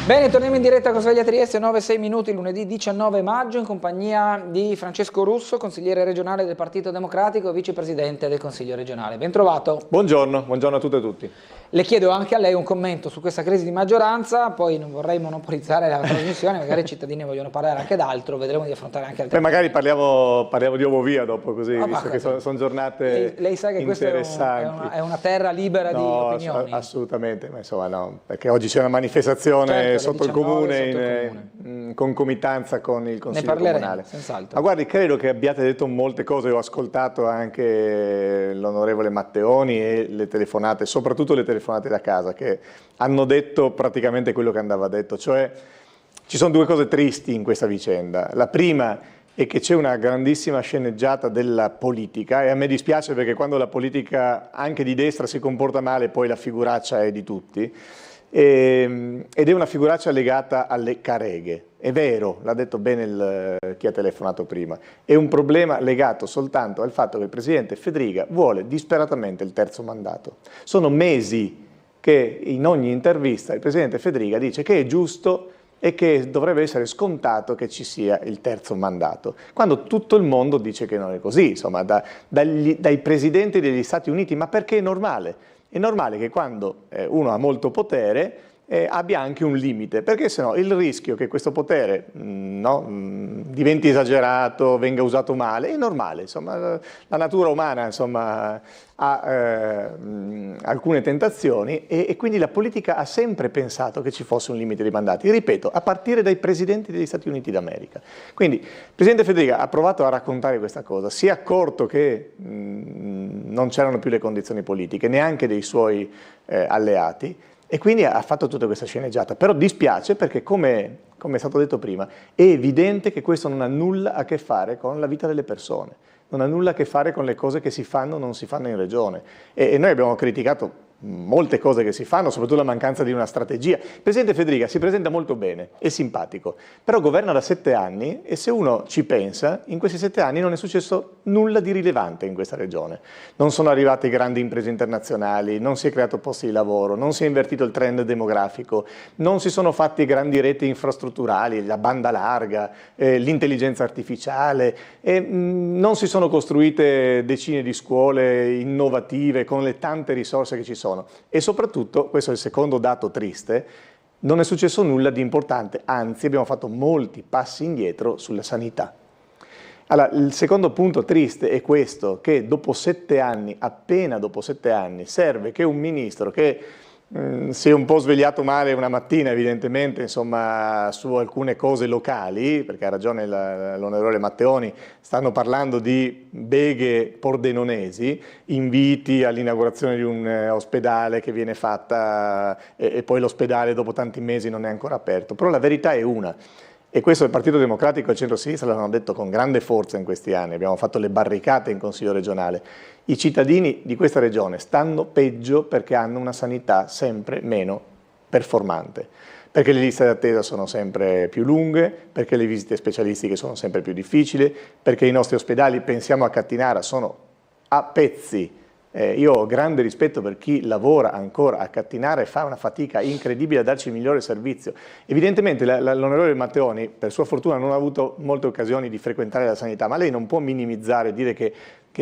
Bene, torniamo in diretta con Sveglia Trieste, 9-6 minuti, lunedì 19 maggio, in compagnia di Francesco Russo, consigliere regionale del Partito Democratico e vicepresidente del Consiglio regionale. Ben trovato. Buongiorno a tutte e tutti. Le chiedo anche a lei un commento su questa crisi di maggioranza, poi non vorrei monopolizzare la trasmissione, magari i cittadini vogliono parlare anche d'altro, vedremo di affrontare anche altre magari parliamo di Ovovia dopo, così, visto che sono giornate lei sa che interessanti. Questa è una terra libera di opinioni. Assolutamente, ma insomma no, perché oggi c'è una manifestazione sotto il comune, in concomitanza con il Consiglio comunale. Senz'altro. Ma guardi, credo che abbiate detto molte cose, ho ascoltato anche l'onorevole Matteoni e le telefonate, soprattutto le telefonate da casa, che hanno detto praticamente quello che andava detto, cioè ci sono due cose tristi in questa vicenda. La prima è che c'è una grandissima sceneggiata della politica e a me dispiace perché quando la politica anche di destra si comporta male poi la figuraccia è di tutti. Ed è una figuraccia legata alle careghe. È vero, l'ha detto bene chi ha telefonato prima, è un problema legato soltanto al fatto che il presidente Fedriga vuole disperatamente il terzo mandato. Sono mesi che in ogni intervista il presidente Fedriga dice che è giusto e che dovrebbe essere scontato che ci sia il terzo mandato, quando tutto il mondo dice che non è così, insomma, dai presidenti degli Stati Uniti, ma perché è normale? È normale che quando uno ha molto potere abbia anche un limite, perché sennò il rischio che questo potere diventi esagerato, venga usato male, è normale. Insomma, la natura umana insomma, ha alcune tentazioni e quindi la politica ha sempre pensato che ci fosse un limite di mandati, ripeto, a partire dai presidenti degli Stati Uniti d'America. Quindi il presidente Fedriga ha provato a raccontare questa cosa, si è accorto che non c'erano più le condizioni politiche, neanche dei suoi alleati, e quindi ha fatto tutta questa sceneggiata. Però dispiace perché, come è stato detto prima, è evidente che questo non ha nulla a che fare con la vita delle persone, non ha nulla a che fare con le cose che si fanno o non si fanno in regione. E noi abbiamo criticato molte cose che si fanno, soprattutto la mancanza di una strategia. Il presidente Fedriga si presenta molto bene, è simpatico, però governa da 7 anni e se uno ci pensa, in questi 7 anni non è successo nulla di rilevante in questa regione. Non sono arrivate grandi imprese internazionali, non si è creato posti di lavoro, non si è invertito il trend demografico, non si sono fatti grandi reti infrastrutturali, la banda larga, l'intelligenza artificiale, non si sono costruite decine di scuole innovative con le tante risorse che ci sono. E soprattutto, questo è il secondo dato triste, non è successo nulla di importante, anzi abbiamo fatto molti passi indietro sulla sanità. Allora, il secondo punto triste è questo, che dopo 7 anni, appena dopo 7 anni, serve che un ministro che si è un po' svegliato male una mattina evidentemente insomma, su alcune cose locali, perché ha ragione l'onorevole Matteoni, stanno parlando di beghe pordenonesi, inviti all'inaugurazione di un ospedale che viene fatta e poi l'ospedale dopo tanti mesi non è ancora aperto, però la verità è una. E questo il Partito Democratico e il centro-sinistra l'hanno detto con grande forza in questi anni, abbiamo fatto le barricate in Consiglio regionale. I cittadini di questa regione stanno peggio perché hanno una sanità sempre meno performante, perché le liste d'attesa sono sempre più lunghe, perché le visite specialistiche sono sempre più difficili, perché i nostri ospedali, pensiamo a Cattinara, sono a pezzi. Io ho grande rispetto per chi lavora ancora a Cattinara e fa una fatica incredibile a darci il migliore servizio. Evidentemente l'onorevole Matteoni, per sua fortuna, non ha avuto molte occasioni di frequentare la sanità, ma lei non può minimizzare e dire che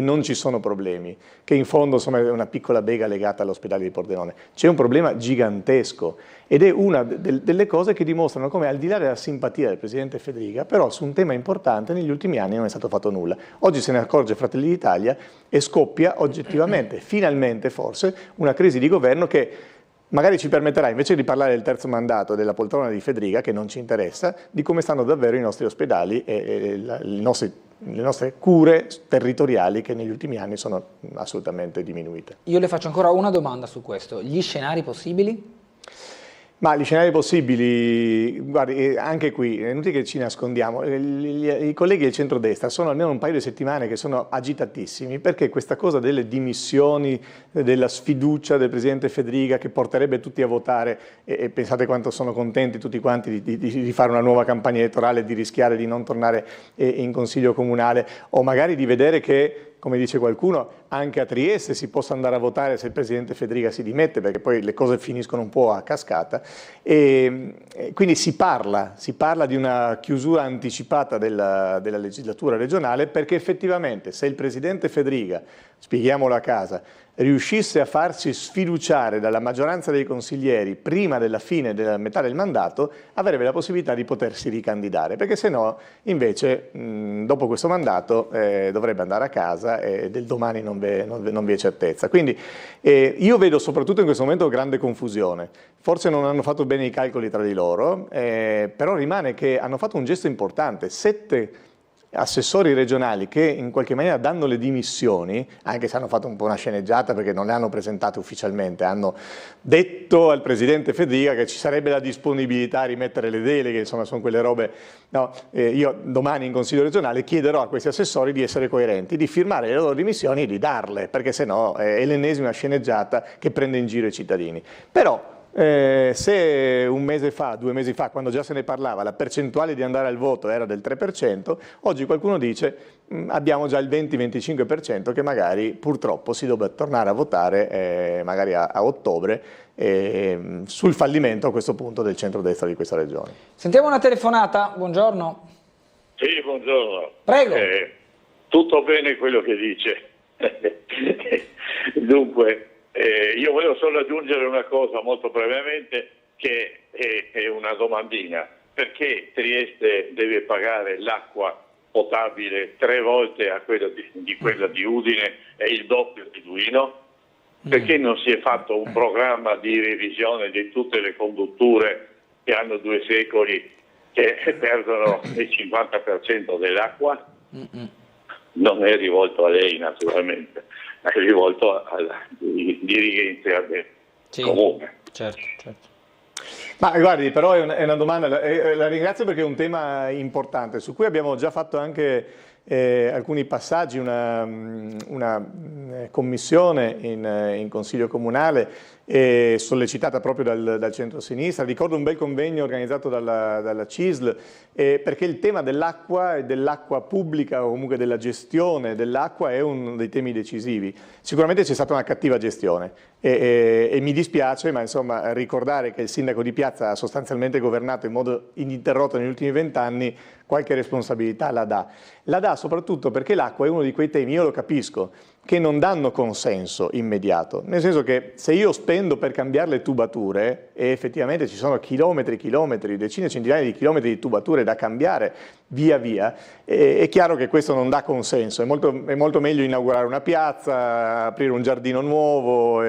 non ci sono problemi, che in fondo insomma, è una piccola bega legata all'ospedale di Pordenone. C'è un problema gigantesco ed è una delle cose che dimostrano come, al di là della simpatia del Presidente Fedriga, però su un tema importante negli ultimi anni non è stato fatto nulla. Oggi se ne accorge Fratelli d'Italia e scoppia oggettivamente, finalmente forse, una crisi di governo che magari ci permetterà, invece di parlare del terzo mandato e della poltrona di Fedriga, che non ci interessa, di come stanno davvero i nostri ospedali e le nostre cure territoriali che negli ultimi anni sono assolutamente diminuite. Io le faccio ancora una domanda su questo. Gli scenari possibili? Ma gli scenari possibili, guardi, anche qui, è inutile che ci nascondiamo, i colleghi del centrodestra sono almeno un paio di settimane che sono agitatissimi perché questa cosa delle dimissioni, della sfiducia del Presidente Fedriga che porterebbe tutti a votare, e pensate quanto sono contenti tutti quanti di fare una nuova campagna elettorale, di rischiare di non tornare in Consiglio Comunale, o magari di vedere che, come dice qualcuno, anche a Trieste si possa andare a votare se il Presidente Fedriga si dimette, perché poi le cose finiscono un po' a cascata. E quindi si parla di una chiusura anticipata della legislatura regionale, perché effettivamente se il Presidente Fedriga, spieghiamolo a casa, riuscisse a farsi sfiduciare dalla maggioranza dei consiglieri prima della fine della metà del mandato, avrebbe la possibilità di potersi ricandidare, perché se no invece dopo questo mandato dovrebbe andare a casa e del domani non vi è certezza. Quindi io vedo soprattutto in questo momento grande confusione. Forse non hanno fatto bene i calcoli tra di loro, però rimane che hanno fatto un gesto importante. 7 assessori regionali che in qualche maniera danno le dimissioni, anche se hanno fatto un po' una sceneggiata perché non le hanno presentate ufficialmente, hanno detto al Presidente Fedriga che ci sarebbe la disponibilità a rimettere le deleghe, insomma sono quelle robe. No, io domani in Consiglio regionale chiederò a questi assessori di essere coerenti, di firmare le loro dimissioni e di darle, perché sennò è l'ennesima sceneggiata che prende in giro i cittadini. Però se un mese fa, 2 mesi fa, quando già se ne parlava, la percentuale di andare al voto era del 3%, oggi qualcuno dice abbiamo già il 20-25% che magari purtroppo si dovrebbe tornare a votare magari a ottobre sul fallimento a questo punto del centrodestra di questa regione. Sentiamo una telefonata, buongiorno. Sì, buongiorno. Prego. Tutto bene quello che dice. Dunque, io volevo solo aggiungere una cosa molto brevemente, che è una domandina. Perché Trieste deve pagare l'acqua potabile 3 volte a quella di quella di Udine e il doppio di Duino? Perché non si è fatto un programma di revisione di tutte le condutture che hanno 2 secoli, che perdono il 50% dell'acqua? Non è rivolto a lei naturalmente, è rivolto ai dirigenti comune. Certo. Ma guardi, però è una domanda, la ringrazio perché è un tema importante, su cui abbiamo già fatto anche alcuni passaggi, una commissione in Consiglio Comunale sollecitata proprio dal centro-sinistra. Ricordo un bel convegno organizzato dalla CISL, perché il tema dell'acqua e dell'acqua pubblica o comunque della gestione dell'acqua è uno dei temi decisivi. Sicuramente c'è stata una cattiva gestione e mi dispiace, ma insomma ricordare che il sindaco di Piazza ha sostanzialmente governato in modo ininterrotto negli ultimi 20 anni, qualche responsabilità la dà. La dà soprattutto perché l'acqua è uno di quei temi, io lo capisco, che non danno consenso immediato, nel senso che se io spendo per cambiare le tubature e effettivamente ci sono chilometri, decine e centinaia di chilometri di tubature da cambiare via via, è chiaro che questo non dà consenso, è molto meglio inaugurare una piazza, aprire un giardino nuovo,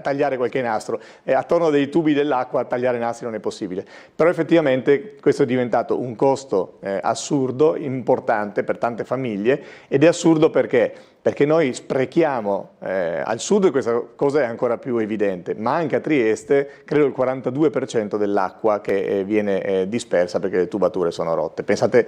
tagliare qualche nastro, attorno dei tubi dell'acqua tagliare nastri non è possibile, però effettivamente questo è diventato un costo assurdo, importante per tante famiglie, ed è assurdo perché perché noi sprechiamo, al sud questa cosa è ancora più evidente, ma anche a Trieste credo il 42% dell'acqua che viene dispersa perché le tubature sono rotte. Pensate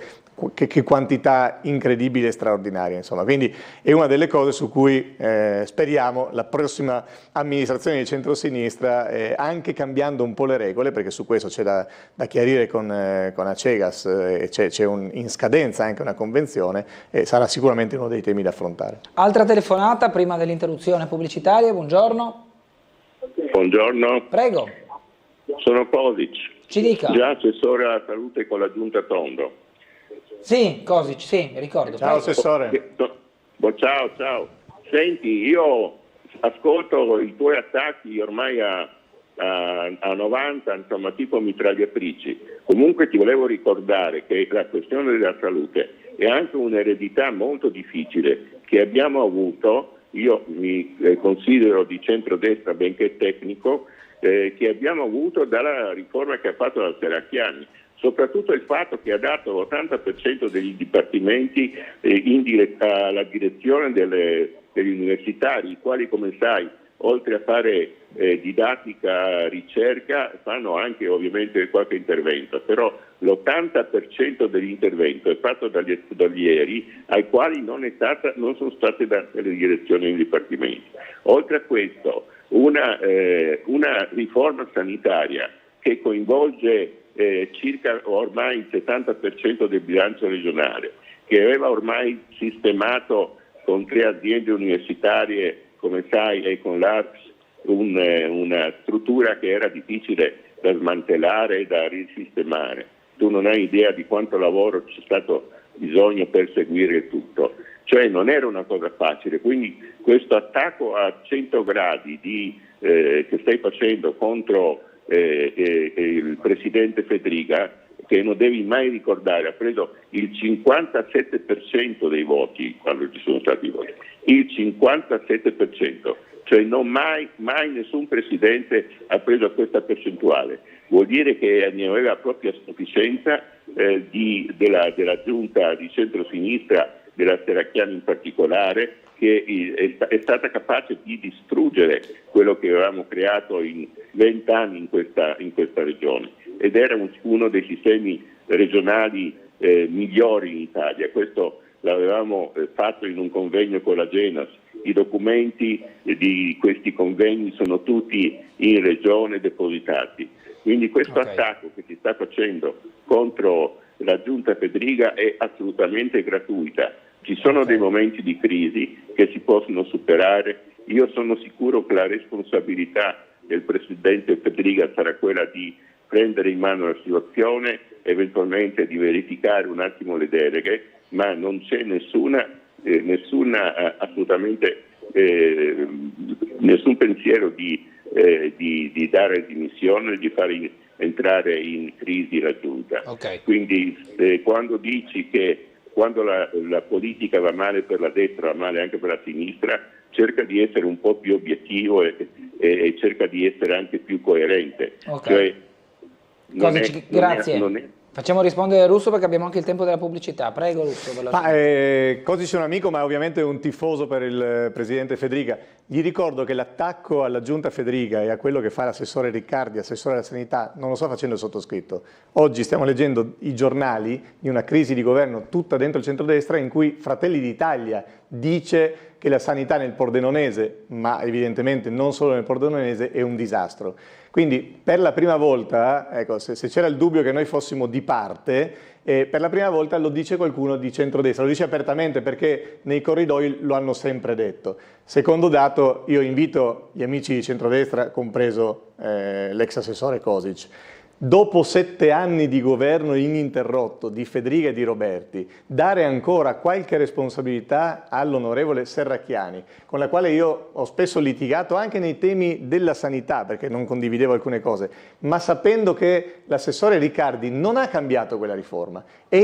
che quantità incredibile e straordinaria, insomma. Quindi è una delle cose su cui speriamo la prossima amministrazione di centrosinistra, anche cambiando un po' le regole, perché su questo c'è da chiarire con Acegas, c'è in scadenza anche una convenzione, sarà sicuramente uno dei temi da affrontare. Altra telefonata prima dell'interruzione pubblicitaria, buongiorno. Buongiorno. Prego. Sono Cosic. Ci dica. Già assessore alla salute con la Giunta Tondo. Sì, Cosic, sì, mi ricordo. Ciao assessore. Ciao. Senti, io ascolto i tuoi attacchi ormai a 90, insomma, tipo mitragliatrici. Comunque ti volevo ricordare che la questione della salute è anche un'eredità molto difficile che abbiamo avuto. Io mi considero di centrodestra benché tecnico, che abbiamo avuto dalla riforma che ha fatto la Serracchiani. Soprattutto il fatto che ha dato l'80% degli dipartimenti alla direzione degli universitari, i quali, come sai, oltre a fare didattica, ricerca, fanno anche ovviamente qualche intervento, però l'80% dell'intervento è fatto dagli ospedalieri ai quali non sono state date le direzioni dei dipartimenti. Oltre a questo, una riforma sanitaria che coinvolge circa ormai il 70% del bilancio regionale, che aveva ormai sistemato con 3 aziende universitarie, come sai, e con l'ARPS, una struttura che era difficile da smantellare e da risistemare. Tu non hai idea di quanto lavoro c'è stato bisogno per seguire il tutto. Cioè non era una cosa facile, quindi questo attacco a 100 gradi che stai facendo contro il presidente Fedriga, che non devi mai ricordare, ha preso il 57% dei voti quando ci sono stati i voti, il 57%, cioè non mai nessun presidente ha preso questa percentuale. Vuol dire che ne aveva proprio a sufficienza della giunta di centrosinistra, della Serracchiani in particolare, che è stata capace di distruggere quello che avevamo creato in 20 anni in questa regione, ed era uno dei sistemi regionali migliori in Italia. Questo l'avevamo fatto in un convegno con la Genas. I documenti di questi convegni sono tutti in regione depositati. Quindi questo attacco che si sta facendo contro la giunta Fedriga è assolutamente gratuita. Ci sono dei momenti di crisi che si possono superare. Io sono sicuro che la responsabilità del presidente Fedriga sarà quella di prendere in mano la situazione, eventualmente di verificare un attimo le deleghe, ma non c'è assolutamente nessun pensiero di dare dimissione, di fare entrare in crisi la giunta. Quindi quando dici che quando la politica va male per la destra, va male anche per la sinistra, cerca di essere un po' più obiettivo e cerca di essere anche più coerente. Cioè, grazie. Facciamo rispondere Russo perché abbiamo anche il tempo della pubblicità. Prego Russo. Cosic è un amico, ma ovviamente è un tifoso per il presidente Fedriga. Gli ricordo che l'attacco alla giunta Fedriga e a quello che fa l'assessore Riccardi, assessore alla sanità, non lo sta facendo il sottoscritto. Oggi stiamo leggendo i giornali di una crisi di governo tutta dentro il centrodestra in cui Fratelli d'Italia dice che la sanità nel Pordenonese, ma evidentemente non solo nel Pordenonese, è un disastro. Quindi per la prima volta, ecco, se c'era il dubbio che noi fossimo di parte, per la prima volta lo dice qualcuno di centrodestra, lo dice apertamente perché nei corridoi lo hanno sempre detto. Secondo dato, io invito gli amici di centrodestra, compreso l'ex assessore Cosic, dopo 7 anni di governo ininterrotto di Fedriga e di Roberti, dare ancora qualche responsabilità all'onorevole Serracchiani, con la quale io ho spesso litigato anche nei temi della sanità, perché non condividevo alcune cose, ma sapendo che l'assessore Riccardi non ha cambiato quella riforma e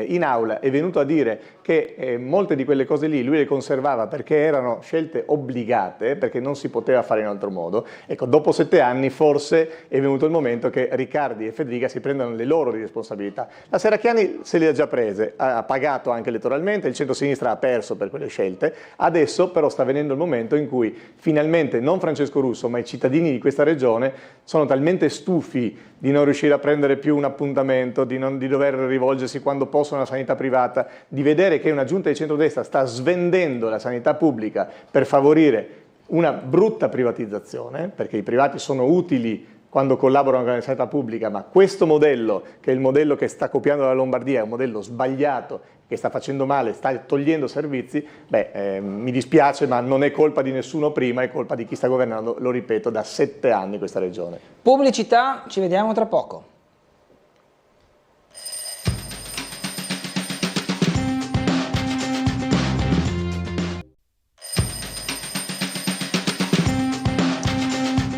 in aula è venuto a dire che molte di quelle cose lì lui le conservava perché erano scelte obbligate, perché non si poteva fare in altro modo. Ecco, dopo 7 anni forse è venuto il momento che Riccardi e Fedriga si prendano le loro responsabilità. La Serracchiani se le ha già prese, ha pagato anche elettoralmente, il centro-sinistra ha perso per quelle scelte, adesso però sta venendo il momento in cui finalmente non Francesco Russo ma i cittadini di questa regione sono talmente stufi di non riuscire a prendere più un appuntamento, di dover rivolgersi quando possono alla sanità privata, di vedere che una giunta di centrodestra sta svendendo la sanità pubblica per favorire una brutta privatizzazione, perché i privati sono utili quando collaborano con la sanità pubblica, ma questo modello, che è il modello che sta copiando la Lombardia, è un modello sbagliato, che sta facendo male, sta togliendo servizi, mi dispiace, ma non è colpa di nessuno prima, è colpa di chi sta governando, lo ripeto, da 7 anni questa regione. Pubblicità, ci vediamo tra poco.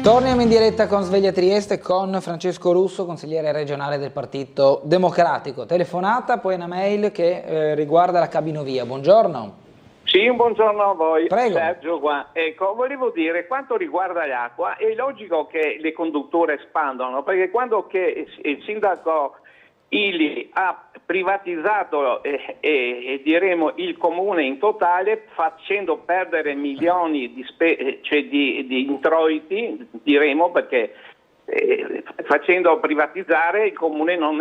Torniamo in diretta con Sveglia Trieste con Francesco Russo, consigliere regionale del Partito Democratico. Telefonata, poi una mail che riguarda la Cabinovia. Buongiorno. Sì, un buongiorno a voi. Prego. Sergio qua. Ecco, volevo dire, quanto riguarda l'acqua, è logico che le condutture espandono, perché quando che il sindaco Ili ha privatizzato diremo il comune in totale, facendo perdere milioni di introiti, diremo, perché facendo privatizzare il comune non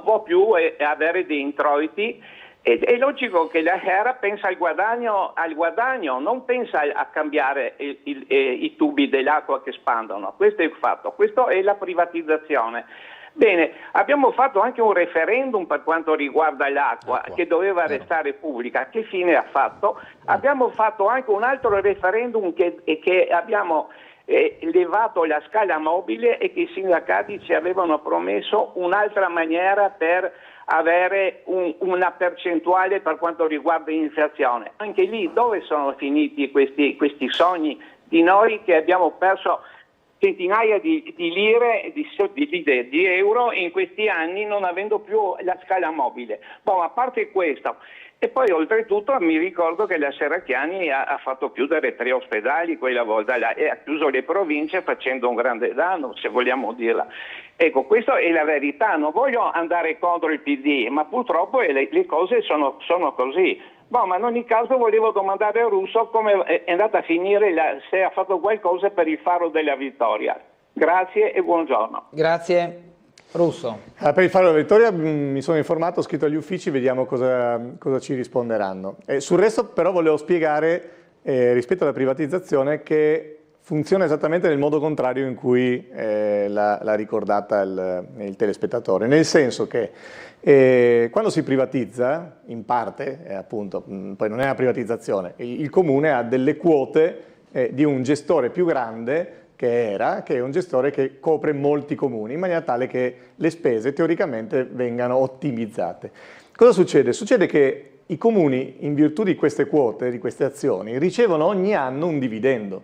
può più avere dei introiti. È logico che la HERA pensa al guadagno, non pensa a cambiare i tubi dell'acqua che espandono. Questo è il fatto, questo è la privatizzazione. Bene, abbiamo fatto anche un referendum per quanto riguarda l'acqua che doveva restare pubblica. Che fine ha fatto? Abbiamo fatto anche un altro referendum che abbiamo levato la scala mobile e che i sindacati ci avevano promesso un'altra maniera per avere una percentuale per quanto riguarda l'inflazione. Anche lì dove sono finiti questi sogni di noi che abbiamo perso centinaia di lire, di euro in questi anni non avendo più la scala mobile. A parte questo, e poi oltretutto mi ricordo che la Serracchiani ha fatto chiudere 3 ospedali quella volta là, e ha chiuso le province facendo un grande danno, se vogliamo dirla. Ecco, questa è la verità, non voglio andare contro il PD, ma purtroppo le cose sono così. Ma in ogni caso volevo domandare a Russo come è andata a finire, se ha fatto qualcosa per il Faro della Vittoria. Grazie e buongiorno. Grazie. Russo. Per il Faro della Vittoria mi sono informato, ho scritto agli uffici, vediamo cosa ci risponderanno. Sul resto però volevo spiegare rispetto alla privatizzazione che funziona esattamente nel modo contrario in cui l'ha ricordata il telespettatore, nel senso che quando si privatizza, in parte, appunto, poi non è una privatizzazione, il comune ha delle quote di un gestore più grande che è un gestore che copre molti comuni, in maniera tale che le spese teoricamente vengano ottimizzate. Cosa succede? Succede che i comuni, in virtù di queste quote, di queste azioni, ricevono ogni anno un dividendo.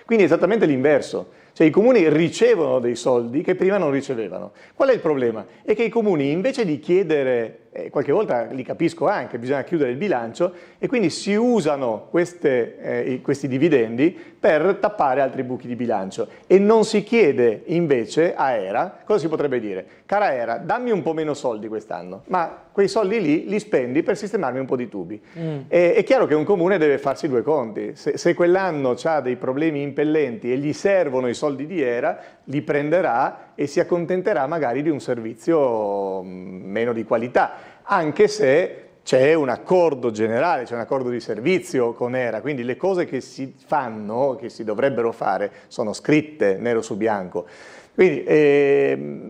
Quindi è esattamente l'inverso. Cioè i comuni ricevono dei soldi che prima non ricevevano. Qual è il problema? È che i comuni invece di chiedere, qualche volta li capisco anche, bisogna chiudere il bilancio e quindi si usano questi dividendi per tappare altri buchi di bilancio e non si chiede invece a ERA, cosa si potrebbe dire? Cara ERA, dammi un po' meno soldi quest'anno, ma quei soldi lì li spendi per sistemarmi un po' di tubi. È chiaro che un comune deve farsi 2 conti. Se quell'anno ha dei problemi impellenti e gli servono i soldi di ERA, li prenderà e si accontenterà magari di un servizio meno di qualità, anche se c'è un accordo generale, c'è un accordo di servizio con ERA, quindi le cose che si fanno, che si dovrebbero fare, sono scritte nero su bianco. Quindi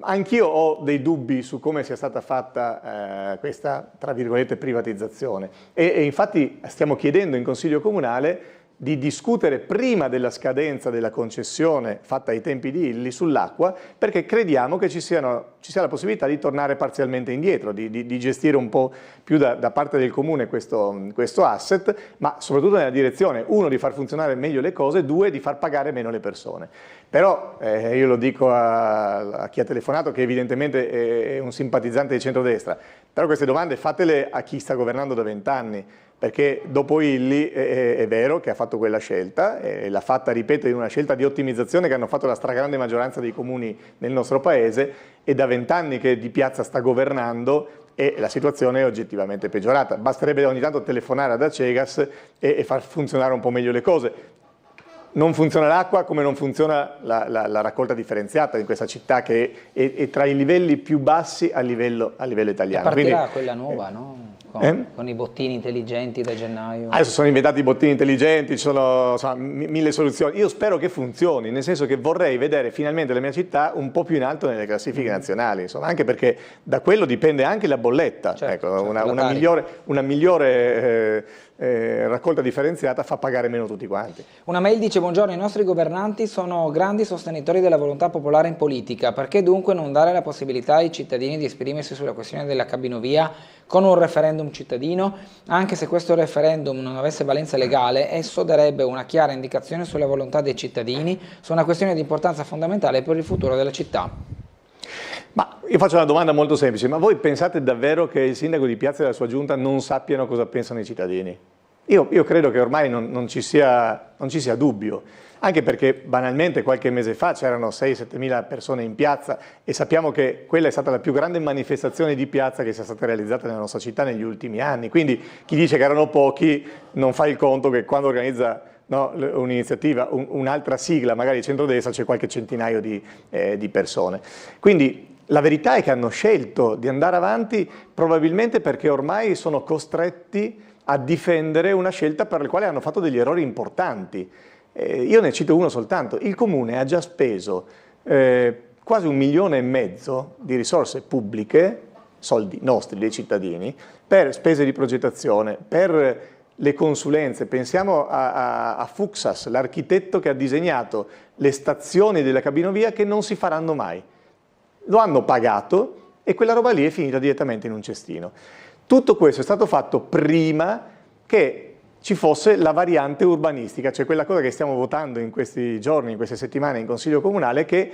anch'io ho dei dubbi su come sia stata fatta questa, tra virgolette, privatizzazione e infatti stiamo chiedendo in Consiglio Comunale di discutere prima della scadenza della concessione fatta ai tempi di Illy sull'acqua, perché crediamo che ci sia la possibilità di tornare parzialmente indietro, di gestire un po' più da parte del Comune questo asset, ma soprattutto nella direzione, 1, di far funzionare meglio le cose, 2, di far pagare meno le persone. Però io lo dico a chi ha telefonato, che evidentemente è un simpatizzante di centrodestra, però queste domande fatele a chi sta governando da 20 anni. perché dopo Illy è vero che ha fatto quella scelta, l'ha fatta, ripeto, in una scelta di ottimizzazione che hanno fatto la stragrande maggioranza dei comuni nel nostro paese, e da 20 anni che Di Piazza sta governando e la situazione è oggettivamente peggiorata. Basterebbe ogni tanto telefonare ad Acegas e far funzionare un po' meglio le cose. Non funziona l'acqua come non funziona la raccolta differenziata in questa città che è tra i livelli più bassi a livello italiano. E partirà quindi, quella nuova, no? Con i bottini intelligenti da gennaio. Adesso sono inventati i bottini intelligenti, ci sono insomma, mille soluzioni. Io spero che funzioni, nel senso che vorrei vedere finalmente la mia città un po' più in alto nelle classifiche nazionali, insomma, anche perché da quello dipende anche la bolletta. Certo, ecco, certo, una migliore raccolta differenziata fa pagare meno tutti quanti. Una mail dice: buongiorno, i nostri governanti sono grandi sostenitori della volontà popolare in politica, perché dunque non dare la possibilità ai cittadini di esprimersi sulla questione della cabinovia con un referendum cittadino? Anche se questo referendum non avesse valenza legale, esso darebbe una chiara indicazione sulla volontà dei cittadini su una questione di importanza fondamentale per il futuro della città. Ma io faccio una domanda molto semplice: ma voi pensate davvero che il sindaco di Piazza e la sua giunta non sappiano cosa pensano i cittadini? Io credo che ormai non ci sia dubbio, anche perché banalmente qualche mese fa c'erano 6-7 mila persone in piazza e sappiamo che quella è stata la più grande manifestazione di piazza che sia stata realizzata nella nostra città negli ultimi anni. Quindi chi dice che erano pochi non fa il conto che quando organizza un'iniziativa, un'altra sigla, magari centrodestra, c'è qualche centinaio di persone. Quindi la verità è che hanno scelto di andare avanti probabilmente perché ormai sono costretti a difendere una scelta per la quale hanno fatto degli errori importanti. Io ne cito uno soltanto: il Comune ha già speso quasi 1,5 milioni di risorse pubbliche, soldi nostri, dei cittadini, per spese di progettazione, per le consulenze. Pensiamo a Fuxas, l'architetto che ha disegnato le stazioni della cabinovia che non si faranno mai. Lo hanno pagato e quella roba lì è finita direttamente in un cestino. Tutto questo è stato fatto prima che ci fosse la variante urbanistica, cioè quella cosa che stiamo votando in questi giorni, in queste settimane in Consiglio Comunale, che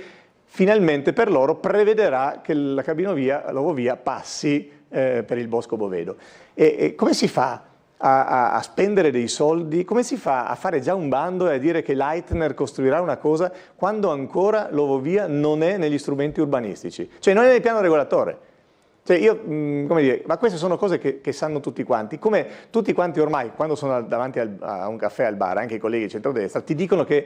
finalmente per loro prevederà che la cabinovia, l'ovovia, passi per il Bosco Bovedo. E come si fa a spendere dei soldi? Come si fa a fare già un bando e a dire che Leitner costruirà una cosa quando ancora l'ovovia non è negli strumenti urbanistici? Cioè non è nel piano regolatore. Cioè come dire, ma queste sono cose che sanno tutti quanti, come tutti quanti ormai quando sono davanti a un caffè al bar, anche i colleghi di centrodestra, ti dicono che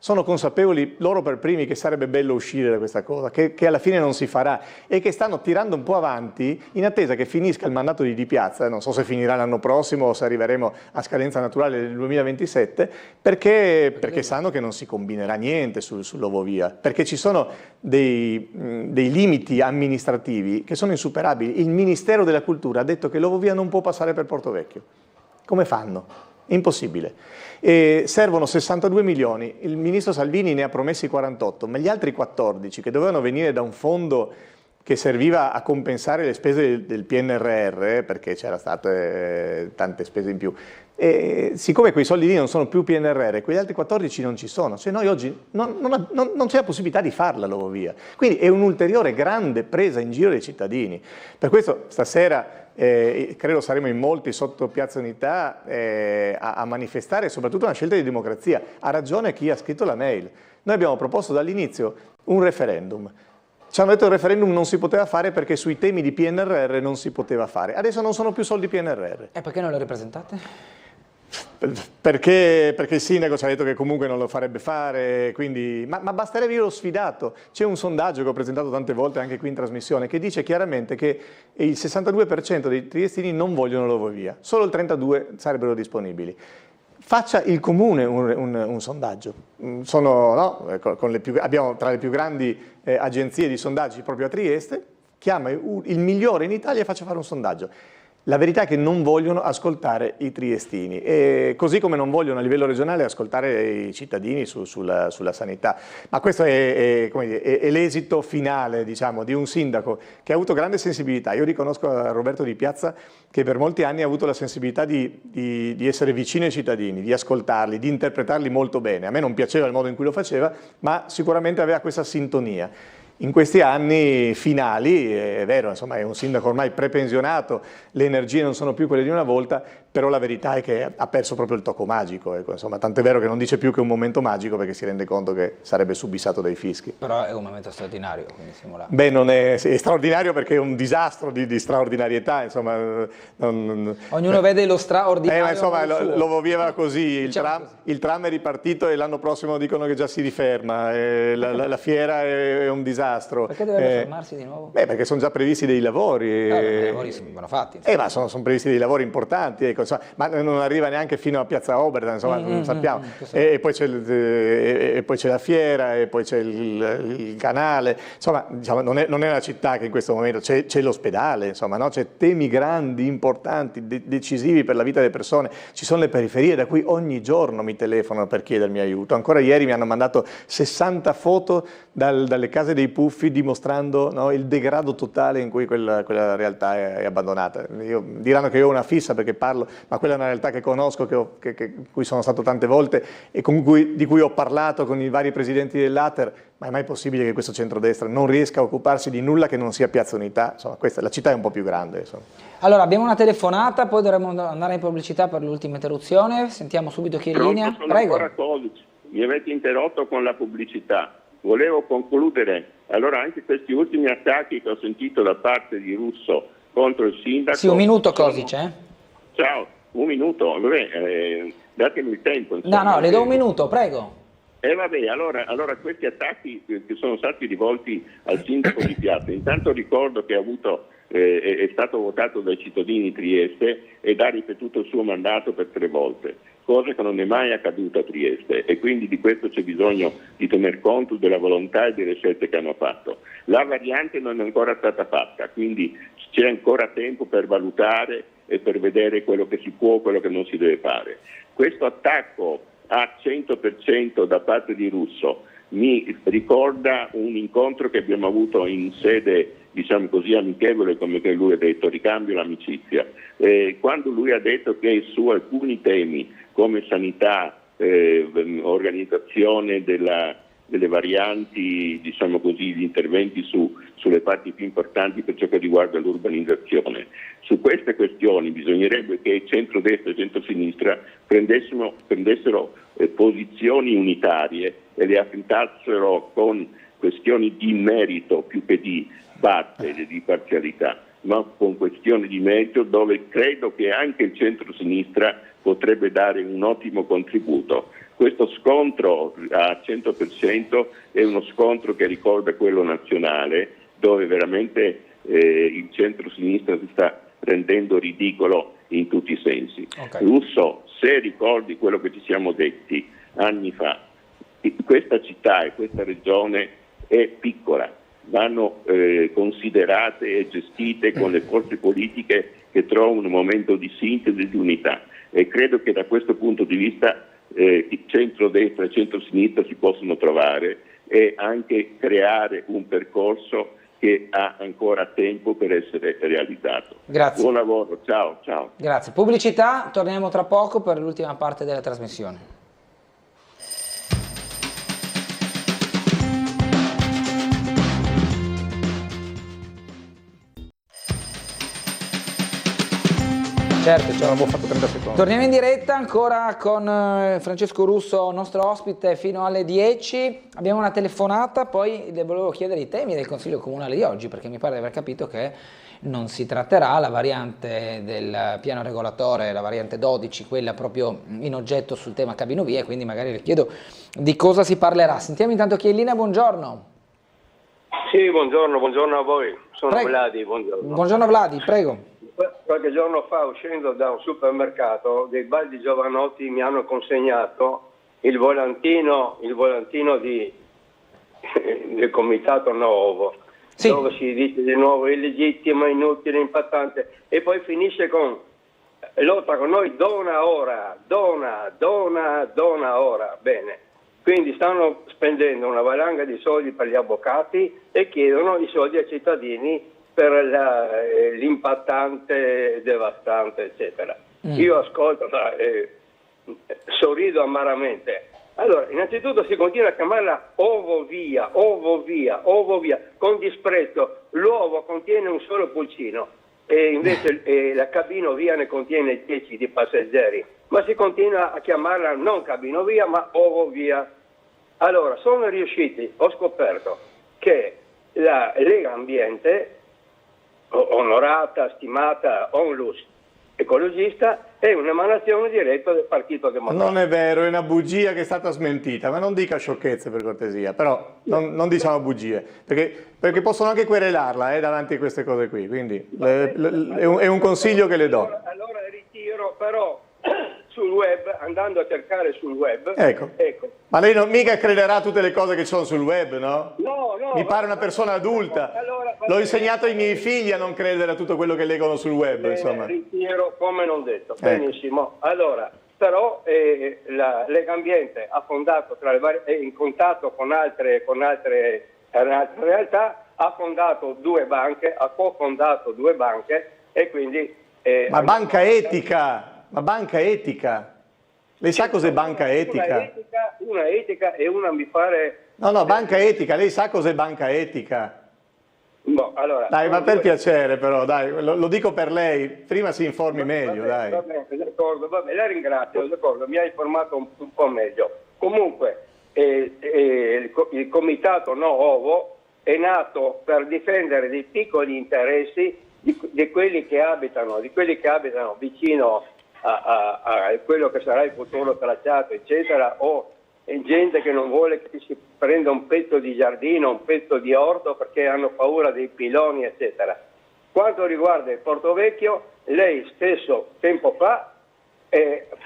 sono consapevoli loro per primi che sarebbe bello uscire da questa cosa, che alla fine non si farà e che stanno tirando un po' avanti in attesa che finisca il mandato di Di Piazza. Non so se finirà l'anno prossimo o se arriveremo a scadenza naturale nel 2027, perché sanno che non si combinerà niente sull'ovovia, perché ci sono dei limiti amministrativi che sono insuperabili. Il Ministero della Cultura ha detto che l'ovovia non può passare per Portovecchio. Come fanno? Impossibile. E servono 62 milioni, il ministro Salvini ne ha promessi 48, ma gli altri 14 che dovevano venire da un fondo che serviva a compensare le spese del PNRR, perché c'era state tante spese in più, e siccome quei soldi lì non sono più PNRR, quegli altri 14 non ci sono, cioè noi oggi non c'è la possibilità di farla l'ovovia, quindi è un'ulteriore grande presa in giro dei cittadini. Per questo stasera credo saremo in molti sotto Piazza Unità a manifestare soprattutto una scelta di democrazia. Ha ragione chi ha scritto la mail. Noi abbiamo proposto dall'inizio un referendum. Ci hanno detto che il referendum non si poteva fare perché sui temi di PNRR non si poteva fare. Adesso non sono più soldi PNRR. E perché non lo ripresentate? Perché il sindaco ci ha detto che comunque non lo farebbe fare, quindi, ma basterebbe, io l'ho sfidato. C'è un sondaggio che ho presentato tante volte anche qui in trasmissione che dice chiaramente che il 62% dei triestini non vogliono l'ovovia, solo il 32% sarebbero disponibili. Faccia il comune un sondaggio. Abbiamo tra le più grandi agenzie di sondaggi proprio a Trieste, chiama il migliore in Italia e faccia fare un sondaggio. La verità è che non vogliono ascoltare i triestini, così come non vogliono a livello regionale ascoltare i cittadini sulla sanità. Ma questo è l'esito finale, diciamo, di un sindaco che ha avuto grande sensibilità. Io riconosco a Roberto Di Piazza che per molti anni ha avuto la sensibilità di essere vicino ai cittadini, di ascoltarli, di interpretarli molto bene. A me non piaceva il modo in cui lo faceva, ma sicuramente aveva questa sintonia. In questi anni finali, è vero, insomma, è un sindaco ormai prepensionato, le energie non sono più quelle di una volta, però la verità è che ha perso proprio il tocco magico, ecco, insomma, tant'è vero che non dice più che è un momento magico perché si rende conto che sarebbe subissato dai fischi. Però è un momento straordinario, quindi simulato. Beh, non è straordinario perché è un disastro di straordinarietà, insomma. Ognuno vede lo straordinario. Ma insomma, lo viveva così, il tram è ripartito e l'anno prossimo dicono che già si riferma, la fiera è un disastro. Perché dovrebbe fermarsi di nuovo? Beh, perché sono già previsti dei lavori. I lavori vanno fatti. Ma sono previsti dei lavori importanti, ecco, insomma, ma non arriva neanche fino a Piazza Oberdan, insomma, non sappiamo. E poi c'è la fiera, e poi c'è il canale, insomma, diciamo, non è una città che in questo momento c'è l'ospedale, insomma, no? C'è temi grandi, importanti, decisivi per la vita delle persone, ci sono le periferie da cui ogni giorno mi telefonano per chiedermi aiuto. Ancora ieri mi hanno mandato 60 foto dalle case dei Puffi dimostrando, no, il degrado totale in cui quella realtà è abbandonata. Diranno che io ho una fissa perché parlo, ma quella è una realtà che conosco, cui sono stato tante volte e di cui ho parlato con i vari presidenti dell'Ater. Ma è mai possibile che questo centrodestra non riesca a occuparsi di nulla che non sia Piazza Unità? Insomma, la città è un po' più grande. Insomma. Allora, abbiamo una telefonata, poi dovremo andare in pubblicità per l'ultima interruzione. Sentiamo subito chi è in linea. Prego. Mi avete interrotto con la pubblicità. Volevo concludere. Allora, anche questi ultimi attacchi che ho sentito da parte di Russo contro il sindaco... Sì, un minuto, Cosice. Ciao, un minuto. Vabbè, datemi il tempo. Insomma. No, le do un minuto, prego. Vabbè, allora questi attacchi che sono stati rivolti al sindaco di Piazza, intanto ricordo che è stato votato dai cittadini di Trieste ed ha ripetuto il suo mandato per 3 volte, cosa che non è mai accaduta a Trieste e quindi di questo c'è bisogno di tener conto della volontà e delle scelte che hanno fatto. La variante non è ancora stata fatta, quindi c'è ancora tempo per valutare e per vedere quello che si può, quello che non si deve fare. Questo attacco a 100% da parte di Russo mi ricorda un incontro che abbiamo avuto in sede, diciamo così, amichevole, come che lui ha detto, ricambio l'amicizia. Quando lui ha detto che su alcuni temi come sanità, organizzazione delle varianti, diciamo così, gli interventi sulle parti più importanti per ciò che riguarda l'urbanizzazione. Su queste questioni bisognerebbe che centrodestra e centrosinistra prendessero posizioni unitarie e le affrontassero con questioni di merito più che di parte, di parzialità, ma con questioni di merito dove credo che anche il centrosinistra potrebbe dare un ottimo contributo. Questo scontro a 100% è uno scontro che ricorda quello nazionale, dove veramente il centro-sinistra si sta rendendo ridicolo in tutti i sensi. Okay. Russo, se ricordi quello che ci siamo detti anni fa, questa città e questa regione è piccola, vanno considerate e gestite con le forze politiche che trovano un momento di sintesi e di unità e credo che da questo punto di vista centro-destra e centro-sinistra si possono trovare e anche creare un percorso che ha ancora tempo per essere realizzato. Grazie. Buon lavoro, ciao. Grazie. Pubblicità, torniamo tra poco per l'ultima parte della trasmissione. Certo, avevo fatto 30 secondi. Torniamo in diretta ancora con Francesco Russo, nostro ospite, fino alle 10. Abbiamo una telefonata, poi le volevo chiedere i temi del Consiglio Comunale di oggi, perché mi pare di aver capito che non si tratterà la variante del piano regolatore, la variante 12, quella proprio in oggetto sul tema cabinovie, quindi magari le chiedo di cosa si parlerà. Sentiamo intanto chi è in linea, buongiorno. Sì, buongiorno a voi, sono Vladi, buongiorno. Buongiorno Vladi, prego. Qualche giorno fa, uscendo da un supermercato, dei baldi giovanotti mi hanno consegnato il volantino del Comitato Nuovo, sì, dove si dice di nuovo illegittimo, inutile, impattante, e poi finisce con lotta con noi, dona ora. Bene, quindi stanno spendendo una valanga di soldi per gli avvocati e chiedono i soldi ai cittadini per l'impattante, devastante, eccetera. Io ascolto, sorrido amaramente. Allora, innanzitutto si continua a chiamarla ovo via, con disprezzo. L'uovo contiene un solo pulcino. e invece la cabinovia ne contiene 10 di passeggeri, ma si continua a chiamarla non cabinovia ma ovovia. Allora, sono riusciti, ho scoperto che la Lega Ambiente, onorata, stimata Onlus ecologista, è un'emanazione diretta del Partito Democratico. Non è vero, è una bugia che è stata smentita, ma non dica sciocchezze per cortesia, però non diciamo bugie, perché possono anche querelarla davanti a queste cose qui, quindi è un consiglio che le do. Allora ritiro, però sul web, andando a cercare sul web, ecco. Ma lei non mica crederà a tutte le cose che ci sono sul web, no? No, Mi pare una persona adulta. L'ho insegnato ai miei figli a non credere a tutto quello che leggono sul web, insomma. Ritiro come non detto. Benissimo. Allora, però la Lega Ambiente ha fondato è in contatto con altre realtà, ha fondato 2 banche, ha cofondato 2 banche e quindi... Ma banca etica! Ma banca etica? Lei sa cos'è banca etica? Una etica e una mi pare... No, banca etica, lei sa cos'è banca etica? No, allora... Dai, ma per piacere però, dai, lo dico per lei, prima si informi meglio, dai. Va bene, d'accordo, la ringrazio, d'accordo, mi ha informato un po' meglio. Comunque, il comitato No Ovo è nato per difendere dei piccoli interessi di quelli che abitano vicino a quello che sarà il futuro tracciato, eccetera, o gente che non vuole che si prenda un pezzo di giardino, un pezzo di orto perché hanno paura dei piloni, eccetera. Quanto riguarda il Porto Vecchio, lei stesso tempo fa,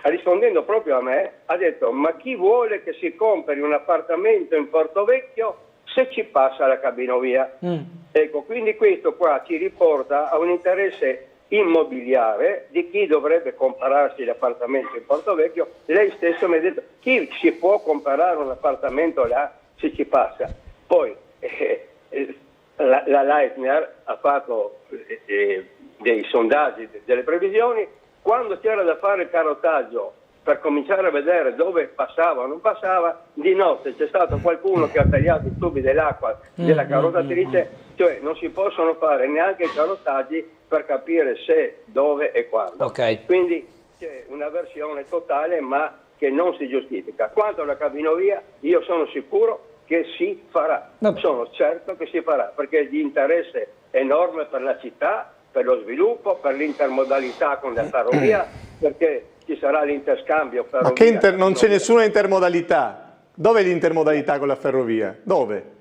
rispondendo proprio a me, ha detto: ma chi vuole che si compri un appartamento in Porto Vecchio se ci passa la cabinovia? Ecco, quindi questo qua ci riporta a un interesse immobiliare di chi dovrebbe comprarsi l'appartamento in Porto Vecchio. Lei stesso mi ha detto: chi si può comprare un appartamento là se ci passa? Poi la Leitner ha fatto dei sondaggi, delle previsioni. Quando c'era da fare il carotaggio per cominciare a vedere dove passava o non passava, di notte c'è stato qualcuno che ha tagliato i tubi dell'acqua della carotatrice, cioè non si possono fare neanche i carotaggi per capire se, dove e quando. Quindi c'è una versione totale ma che non si giustifica. Quanto alla cabinovia, io sono sicuro che si farà, sono certo che si farà, perché è di interesse enorme per la città, per lo sviluppo, per l'intermodalità con la ferrovia, perché ci sarà l'interscambio ferrovia. Ma non c'è nessuna intermodalità. Dov'è l'intermodalità con la ferrovia? Dove?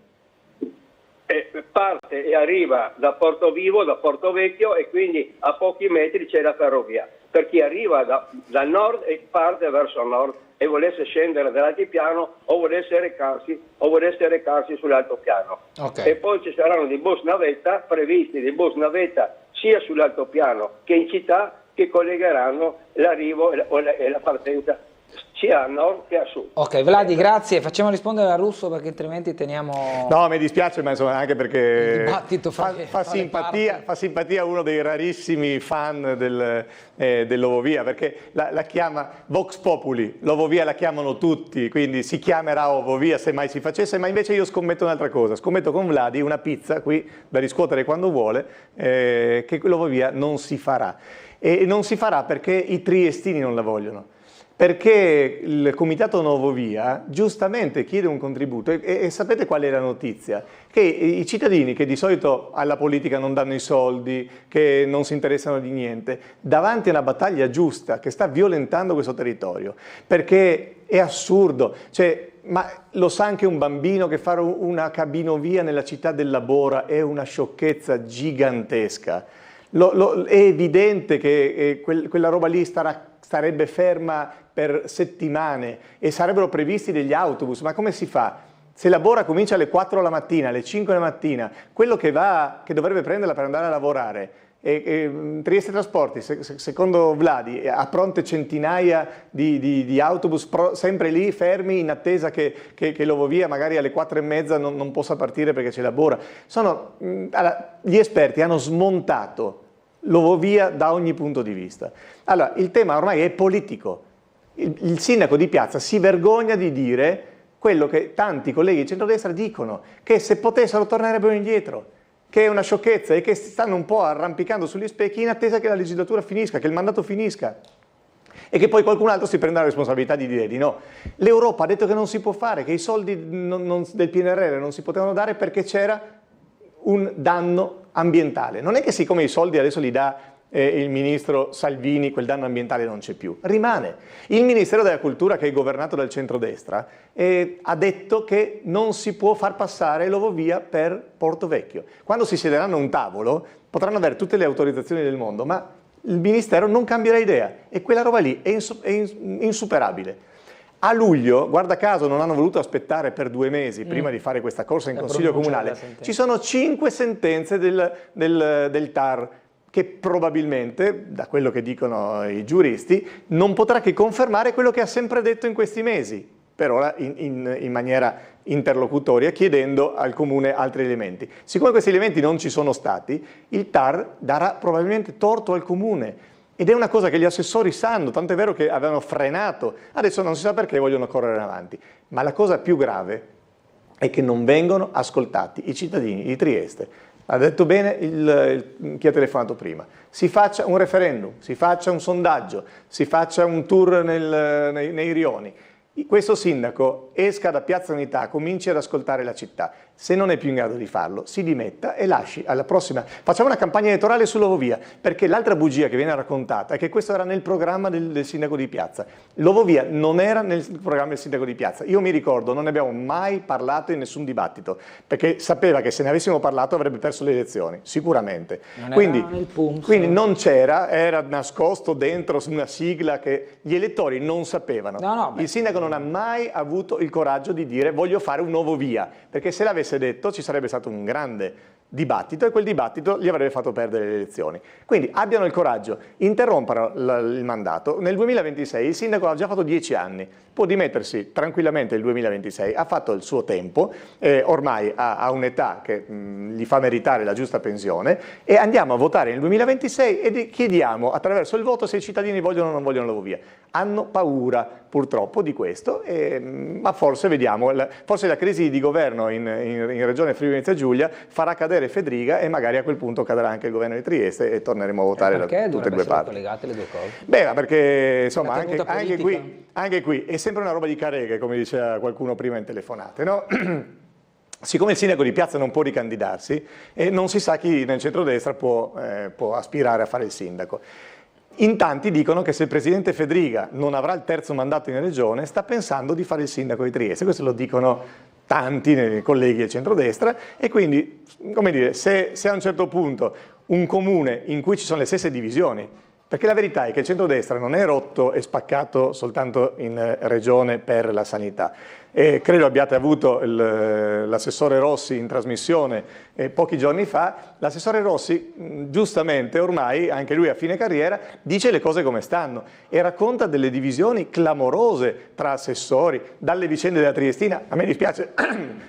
Parte e arriva da Porto Vivo, da Porto Vecchio, e quindi a pochi metri c'è la ferrovia. Per chi arriva dal nord e parte verso nord e volesse scendere dall'altipiano o volesse recarsi sull'altopiano. E poi ci saranno dei bus navetta previsti, dei bus navetta sia sull'altopiano che in città, che collegheranno l'arrivo e la partenza sia a nord che a sud. Ok, Vladi, grazie. Facciamo rispondere a Russo perché altrimenti teniamo... No, mi dispiace, ma insomma anche perché il dibattito fa simpatia uno dei rarissimi fan dell'Ovovia, perché la chiama Vox Populi, l'Ovovia la chiamano tutti, quindi si chiamerà Ovovia se mai si facesse, ma invece io scommetto un'altra cosa, scommetto con Vladi una pizza qui da riscuotere quando vuole, che l'Ovovia non si farà. E non si farà perché i triestini non la vogliono. Perché il Comitato Nuovovia giustamente chiede un contributo e sapete qual è la notizia? Che i cittadini che di solito alla politica non danno i soldi, che non si interessano di niente, davanti a una battaglia giusta che sta violentando questo territorio, perché è assurdo, cioè, ma lo sa anche un bambino che fare una cabinovia nella città del Labora è una sciocchezza gigantesca. È evidente che quella roba lì starebbe ferma per settimane e sarebbero previsti degli autobus, ma come si fa? Se Labora comincia alle 4 la mattina, alle 5 la mattina, quello che dovrebbe prenderla per andare a lavorare, Trieste Trasporti, secondo Vladi, ha pronte centinaia di autobus sempre lì fermi in attesa che l'Ovovia magari alle 4:30 non possa partire perché c'è Labora. Gli esperti hanno smontato l'Ovovia da ogni punto di vista. Allora, il tema ormai è politico. Il sindaco di Piazza si vergogna di dire quello che tanti colleghi di centrodestra dicono, che se potessero tornerebbero indietro, che è una sciocchezza e che si stanno un po' arrampicando sugli specchi in attesa che la legislatura finisca, che il mandato finisca. E che poi qualcun altro si prenda la responsabilità di dire di no. L'Europa ha detto che non si può fare, che i soldi del PNRR non si potevano dare perché c'era un danno ambientale. Non è che siccome i soldi adesso li dà il ministro Salvini, quel danno ambientale non c'è più, rimane. Il Ministero della Cultura, che è governato dal centrodestra, ha detto che non si può far passare l'Ovovia per Porto Vecchio. Quando si siederanno a un tavolo potranno avere tutte le autorizzazioni del mondo, ma il Ministero non cambierà idea e quella roba lì è insuperabile. A luglio, guarda caso, non hanno voluto aspettare per 2 mesi prima di fare questa corsa in Consiglio Comunale. Ci sono 5 sentenze del TAR che probabilmente, da quello che dicono i giuristi, non potrà che confermare quello che ha sempre detto in questi mesi, per ora in maniera interlocutoria, chiedendo al Comune altri elementi. Siccome questi elementi non ci sono stati, il TAR darà probabilmente torto al Comune. Ed è una cosa che gli assessori sanno, tanto è vero che avevano frenato, adesso non si sa perché vogliono correre avanti. Ma la cosa più grave è che non vengono ascoltati i cittadini di Trieste. Ha detto bene chi ha telefonato prima. Si faccia un referendum, si faccia un sondaggio, si faccia un tour nei rioni. Questo sindaco esca da Piazza Unità, cominci ad ascoltare la città. Se non è più in grado di farlo, si dimetta e lasci alla prossima. Facciamo una campagna elettorale sull'Ovovia, perché l'altra bugia che viene raccontata è che questo era nel programma del sindaco di Piazza. L'Ovovia non era nel programma del sindaco di Piazza. Io mi ricordo, non ne abbiamo mai parlato in nessun dibattito, perché sapeva che se ne avessimo parlato avrebbe perso le elezioni, sicuramente. Quindi non c'era, era nascosto dentro una sigla che gli elettori non sapevano. Il sindaco non ha mai avuto il coraggio di dire voglio fare un nuovo via, perché se l'avesse detto ci sarebbe stato un grande dibattito e quel dibattito gli avrebbe fatto perdere le elezioni. Quindi abbiano il coraggio, interrompano il mandato. Nel 2026 il sindaco ha già fatto 10 anni, può dimettersi tranquillamente il 2026, ha fatto il suo tempo, ormai ha un'età che gli fa meritare la giusta pensione e andiamo a votare nel 2026 e chiediamo attraverso il voto se i cittadini vogliono o non vogliono l'Ovovia. Hanno paura purtroppo di questo, ma forse vediamo, forse la crisi di governo in Regione Friuli Venezia Giulia farà cadere Fedriga e magari a quel punto cadrà anche il governo di Trieste e torneremo a votare da tutte e due parti. Collegate le due cose? Beh, perché insomma anche qui è sempre una roba di careghe, come diceva qualcuno prima in telefonate, no? Siccome il sindaco di Piazza non può ricandidarsi, non si sa chi nel centrodestra può aspirare a fare il sindaco. In tanti dicono che se il presidente Fedriga non avrà il terzo mandato in regione, sta pensando di fare il sindaco di Trieste. Questo lo dicono tanti colleghi del centrodestra e quindi, come dire, se a un certo punto un comune in cui ci sono le stesse divisioni, perché la verità è che il centrodestra non è rotto e spaccato soltanto in regione per la sanità. Credo abbiate avuto l'assessore Rossi in trasmissione pochi giorni fa. L'assessore Rossi, giustamente ormai, anche lui a fine carriera, dice le cose come stanno e racconta delle divisioni clamorose tra assessori, dalle vicende della Triestina. A me dispiace,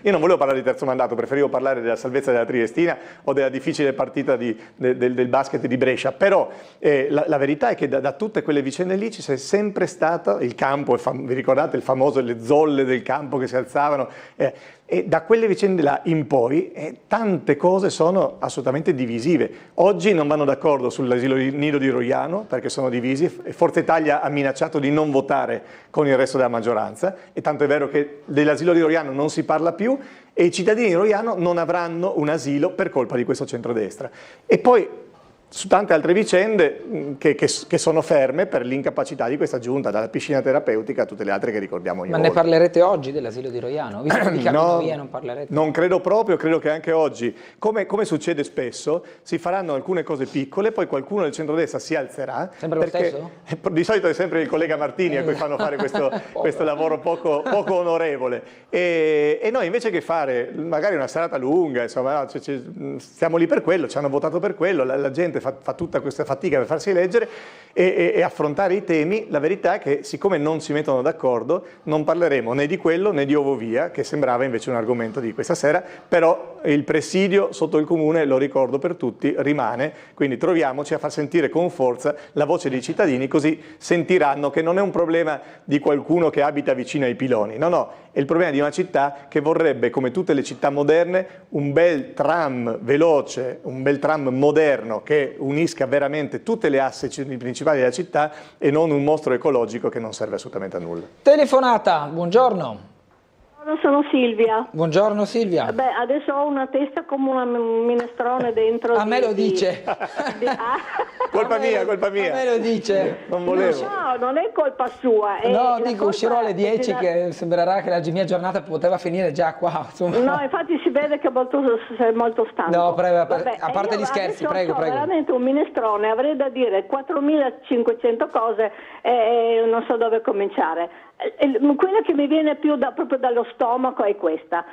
io non volevo parlare di terzo mandato, preferivo parlare della salvezza della Triestina o della difficile partita del basket di Brescia, però la verità è che da tutte quelle vicende lì ci c'è sempre stato il campo, vi ricordate il famoso le zolle del campo che si alzavano, e da quelle vicende là in poi tante cose sono assolutamente divisive. Oggi non vanno d'accordo sull'asilo nido di Roiano perché sono divisi, Forza Italia ha minacciato di non votare con il resto della maggioranza e tanto è vero che dell'asilo di Roiano non si parla più e i cittadini di Roiano non avranno un asilo per colpa di questo centrodestra. E poi su tante altre vicende che sono ferme per l'incapacità di questa giunta, dalla piscina terapeutica a tutte le altre che ricordiamo ogni volta. Ma ne parlerete oggi dell'asilo di Roiano? Visto che cambiano via non parlerete? Non credo proprio, credo che anche oggi, come succede spesso, si faranno alcune cose piccole, poi qualcuno del centrodestra si alzerà. Sempre lo stesso? Di solito è sempre il collega Martini a cui fanno fare questo lavoro poco onorevole. E noi invece che fare magari una serata lunga, insomma, stiamo lì per quello, ci hanno votato per quello, la gente gente fa tutta questa fatica per farsi eleggere e affrontare i temi. La verità è che siccome non si mettono d'accordo non parleremo né di quello né di Ovovia, che sembrava invece un argomento di questa sera, però il presidio sotto il comune, lo ricordo per tutti, rimane, quindi troviamoci a far sentire con forza la voce dei cittadini, così sentiranno che non è un problema di qualcuno che abita vicino ai piloni, no, è il problema di una città che vorrebbe, come tutte le città moderne, un bel tram veloce, un bel tram moderno che unisca veramente tutte le assi principali della città e non un mostro ecologico che non serve assolutamente a nulla. Telefonata, buongiorno. Sono Silvia. Buongiorno Silvia. Beh, adesso ho una testa come un minestrone dentro. A me lo dice. Colpa mia. A me lo dice. Non volevo. No, non è colpa sua. No, dico, uscirò alle 10 che sembrerà che la mia giornata poteva finire già qua. Insomma. No, infatti si vede che sei molto stanco. No, prego, Vabbè, a parte gli scherzi, prego. Veramente un minestrone, avrei da dire 4.500 cose non so dove cominciare. Quella che mi viene più proprio dallo stomaco è questa.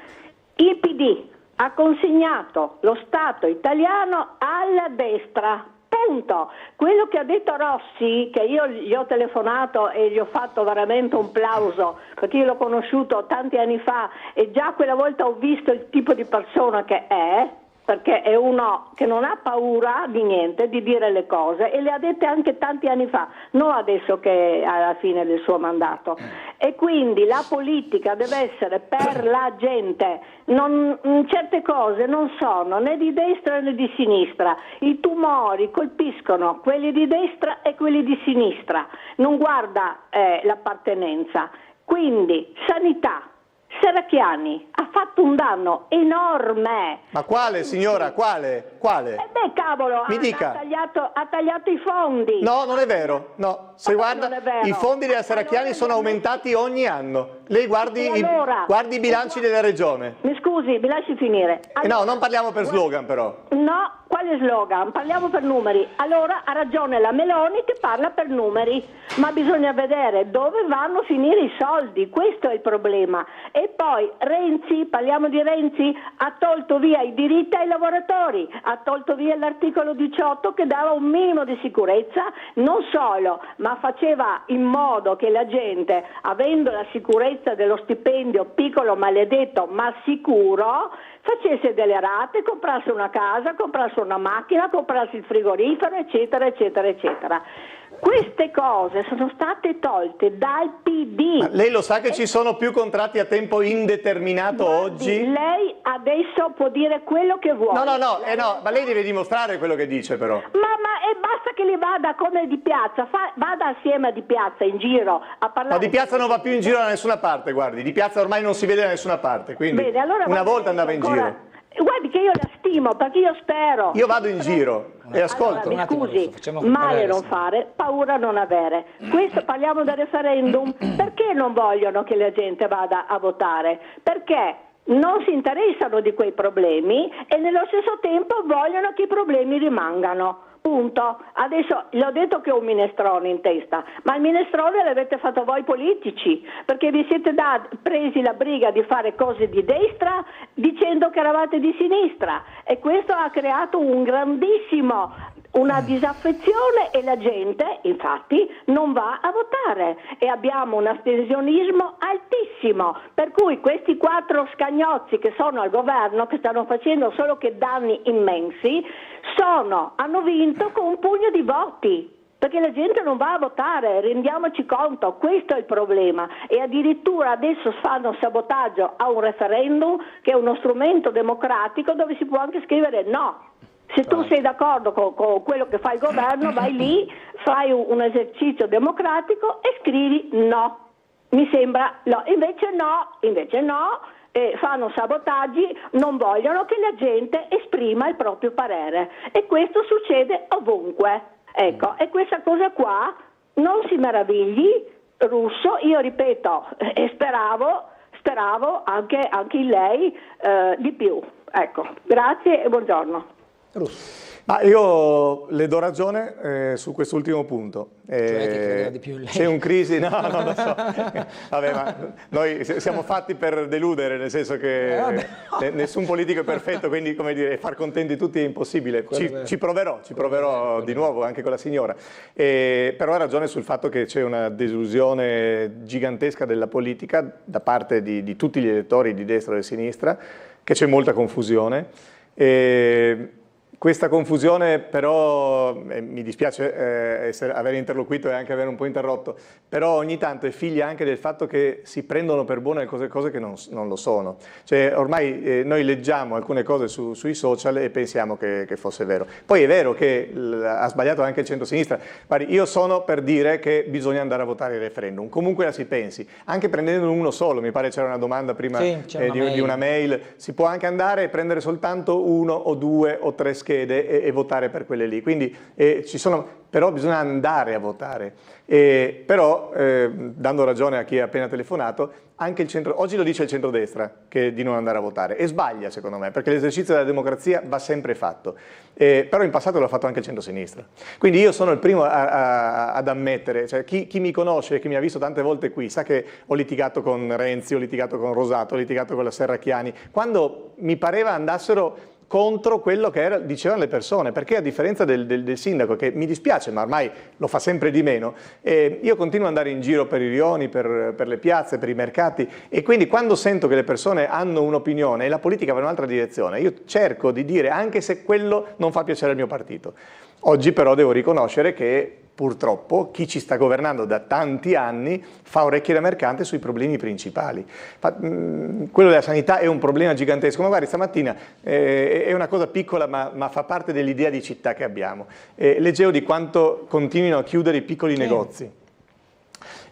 Il PD ha consegnato lo Stato italiano alla destra. Punto. Quello che ha detto Rossi, che io gli ho telefonato e gli ho fatto veramente un plauso, perché io l'ho conosciuto tanti anni fa e già quella volta ho visto il tipo di persona che è, perché è uno che non ha paura di niente, di dire le cose, e le ha dette anche tanti anni fa, non adesso che è alla fine del suo mandato. E quindi la politica deve essere per la gente, certe cose non sono né di destra né di sinistra, i tumori colpiscono quelli di destra e quelli di sinistra, non guarda l'appartenenza. Quindi sanità. Serracchiani ha fatto un danno enorme. Ma quale signora? Quale? Beh, cavolo, Mi dica. Ha tagliato i fondi. No, non è vero. No, se guarda, i fondi della Serracchiani sono aumentati ogni anno. Lei guardi i bilanci della regione. Mi scusi, mi lasci finire. Allora, no, non parliamo per slogan però. No, quale slogan? Parliamo per numeri. Allora ha ragione la Meloni che parla per numeri, ma bisogna vedere dove vanno a finire i soldi, questo è il problema. E poi Renzi, parliamo di Renzi, ha tolto via i diritti ai lavoratori, ha tolto via l'articolo 18 che dava un minimo di sicurezza, non solo, ma faceva in modo che la gente, avendo la sicurezza dello stipendio piccolo, maledetto, ma sicuro, facesse delle rate, comprasse una casa, comprasse una macchina, comprasse il frigorifero, eccetera, eccetera, eccetera. Queste cose sono state tolte dal PD. Ma lei lo sa che ci sono più contratti a tempo indeterminato oggi? Lei adesso può dire quello che vuole. No, ma lei deve dimostrare quello che dice però. Ma basta che li vada come di piazza, vada assieme a Di Piazza in giro a parlare. Ma Di Piazza non va più in giro da nessuna parte, guardi, Di Piazza ormai non si vede da nessuna parte, quindi bene, allora una volta andava in giro. Guardi che io la stimo, perché io spero. Io vado in giro e ascolto. Allora, mi scusi, male non fare, paura non avere. Questo parliamo del referendum. Perché non vogliono che la gente vada a votare? Perché non si interessano di quei problemi e nello stesso tempo vogliono che i problemi rimangano. Punto. Adesso le ho detto che ho un minestrone in testa, ma il minestrone l'avete fatto voi politici, perché vi siete presi la briga di fare cose di destra dicendo che eravate di sinistra, e questo ha creato una disaffezione e la gente infatti non va a votare e abbiamo un astensionismo altissimo, per cui questi 4 scagnozzi che sono al governo, che stanno facendo solo che danni immensi, hanno vinto con un pugno di voti, perché la gente non va a votare, rendiamoci conto, questo è il problema. E addirittura adesso fanno sabotaggio a un referendum che è uno strumento democratico dove si può anche scrivere no. Se tu sei d'accordo con quello che fa il governo, vai lì, fai un esercizio democratico e scrivi no. Mi sembra no. Invece no. Fanno sabotaggi, non vogliono che la gente esprima il proprio parere, e questo succede ovunque. Ecco, e questa cosa qua non si meravigli, Russo, io ripeto, e speravo anche in lei di più. Ecco, grazie e buongiorno. Ma io le do ragione su quest'ultimo punto. Cioè che credeva di più lei. C'è un crisi, no, non lo so. Vabbè, ma noi siamo fatti per deludere, nel senso che nessun politico è perfetto, quindi come dire, far contenti tutti è impossibile. Ci proverò di nuovo anche con la signora. Però ha ragione sul fatto che c'è una delusione gigantesca della politica da parte di tutti gli elettori di destra e di sinistra, che c'è molta confusione. Questa confusione però, mi dispiace aver interloquito e anche aver un po' interrotto, però ogni tanto è figlia anche del fatto che si prendono per buone cose che non lo sono. Cioè ormai noi leggiamo alcune cose sui social e pensiamo che fosse vero. Poi è vero che ha sbagliato anche il centro-sinistra. Guardi, io sono per dire che bisogna andare a votare il referendum, comunque la si pensi, anche prendendo uno solo, mi pare c'era una domanda prima di una mail, si può anche andare e prendere soltanto uno o due o tre schede e votare per quelle lì, quindi però bisogna andare a votare. Però, dando ragione a chi ha appena telefonato, anche oggi lo dice il centrodestra di non andare a votare, e sbaglia secondo me, perché l'esercizio della democrazia va sempre fatto, però in passato l'ha fatto anche il centrosinistra. Quindi io sono il primo ad ammettere, cioè chi mi conosce, chi mi ha visto tante volte qui, sa che ho litigato con Renzi, ho litigato con Rosato, ho litigato con la Serracchiani, quando mi pareva andassero contro quello che dicevano le persone, perché a differenza del sindaco, che mi dispiace ma ormai lo fa sempre di meno, io continuo ad andare in giro per i rioni, per le piazze, per i mercati, e quindi quando sento che le persone hanno un'opinione e la politica va in un'altra direzione, io cerco di dire, anche se quello non fa piacere al mio partito. Oggi però devo riconoscere che purtroppo chi ci sta governando da tanti anni fa orecchie da mercante sui problemi principali. Quello della sanità è un problema gigantesco, magari stamattina è una cosa piccola ma fa parte dell'idea di città che abbiamo. Leggevo di quanto continuino a chiudere i piccoli negozi.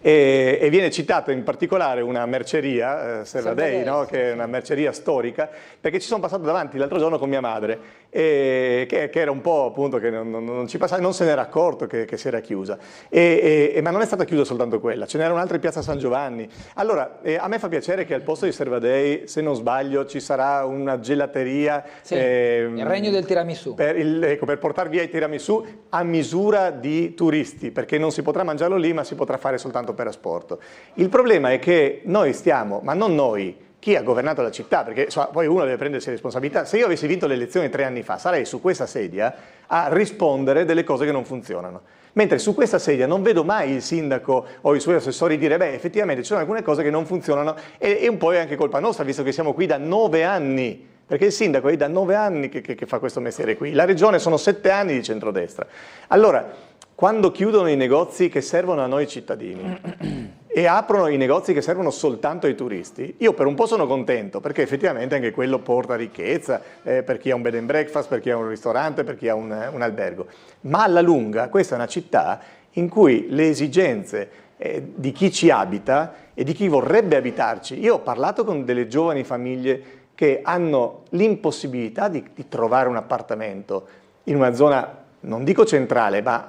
E viene citata in particolare una merceria, Servadei, no? Che è una merceria storica, perché ci sono passato davanti l'altro giorno con mia madre, che era un po' appunto che non ci passava, non se n'era accorto che si era chiusa, ma non è stata chiusa soltanto quella, ce n'era un'altra in piazza San Giovanni. Allora a me fa piacere che al posto di Servadei, se non sbaglio, ci sarà una gelateria, il regno del tiramisù, per portare via i tiramisù a misura di turisti, perché non si potrà mangiarlo lì ma si potrà fare soltanto per asporto. Il problema è che noi stiamo, ma non noi, chi ha governato la città, perché poi uno deve prendersi responsabilità. Se io avessi vinto le elezioni 3 anni fa, sarei su questa sedia a rispondere delle cose che non funzionano. Mentre su questa sedia non vedo mai il sindaco o i suoi assessori dire effettivamente ci sono alcune cose che non funzionano e un po' è anche colpa nostra, visto che siamo qui da 9 anni. Perché il sindaco è da 9 anni che fa questo mestiere qui. La regione sono 7 anni di centrodestra. Allora, quando chiudono i negozi che servono a noi cittadini e aprono i negozi che servono soltanto ai turisti, io per un po' sono contento, perché effettivamente anche quello porta ricchezza per chi ha un bed and breakfast, per chi ha un ristorante, per chi ha un albergo. Ma alla lunga questa è una città in cui le esigenze di chi ci abita e di chi vorrebbe abitarci, io ho parlato con delle giovani famiglie che hanno l'impossibilità di trovare un appartamento in una zona, non dico centrale, ma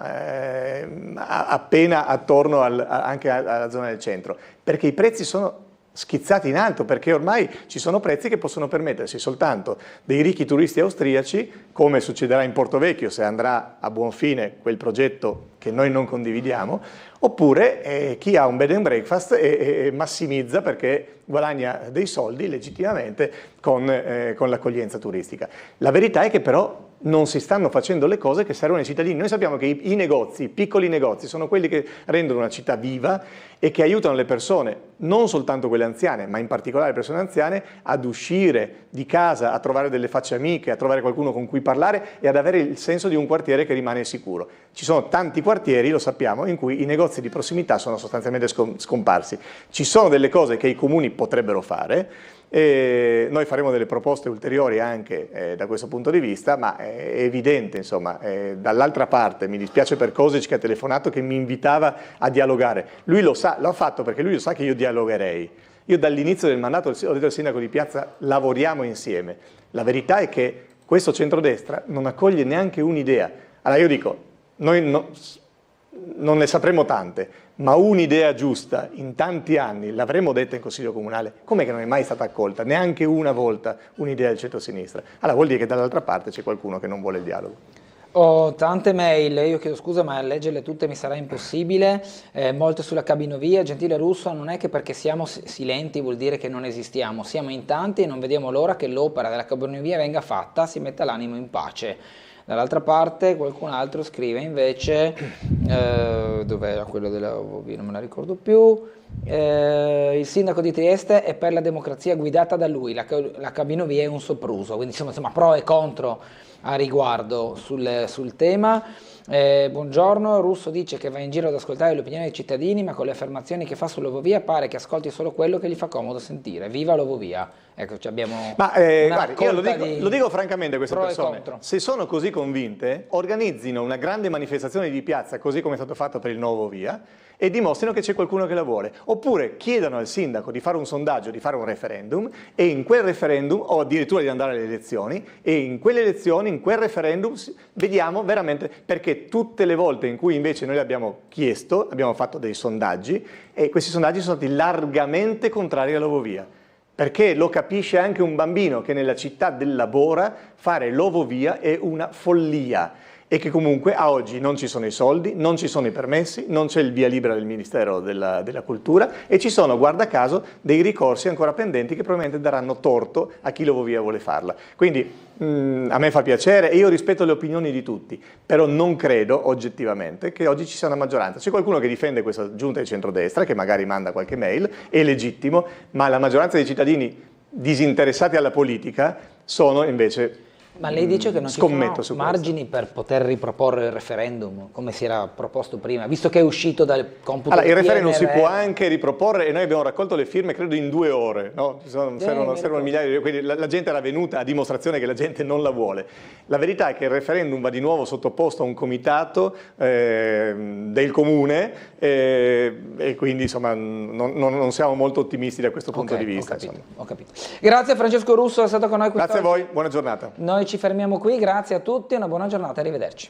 appena attorno anche alla zona del centro, perché i prezzi sono schizzati in alto, perché ormai ci sono prezzi che possono permettersi soltanto dei ricchi turisti austriaci, come succederà in Portovecchio se andrà a buon fine quel progetto che noi non condividiamo, oppure chi ha un bed and breakfast e massimizza perché guadagna dei soldi legittimamente con l'accoglienza turistica. La verità è che però non si stanno facendo le cose che servono ai cittadini. Noi sappiamo che i negozi, i piccoli negozi, sono quelli che rendono una città viva e che aiutano le persone, non soltanto quelle anziane, ma in particolare le persone anziane, ad uscire di casa, a trovare delle facce amiche, a trovare qualcuno con cui parlare e ad avere il senso di un quartiere che rimane sicuro. Ci sono tanti quartieri, lo sappiamo, in cui i negozi di prossimità sono sostanzialmente scomparsi. Ci sono delle cose che i comuni potrebbero fare, e noi faremo delle proposte ulteriori anche da questo punto di vista, ma è evidente, insomma, dall'altra parte, mi dispiace per Kosic che ha telefonato, che mi invitava a dialogare. Lui lo sa, l'ha fatto perché lui lo sa che io dialogherei. Io dall'inizio del mandato ho detto al sindaco di Piazza, lavoriamo insieme. La verità è che questo centrodestra non accoglie neanche un'idea. Allora io dico, noi non ne sapremo tante, ma un'idea giusta in tanti anni l'avremmo detta in Consiglio Comunale, com'è che non è mai stata accolta neanche una volta un'idea del centro-sinistra? Allora vuol dire che dall'altra parte c'è qualcuno che non vuole il dialogo. Ho tante mail, io chiedo scusa ma leggerle tutte mi sarà impossibile, molte sulla cabinovia. Gentile Russo, non è che perché siamo silenti vuol dire che non esistiamo, siamo in tanti e non vediamo l'ora che l'opera della cabinovia venga fatta, si metta l'animo in pace. Dall'altra parte qualcun altro scrive invece, dov'era quello della OVV, non me la ricordo più, il sindaco di Trieste è per la democrazia guidata da lui, la cabinovia è un sopruso, quindi insomma pro e contro a riguardo sul tema. Buongiorno, Russo dice che va in giro ad ascoltare le opinioni dei cittadini, ma con le affermazioni che fa sull'Ovovia pare che ascolti solo quello che gli fa comodo sentire. Viva l'Ovovia! Ecco, abbiamo guardi, io lo dico francamente a queste persone, se sono così convinte, organizzino una grande manifestazione di piazza, così come è stato fatto per il nuovo Via, e dimostrino che c'è qualcuno che la vuole. Oppure chiedano al sindaco di fare un sondaggio, di fare un referendum, e in quel referendum, o addirittura di andare alle elezioni, e in quelle elezioni, in quel referendum, vediamo veramente, perché tutte le volte in cui invece noi l'abbiamo chiesto, abbiamo fatto dei sondaggi, e questi sondaggi sono stati largamente contrari all'Ovovia. Perché lo capisce anche un bambino che nella città della Bora fare l'Ovovia è una follia e che comunque a oggi non ci sono i soldi, non ci sono i permessi, non c'è il via libera del Ministero della Cultura e ci sono, guarda caso, dei ricorsi ancora pendenti che probabilmente daranno torto a chi l'Ovovia vuole farla. Quindi a me fa piacere e io rispetto le opinioni di tutti, però non credo oggettivamente che oggi ci sia una maggioranza. C'è qualcuno che difende questa giunta di centrodestra, che magari manda qualche mail, è legittimo, ma la maggioranza dei cittadini disinteressati alla politica sono invece... Ma lei dice che non ci sono margini per poter riproporre il referendum, come si era proposto prima, visto che è uscito dal computo del PNRR? Il referendum si può anche riproporre e noi abbiamo raccolto le firme credo in 2 ore, no? Servono migliaia, quindi la gente era venuta a dimostrazione che la gente non la vuole. La verità è che il referendum va di nuovo sottoposto a un comitato del comune e quindi insomma non siamo molto ottimisti da questo punto di vista. Ho capito. Grazie Francesco Russo, è stato con noi quest'oggi. Grazie a voi, buona giornata. Noi ci fermiamo qui, grazie a tutti, una buona giornata, arrivederci.